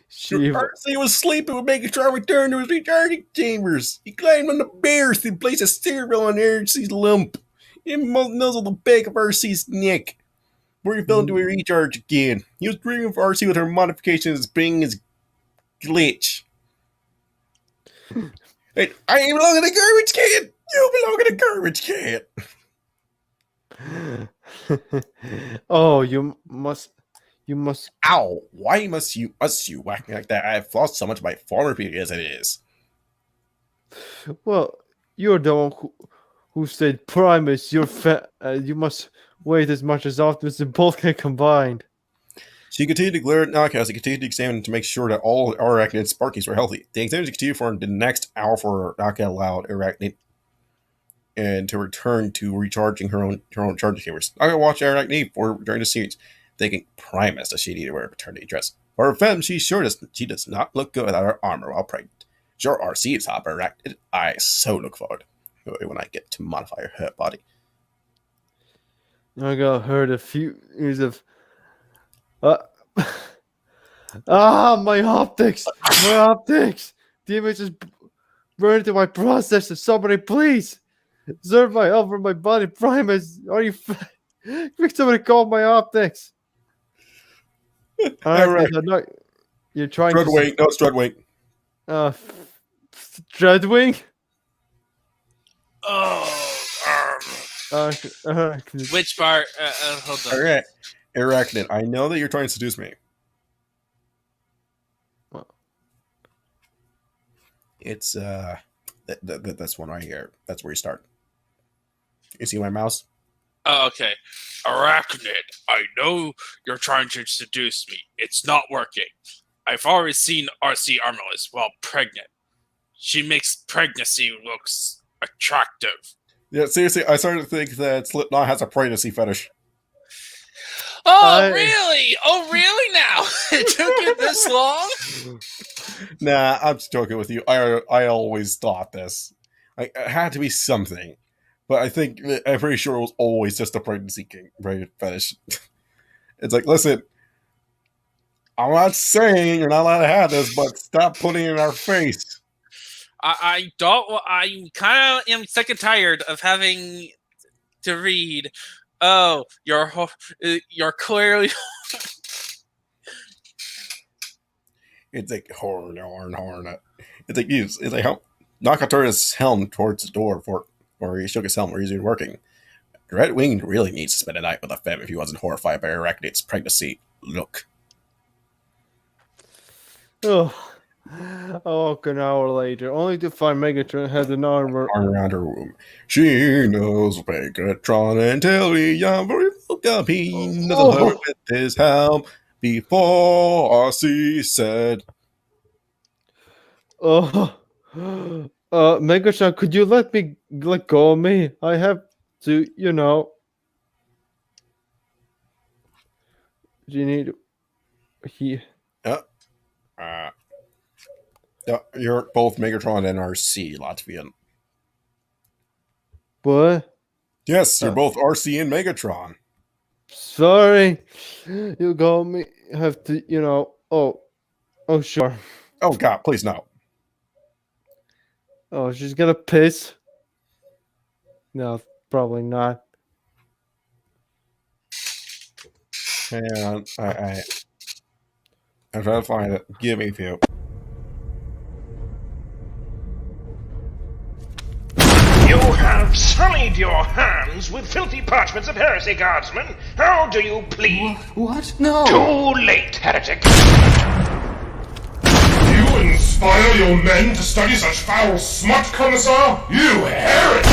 RC was sleeping when Megatron returned to his recharging chambers. He climbed on the bears and placed a cereal on RC's lump. He nuzzled the back of RC's neck. Before he fell into a recharge again. He was bringing for RC with her modifications bringing his glitch. Hey, I belong in a garbage can! You belong in a garbage can! Oh, you must. Ow! Why must you whack me like that? I've lost so much of my former beauty as it is. Well, you're the one who said Primus. You must wait as much as Optimus and Bulkhead combined. She continued to glare at Knockhouse and continued to examine to make sure that all arachnid and Sparkies were healthy. The examination continued for the next hour for Knockout allowed arachnid and to return to recharging her own charging chambers. I watched arachnid for during the series, thinking Primus that she needed to wear a paternity dress. For her femme, she does not look good without her armor while pregnant. Sure, RC is hot, but arachnid, I so look forward to it when I get to modify her body. I got heard a few years of my optics! My optics! The image is burned into my processor. Somebody please! Observe my help from my body. Primus, are you Quick, somebody called my optics. Alright. You're trying Dreadwing, no, it's Dreadwing. to... Dreadwing? Which part? Hold on. Alright. Arachnid, I know that you're trying to seduce me. What? It's, that's one right here. That's where you start. You see my mouse? Oh, okay. Arachnid, I know you're trying to seduce me. It's not working. I've already seen RC Armorless while pregnant. She makes pregnancy looks attractive. Yeah, seriously, I started to think that Slipknot has a pregnancy fetish. Oh, really? Oh, really now? It took you this long? Nah, I'm just joking with you. I always thought this. It had to be something. But I'm pretty sure it was always just a pregnancy fetish. It's like, listen, I'm not saying you're not allowed to have this, but stop putting it in our face. I kind of am sick and tired of having to read, oh, you're clearly... It's like, horn. It's like how Naka turned his helm towards the door or he shook his helm where he's been working. Dreadwing really needs to spend a night with a femme if he wasn't horrified by Arachnid's pregnancy look. Oh, an hour later, only to find Megatron had an armor around her room. She knows Megatron until we woke up. He nuzzled her with his helm before RC said, Megatron, could you let go of me? I have to, you need... You're both Megatron and RC, Latvian. What? Yes, you're both RC and Megatron. Sorry. You got me. Have to, Oh, sure. Oh, God, please no. Oh, she's gonna piss? No, probably not. Hang on. I'm trying to find it. Give me a few. You have sullied your hands with filthy parchments of heresy, guardsman. How do you plead? What? No. Too late, heretic. You inspire your men to study such foul smut, Commissar? You heretic!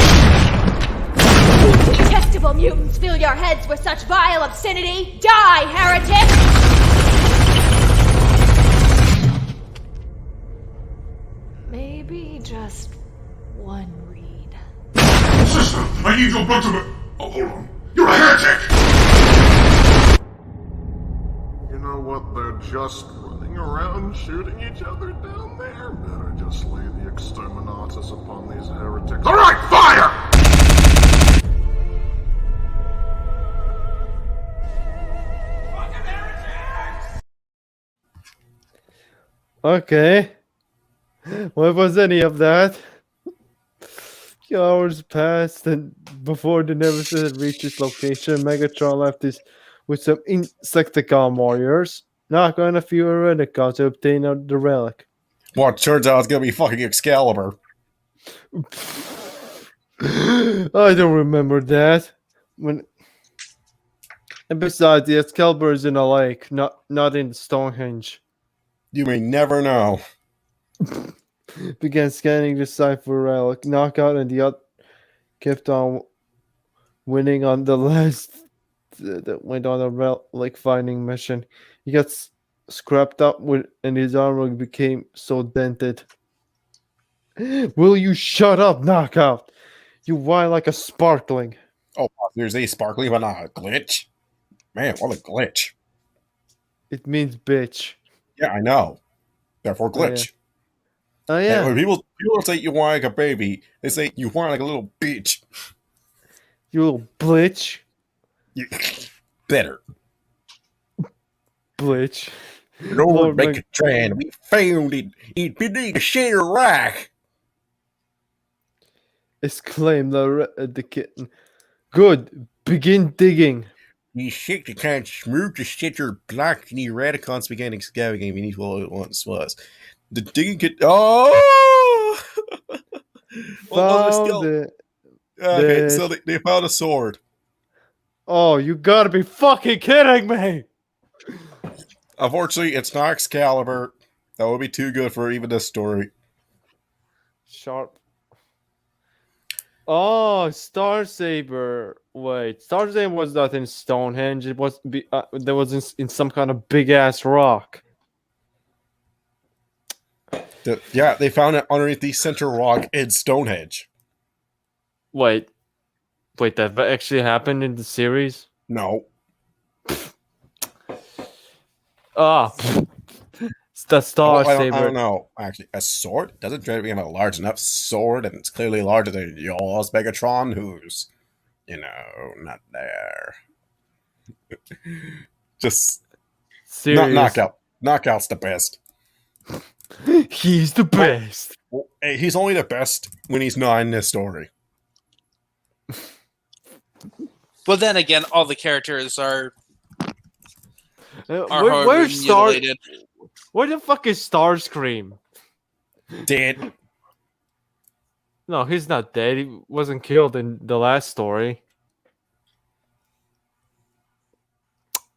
Detestable mutants, fill your heads with such vile obscenity! Die, heretic! Maybe just one read. Sister, I need your blood to... Oh, hold on. You're a heretic! You know what? They're just running around shooting each other down there. Better just lay the exterminatus upon these heretics. Alright, fire! Okay. What was any of that? Hours passed, and before the Nemesis had reached its location, Megatron left with some Insecticon warriors, knock on a few Ereticons to obtain the relic. Well, it turns out it's gonna be fucking Excalibur. I don't remember that. And besides, the Excalibur is in a lake, not in Stonehenge. You may never know. Began scanning the site for relic. Knockout and the other kept on winning on the last that went on a relic finding mission. He got scrapped up and his armor became so dented. Will you shut up, Knockout? You whine like a sparkling. Oh, there's a sparkling but not a glitch. Man, what a glitch. It means bitch. Yeah, I know. Therefore, glitch. Oh, yeah. And when people say you whine like a baby, they say you whine like a little bitch. You little blitch. Better. Blitch. Lord Megatron, we found it. It beneath the shader rack. Exclaimed the kitten. Good. Begin digging. You shake the can smooth to shit your black knee radicons began excavating beneath what it once was. The digging could. Oh! What was it still? Found it. Okay, so they found a sword. Oh, you gotta be fucking kidding me! Unfortunately, it's not Excalibur. That would be too good for even this story. Sharp. Oh, Star Saber. Wait, Star Saber was not in Stonehenge. It was there was in some kind of big ass rock. Yeah, they found it underneath the center rock in Stonehenge. Wait, that actually happened in the series? No. Ah, it's the Star Saber. I don't know. Actually, a sword doesn't try to be a large enough sword, and it's clearly larger than yours, Megatron, who's, not there. Just knockout. Knockout's the best. He's the best. Well, he's only the best when he's not in this story. But then again, all the characters are where's Star? Where the fuck is Starscream? Dead. No, he's not dead. He wasn't killed in the last story.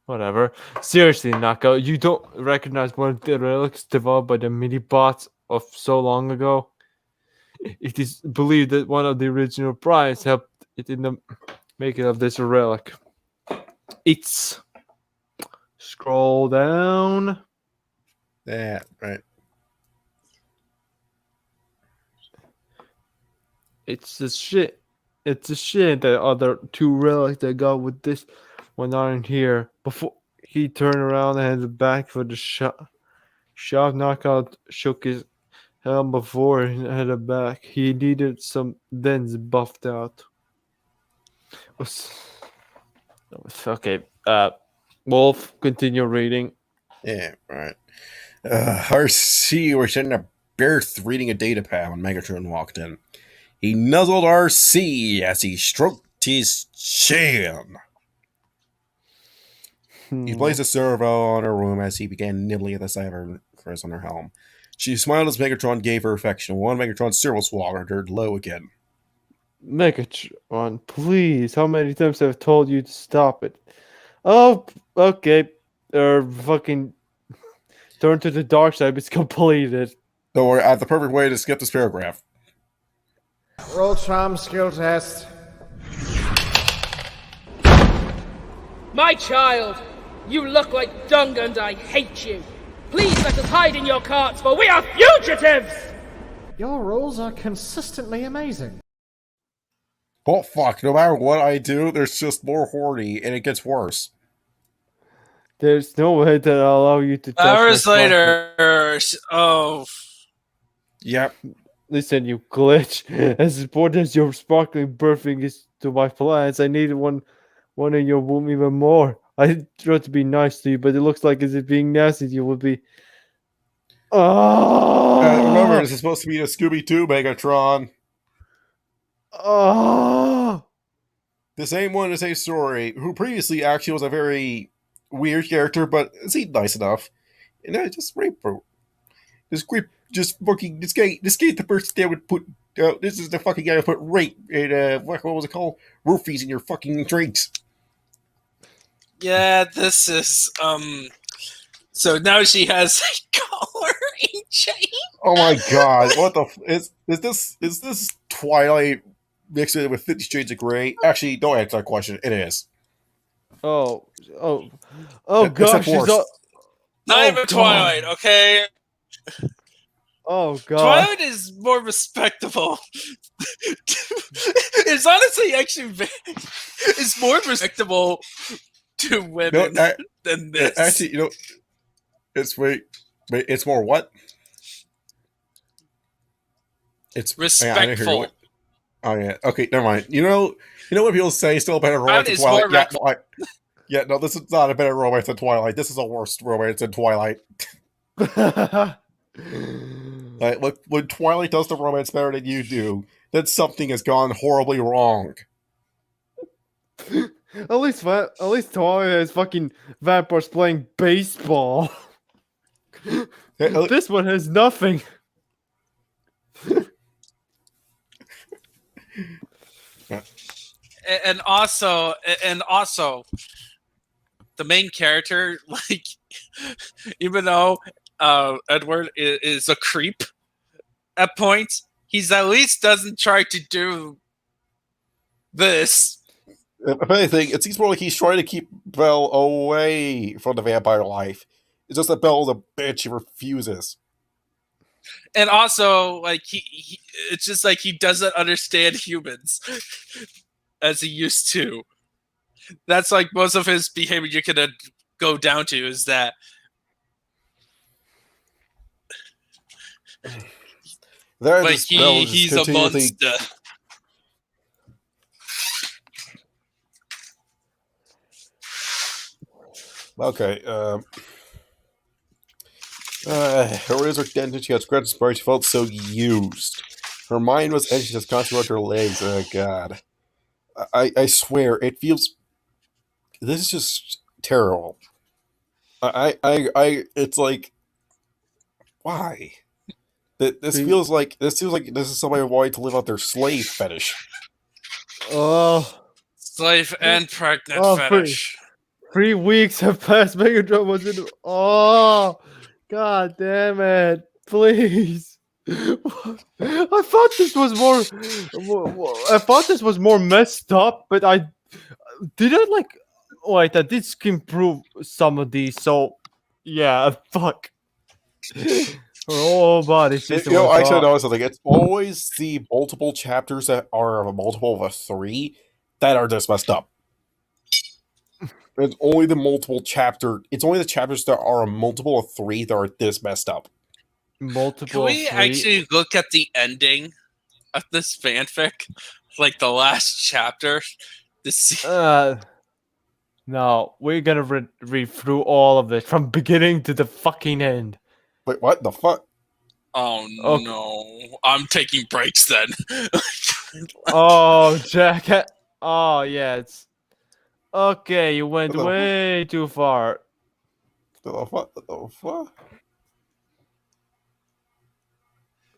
Whatever. Seriously, Knockout, you don't recognize one of the relics developed by the mini-bots of so long ago? It is believed that one of the original primes helped it in the making of this relic. It's... Scroll down. Yeah, right. It's a shit. It's a shit that other two relics that got with this one aren't here. Before he turned around and headed back for the shop. Knockout shook his helm before he headed back. He needed some dents buffed out. Okay. Wolf, continue reading. Yeah, right. RC was sitting a berth reading a data pad when Megatron walked in. He nuzzled RC as he stroked his chin. He placed a servo on her room as he began nibbling at the side of her crest on her helm. She smiled as Megatron gave her affection. One Megatron servo swallowed her low again. Megatron, please. How many times have I told you to stop it? Oh, okay. Fucking turn to the dark side. It's completed. Don't worry, I have the perfect way to skip this paragraph. Roll charm skill test. My child, you look like dung and I hate you. Please let us hide in your carts, for we are fugitives! Your rolls are consistently amazing. Oh fuck, no matter what I do, there's just more horny, and it gets worse. There's no way that I'll allow you to touch hours later. Oh. Yep. Listen, you glitch. As important as your sparkling birthing is to my plans, I need one in your womb even more. I try to be nice to you, but it looks like as if being nasty to you would be... Oh! Remember, this is supposed to be a Scooby-Doo Megatron. Oh! The same one, the same story, who previously actually was a very weird character, but seemed nice enough. And I just rape her. This guy, the person that would put, this is the fucking guy who put rape in, what was it called? Roofies in your fucking drinks. Yeah, this is, so now she has a collar and chain. Oh my god, what the, is this Twilight mixed with 50 Shades of Grey? Actually, don't answer that question, it is. Oh gosh, not even Twilight, okay? Oh god. Twilight is more respectable. It's honestly actually it's more respectable to women than this. Actually, it's wait, it's more what? It's respectful. Oh yeah. Okay, never mind. You know what people say? Still a better romance than Twilight. No, this is not a better romance than Twilight. This is a worse romance than Twilight. Like, when Twilight does the romance better than you do, then something has gone horribly wrong. At least Talia is fucking vampires playing baseball. This one has nothing. And also, the main character, like, even though Edward is a creep at points, he's at least doesn't try to do this. If anything, it seems more like he's trying to keep Belle away from the vampire life. It's just that Belle's a bitch. She refuses. And also, like, it's just like he doesn't understand humans as he used to. That's like most of his behavior you can go down to is that. Like he's a monster. Okay. Her ears were dented. She had scratches, but she felt so used. Her mind was edgy, just constantly around her legs. Oh god. I swear, it feels. This is just terrible. It's like, why? This feels like this is somebody wanting to live out their slave fetish. Oh, slave and pregnant fetish. 3 weeks have passed. Megatron was in. Oh, god damn it! Please. I thought this was more messed up, but I didn't like. Wait, I did skim through some of these, so yeah, fuck. Oh, body system. I should know something. It's always the multiple chapters that are a multiple of a 3 that are this messed up. It's only the multiple chapter. It's only the chapters that are a multiple of 3 that are this messed up. Multiple. Can we actually look at the ending of this fanfic, like the last chapter, to see? No, we're gonna read through all of it from beginning to the fucking end. Wait, what the fuck? Oh no! I'm taking breaks then. Oh, Jack. Oh yeah, it's okay. You went way too far. The fuck?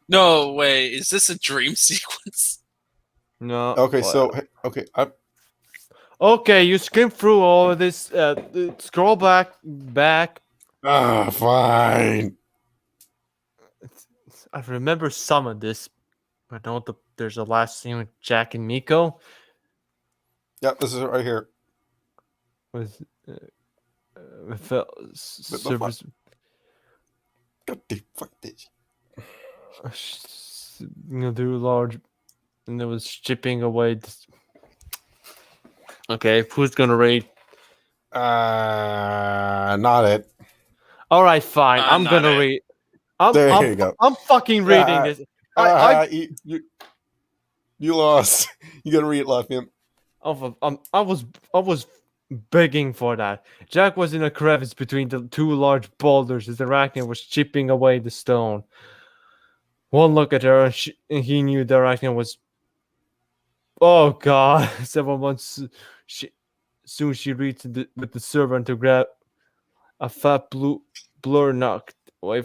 No way! Is this a dream sequence? No. Okay, Okay, you skim through all of this. Scroll back. Fine. I remember some of this, but don't. There's a last scene with Jack and Miko. Yeah, this is it right here. With God the fuck this. Do large, and it was chipping away. Okay, who's gonna read? Not it. All right, fine. I'm gonna read. There you go. I'm fucking reading this. You lost. You gotta read it, Lafayette. I was begging for that. Jack was in a crevice between the 2 large boulders as the arachnid was chipping away the stone. One look at her, and he knew the arachnid was. Oh god! Several months. Soon she reached with the servant to grab a fat blur knocked away.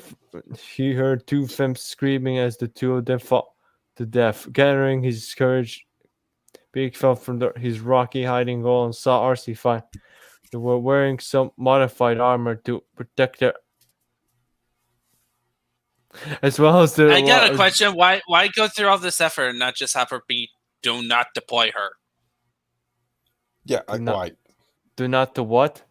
He heard 2 femmes screaming as the 2 of them fought to death. Gathering his courage, Big fell from his rocky hiding hole and saw RC fight. They were wearing some modified armor to protect their. As well as the. I got a question. Why go through all this effort and not just have her do not deploy her? Yeah, why? Do not do what?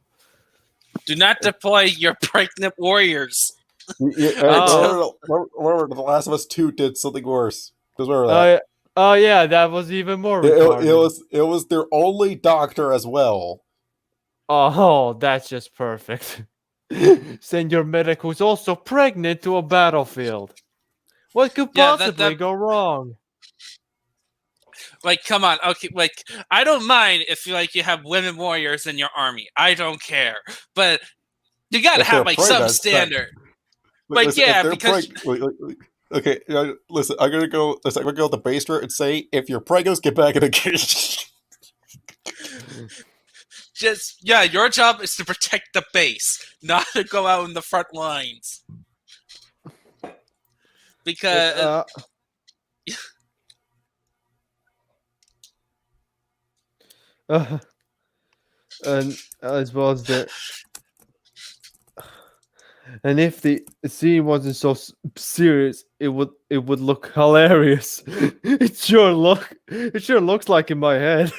Do not deploy your pregnant warriors. Remember, The Last of Us 2 did something worse. Just remember that. Oh yeah, that was even more. It was their only doctor as well. Oh, that's just perfect. Send your medic who's also pregnant to a battlefield. What could possibly go wrong? Like, come on, okay, like, I don't mind if you have women warriors in your army. I don't care, but you gotta have like some standard. Like, yeah, because okay, listen, I'm gonna go with the base route and say, if you're preggers, get back in the cage. your job is to protect the base, not to go out in the front lines. Because and as well as the and if the scene wasn't so serious, it would look hilarious. It sure looks like in my head.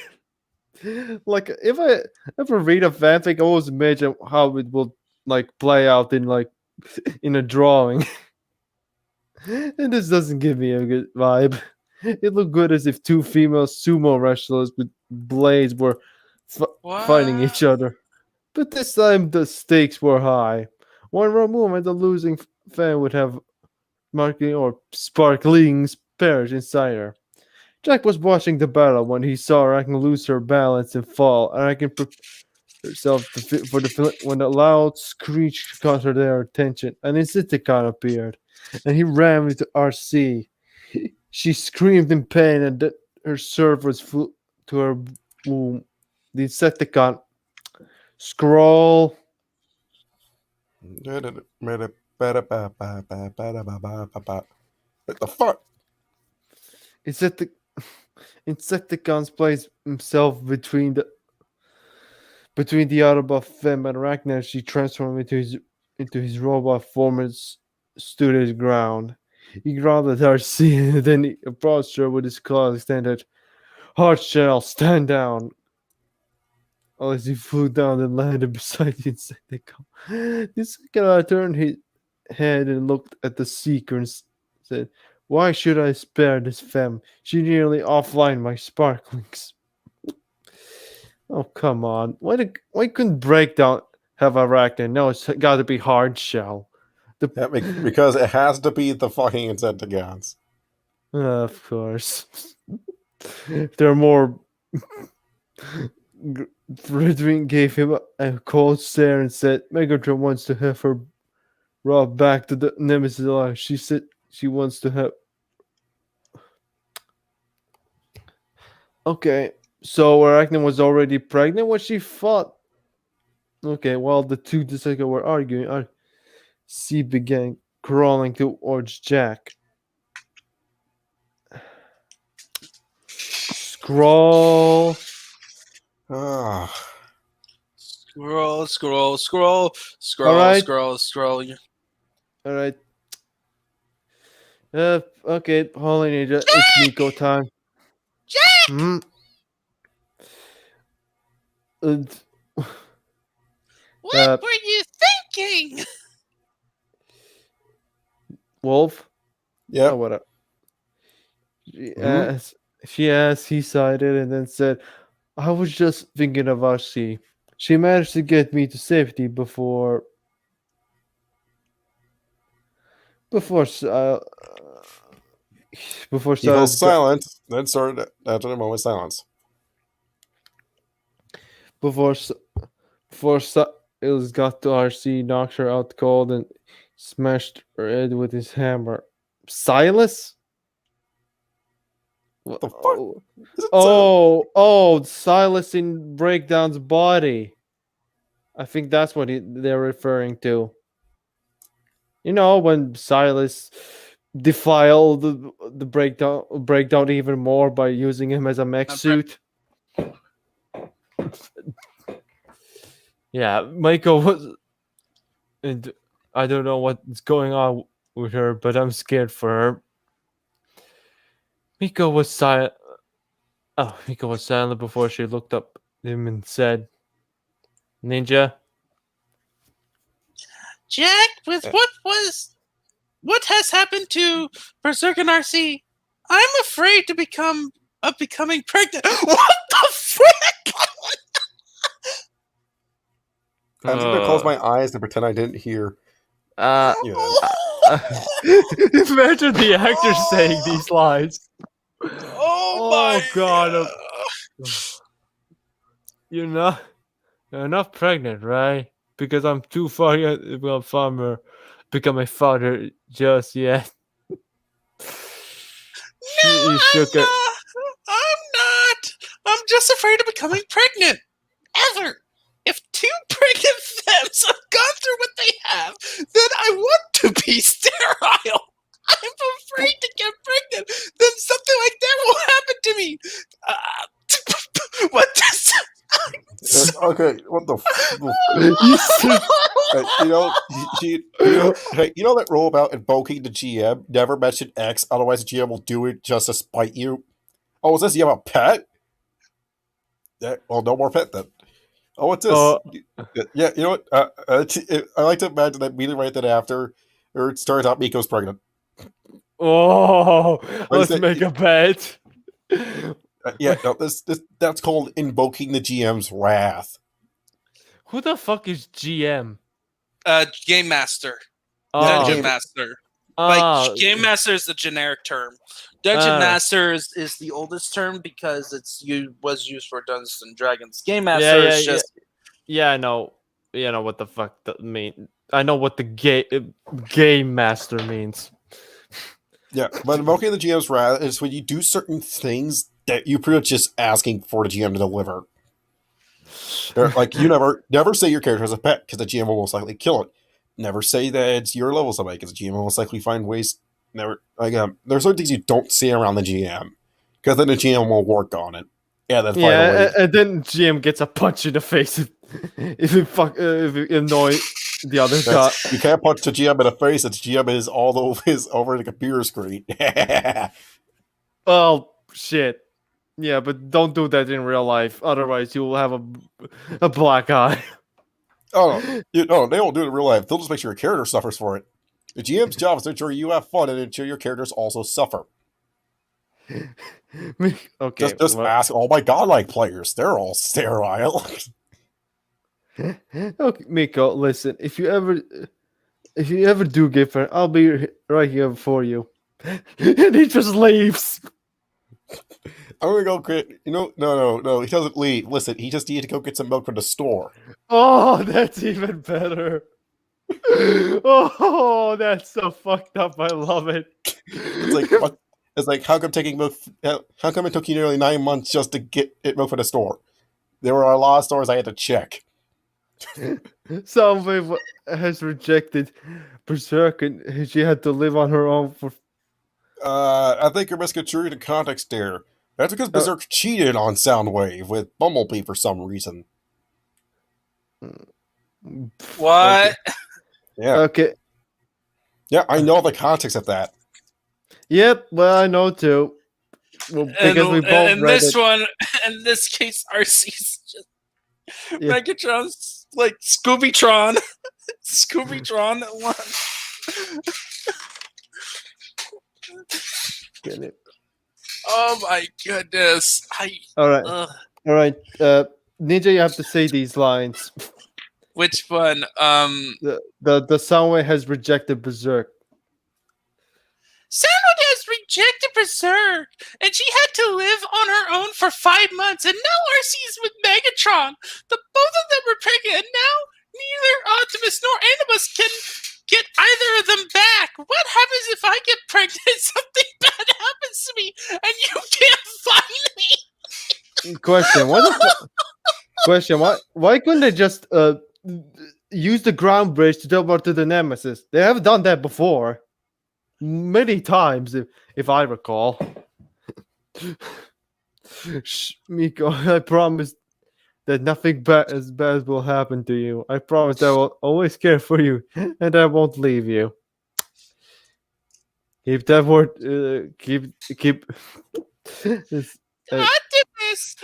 Like if I ever read a fanfic, I always imagine how it will like play out in like in a drawing. And this doesn't give me a good vibe. It looked good as if two female sumo wrestlers with blades were fighting each other. But this time the stakes were high. One wrong move and the losing fan would have marking or sparklings perish inside her. Jack was watching the battle when he saw Arachne lose her balance and fall. Arachne prepared herself for the when a loud screech caught their attention. An Insecticon appeared, and he ran into RC. She screamed in pain, and her servers flew to her womb. The Insecticon scroll. What the fuck? Insecticons placed himself between the Autobot Femme and Ragnar. She transformed into his robot form and stood his ground. He growled at RC and then he approached her with his claws extended. Hard shell, stand down. As he flew down and landed beside the Insecticon. The Insecticon turned his head and looked at the Seeker and said, "Why should I spare this femme? She nearly offline my sparklings." Oh, come on. Why couldn't Breakdown have Arachne? No, it's got to be Hard Shell. Because it has to be the fucking Insecticons. Of course. They're more... Fredwin gave him a cold stare and said, "Megatron wants to have her brought back to the Nemesis alive. She said she wants to have..." Okay, so Arachne was already pregnant when she fought. Okay, while the two Decepticons were arguing, she began crawling towards Jack. Scroll. Scroll. Alright. Scroll. All right. Okay, Holy Ninja, it's Nico time. Jack! What were you thinking? Wolf? Yeah. Oh, whatever. She asked, he sighed and then said, "I was just thinking of RC. She managed to get me to safety before He fell silent, then started after a moment's silence. Before Silas got to RC, knocked her out cold, and smashed her head with his hammer." Silas? What the fuck? Oh, Silas in Breakdown's body. I think that's what they're referring to. You know, when Silas defiled the breakdown even more by using him as a mech suit. Yeah, Michael was, and I don't know what's going on with her, but I'm scared for her. Miko was silent. Oh, Miko was silent before she looked up at him and said, "Ninja." Jack, with what has happened to Berserk and RC, I'm afraid of becoming pregnant. What the frick? I'm just gonna close my eyes and pretend I didn't hear. Imagine the actor saying these lines. Oh my God! You're not pregnant, right? Because I'm too far yet to become a farmer, become a father just yet. No, I'm not. I'm just afraid of becoming pregnant. Ever. once I've gone through what they have, then I want to be sterile. I'm afraid to get pregnant. Then something like that will happen to me. What does... Okay, what the you know that rule about invoking the GM? Never mention X, otherwise the GM will do it just to spite you. Oh, is this you have a pet? Yeah, well, no more pet then. Oh, what's this? Yeah, you know what? I like to imagine that immediately right then after, or it starts out Miko's pregnant. Oh, let's make a bet. Yeah, no, that's called invoking the GM's wrath. Who the fuck is GM? Game Master. Oh. Dungeon Master. Oh. Like, Game Master is the generic term. Dungeon Master is the oldest term because was used for Dungeons and Dragons. Game Master is just... Yeah, I know. You know what the fuck that mean. I know what the Game Master means. Yeah, but invoking the GM's wrath is when you do certain things that you're pretty much just asking for the GM to deliver. Like, you never say your character has a pet, because the GM will most likely kill it. Never say that it's your level somebody, because the GM will most likely find ways... There's certain things you don't say around the GM, because then the GM will work on it. Yeah, then and then GM gets a punch in the face if it annoy the other guy. You can't punch the GM in the face. Its GM is over the computer screen. Oh shit! Yeah, but don't do that in real life. Otherwise, you will have a black eye. Oh no, they won't do it in real life. They'll just make sure your character suffers for it. The GM's job is to ensure you have fun and ensure your characters also suffer. Okay, just ask all my godlike players. They're all sterile. Okay, Miko, listen. If you ever do get pregnant, I'll be right here for you. And he just leaves. I'm gonna go get. No. He doesn't leave. Listen, he just needed to go get some milk from the store. Oh, that's even better. Oh, that's so fucked up. I love it. It's like what? It's like, how come it took you nearly 9 months just to get milk from the store? There were a lot of stores I had to check. Somebody has rejected Berserk, and she had to live on her own for. I think you're misconstruing the context there. That's because Berserk cheated on Soundwave with Bumblebee for some reason. What? Okay. Yeah. Okay. Yeah, I know the context of that. Yep, well, I know too. Well, because we both in read this it. one, in this case, RC's just Megatron's like Scooby-Tron. Scooby-Tron one. Get it. Oh my goodness. All right. Ninja, you have to say these lines. Which one? The Soundwave has rejected Berserk. Soundwave has rejected Berserk, and she had to live on her own for 5 months, and now RC's with Megatron. The both of them were pregnant, and now neither Optimus nor Animus can get either of them back. What happens if I get pregnant and something bad happens to me, and you can't find me? Question. Why couldn't they just use the ground bridge to teleport to the Nemesis? They have done that before. Many times, if I recall. Miko, I promise that nothing as bad will happen to you. I promise I will always care for you, and I won't leave you. Keep that word. Keep. Optimus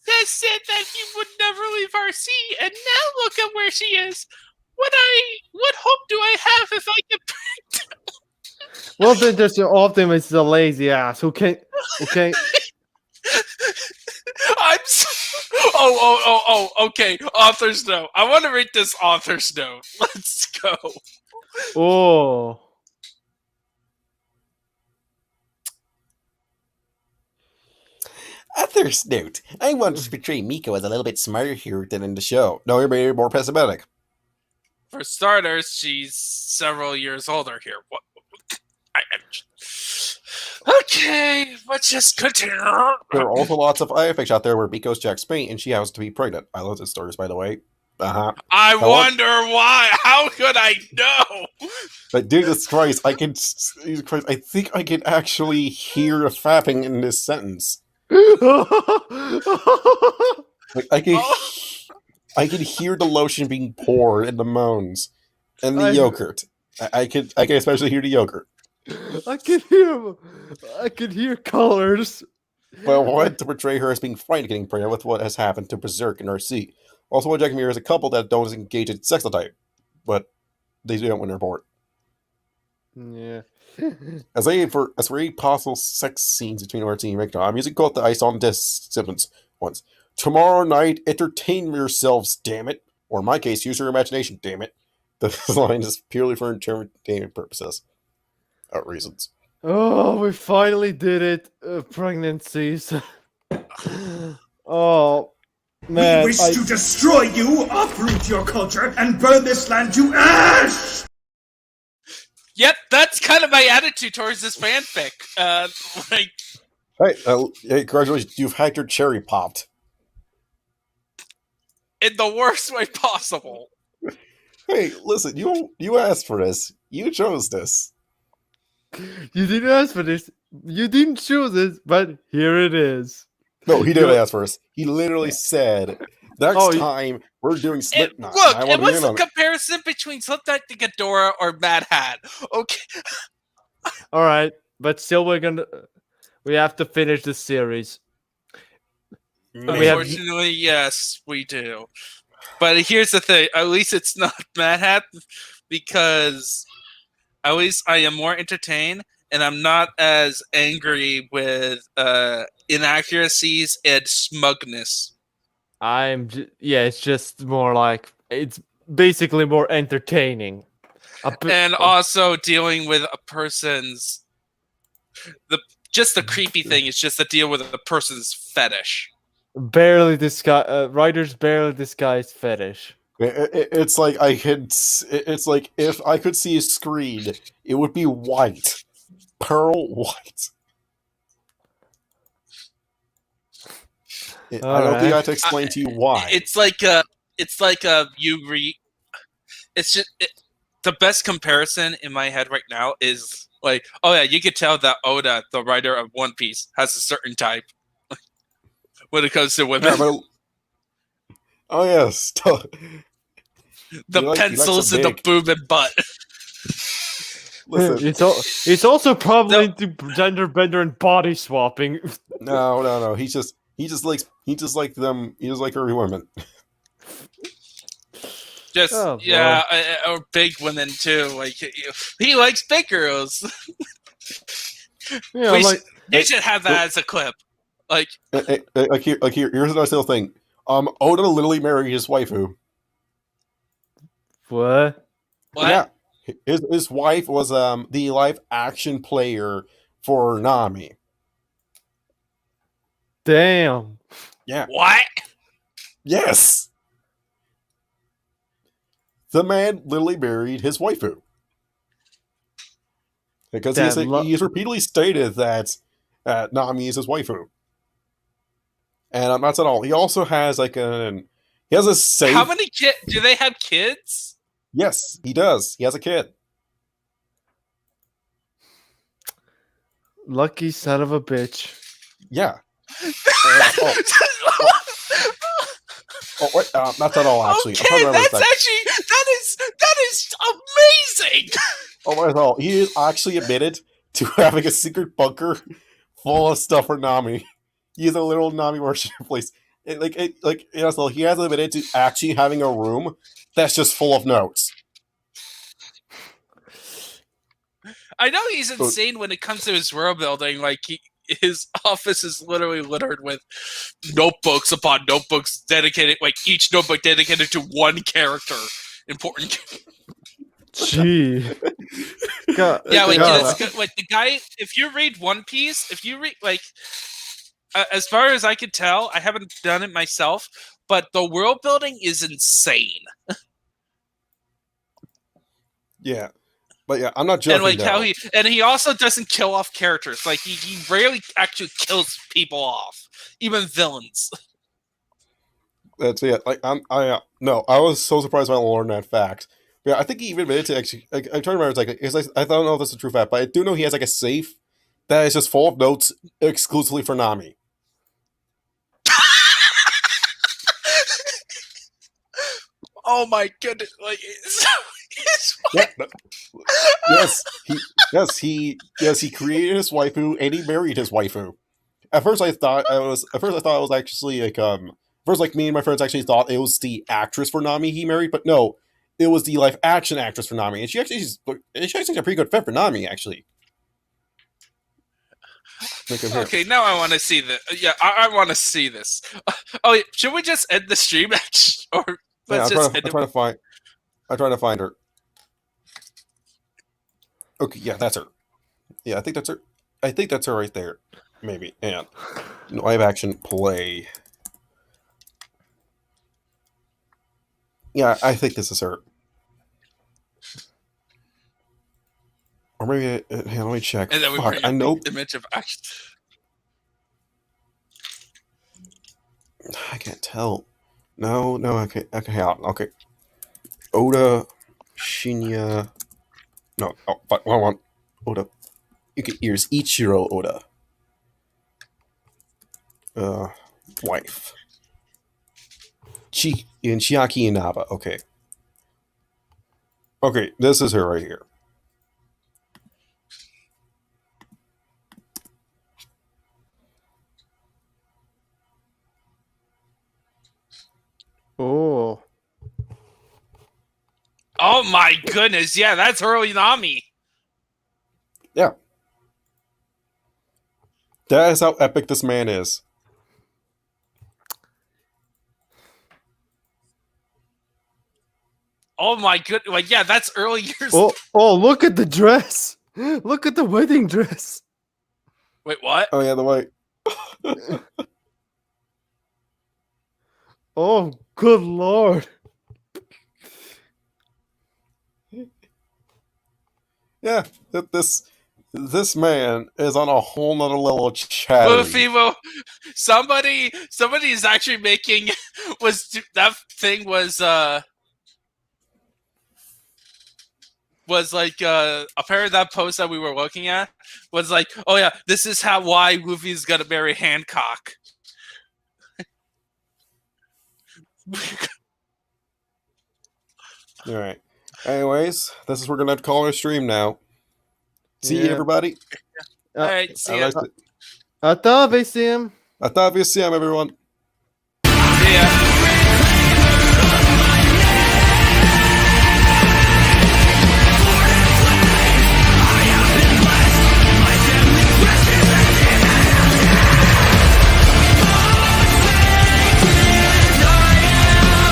has said that he would never leave RC, and now look at where she is. What hope do I have if I get pregnant? Well, then there's Optimus is a lazy ass who can't. I'm okay. Author's note. I want to read this author's note. Let's go. Oh. Author's note. I want to portray Miko as a little bit smarter here than in the show. No, you're maybe more pessimistic. For starters, she's several years older here. Okay, let's just continue. There are also lots of IFX out there where Miko's Jack Spain and she happens to be pregnant. I love those stories, by the way. I Now what? wonder why. How could I know? But Jesus Christ, Jesus Christ, I think I can actually hear the fapping in this sentence. Like I can hear the lotion being poured and the moans, and the yogurt. I can especially hear the yogurt. I can hear colors. But I wanted to portray her as being frightened getting pregnant with what has happened to Berserk and RC. Also, want Jack Mirror as a couple that don't engage in sex type, but they do it when they're bored. Yeah. As for any possible sex scenes between RT and Rick, I'm using quote that I saw on this sentence once. Tomorrow night, entertain yourselves, damn it. Or in my case, use your imagination, damn it. This line is purely for entertainment purposes. Reasons. Oh, we finally did it. Pregnancies. Oh, man. We wish to destroy you, uproot your culture, and burn this land to ash! Yep, that's kind of my attitude towards this fanfic. Hey, congratulations, you've had your cherry popped. In the worst way possible. Hey, listen, you asked for this. You chose this. You didn't ask for this. You didn't choose it, but here it is. No, he didn't ask for us. He literally said, next time we're doing Slipknot. Look, it was a comparison between Slipknot and Ghidorah or Mad Hat. Okay. All right, but still we have to finish the series. Unfortunately, yes, we do. But here's the thing. At least it's not Mad Hat, because at least I am more entertained, and I'm not as angry with inaccuracies and smugness. It's just more like, it's basically more entertaining. And also dealing with a person's... the creepy thing is just to deal with a person's fetish. Writers barely disguise fetish. It's like it's like if I could see a screen, it would be white. Pearl white. I don't think I have to explain to you why. It's like it's just the best comparison in my head right now is like, oh yeah, you could tell that Oda, the writer of One Piece, has a certain type when it comes to women. Yeah, oh yes, the pencils and the boob and butt. Listen, it's also probably into gender bender and body swapping. No. He just likes every woman. Or big women too. Like he likes big girls. Yeah, you should have that as a clip. Here's another little thing. Oda literally married his waifu. What? Yeah, his wife was the live action player for Nami. Damn. Yeah. What? Yes. The man literally married his waifu. Because he's repeatedly stated that Nami is his waifu. And that's not all. He also has he has a safe. How many kids? Do they have kids? Yes, he does. He has a kid. Lucky son of a bitch. Yeah. Wait, that's not all, actually. Okay, that is amazing! Oh, that's all. He is actually admitted to having a secret bunker full of stuff for Nami. He has a little Nami worship place. He has admitted to actually having a room that's just full of notes. I know he's insane when it comes to his world building. Like, his office is literally littered with notebooks upon notebooks dedicated, like each notebook dedicated to one character. Important. Gee. God, yeah, like the guy. If you read One Piece, as far as I could tell, I haven't done it myself, but the world building is insane. Yeah. But yeah, I'm not joking. And he also doesn't kill off characters. Like he rarely actually kills people off, even villains. That's it. Like no, I was so surprised when I learned that fact. Yeah, I think he even admitted to actually. I'm trying to remember. It's like, because I don't know if this is a true fact, but I do know he has like a safe that is just full of notes exclusively for Nami. Oh my goodness! Like, Yeah, yes, he created his waifu and he married his waifu. At first, I thought it was actually like first, like, me and my friends actually thought it was the actress for Nami he married, but no, it was the live action actress for Nami, and she actually a pretty good fit for Nami actually. Okay, now I want to see this. Yeah, I want to see this. Oh, should we just end the stream, or let's just end it? I'm trying to find her. Okay, yeah, that's her. Yeah, I think that's her. I think that's her right there. Maybe. And live action play. Yeah, I think this is her. Or maybe, let me check. And then we Fuck, bring I know. image of action. I can't tell. No, okay, okay. Oda, Shinya. No, oh, fuck, hold on. Oda. You can ears Ichiro Oda. Wife. Chiaki Inaba. Okay. Okay, this is her right here. Oh. Oh my goodness! Yeah, that's early Nami. Yeah. That is how epic this man is. Oh my good! Like, yeah, that's early years. Oh, look at the dress! Look at the wedding dress. Wait, what? Oh yeah, the white. Oh, good lord! Yeah, this man is on a whole nother level of chatty. Well, somebody's actually making that thing was like apparently that post that we were looking at was like, oh yeah, this is why Luffy's gonna marry Hancock. All right. Anyways, this is we're gonna have to call our stream now. See you, everybody. All right, see ya. Atavesium. Atavesium, everyone. See ya.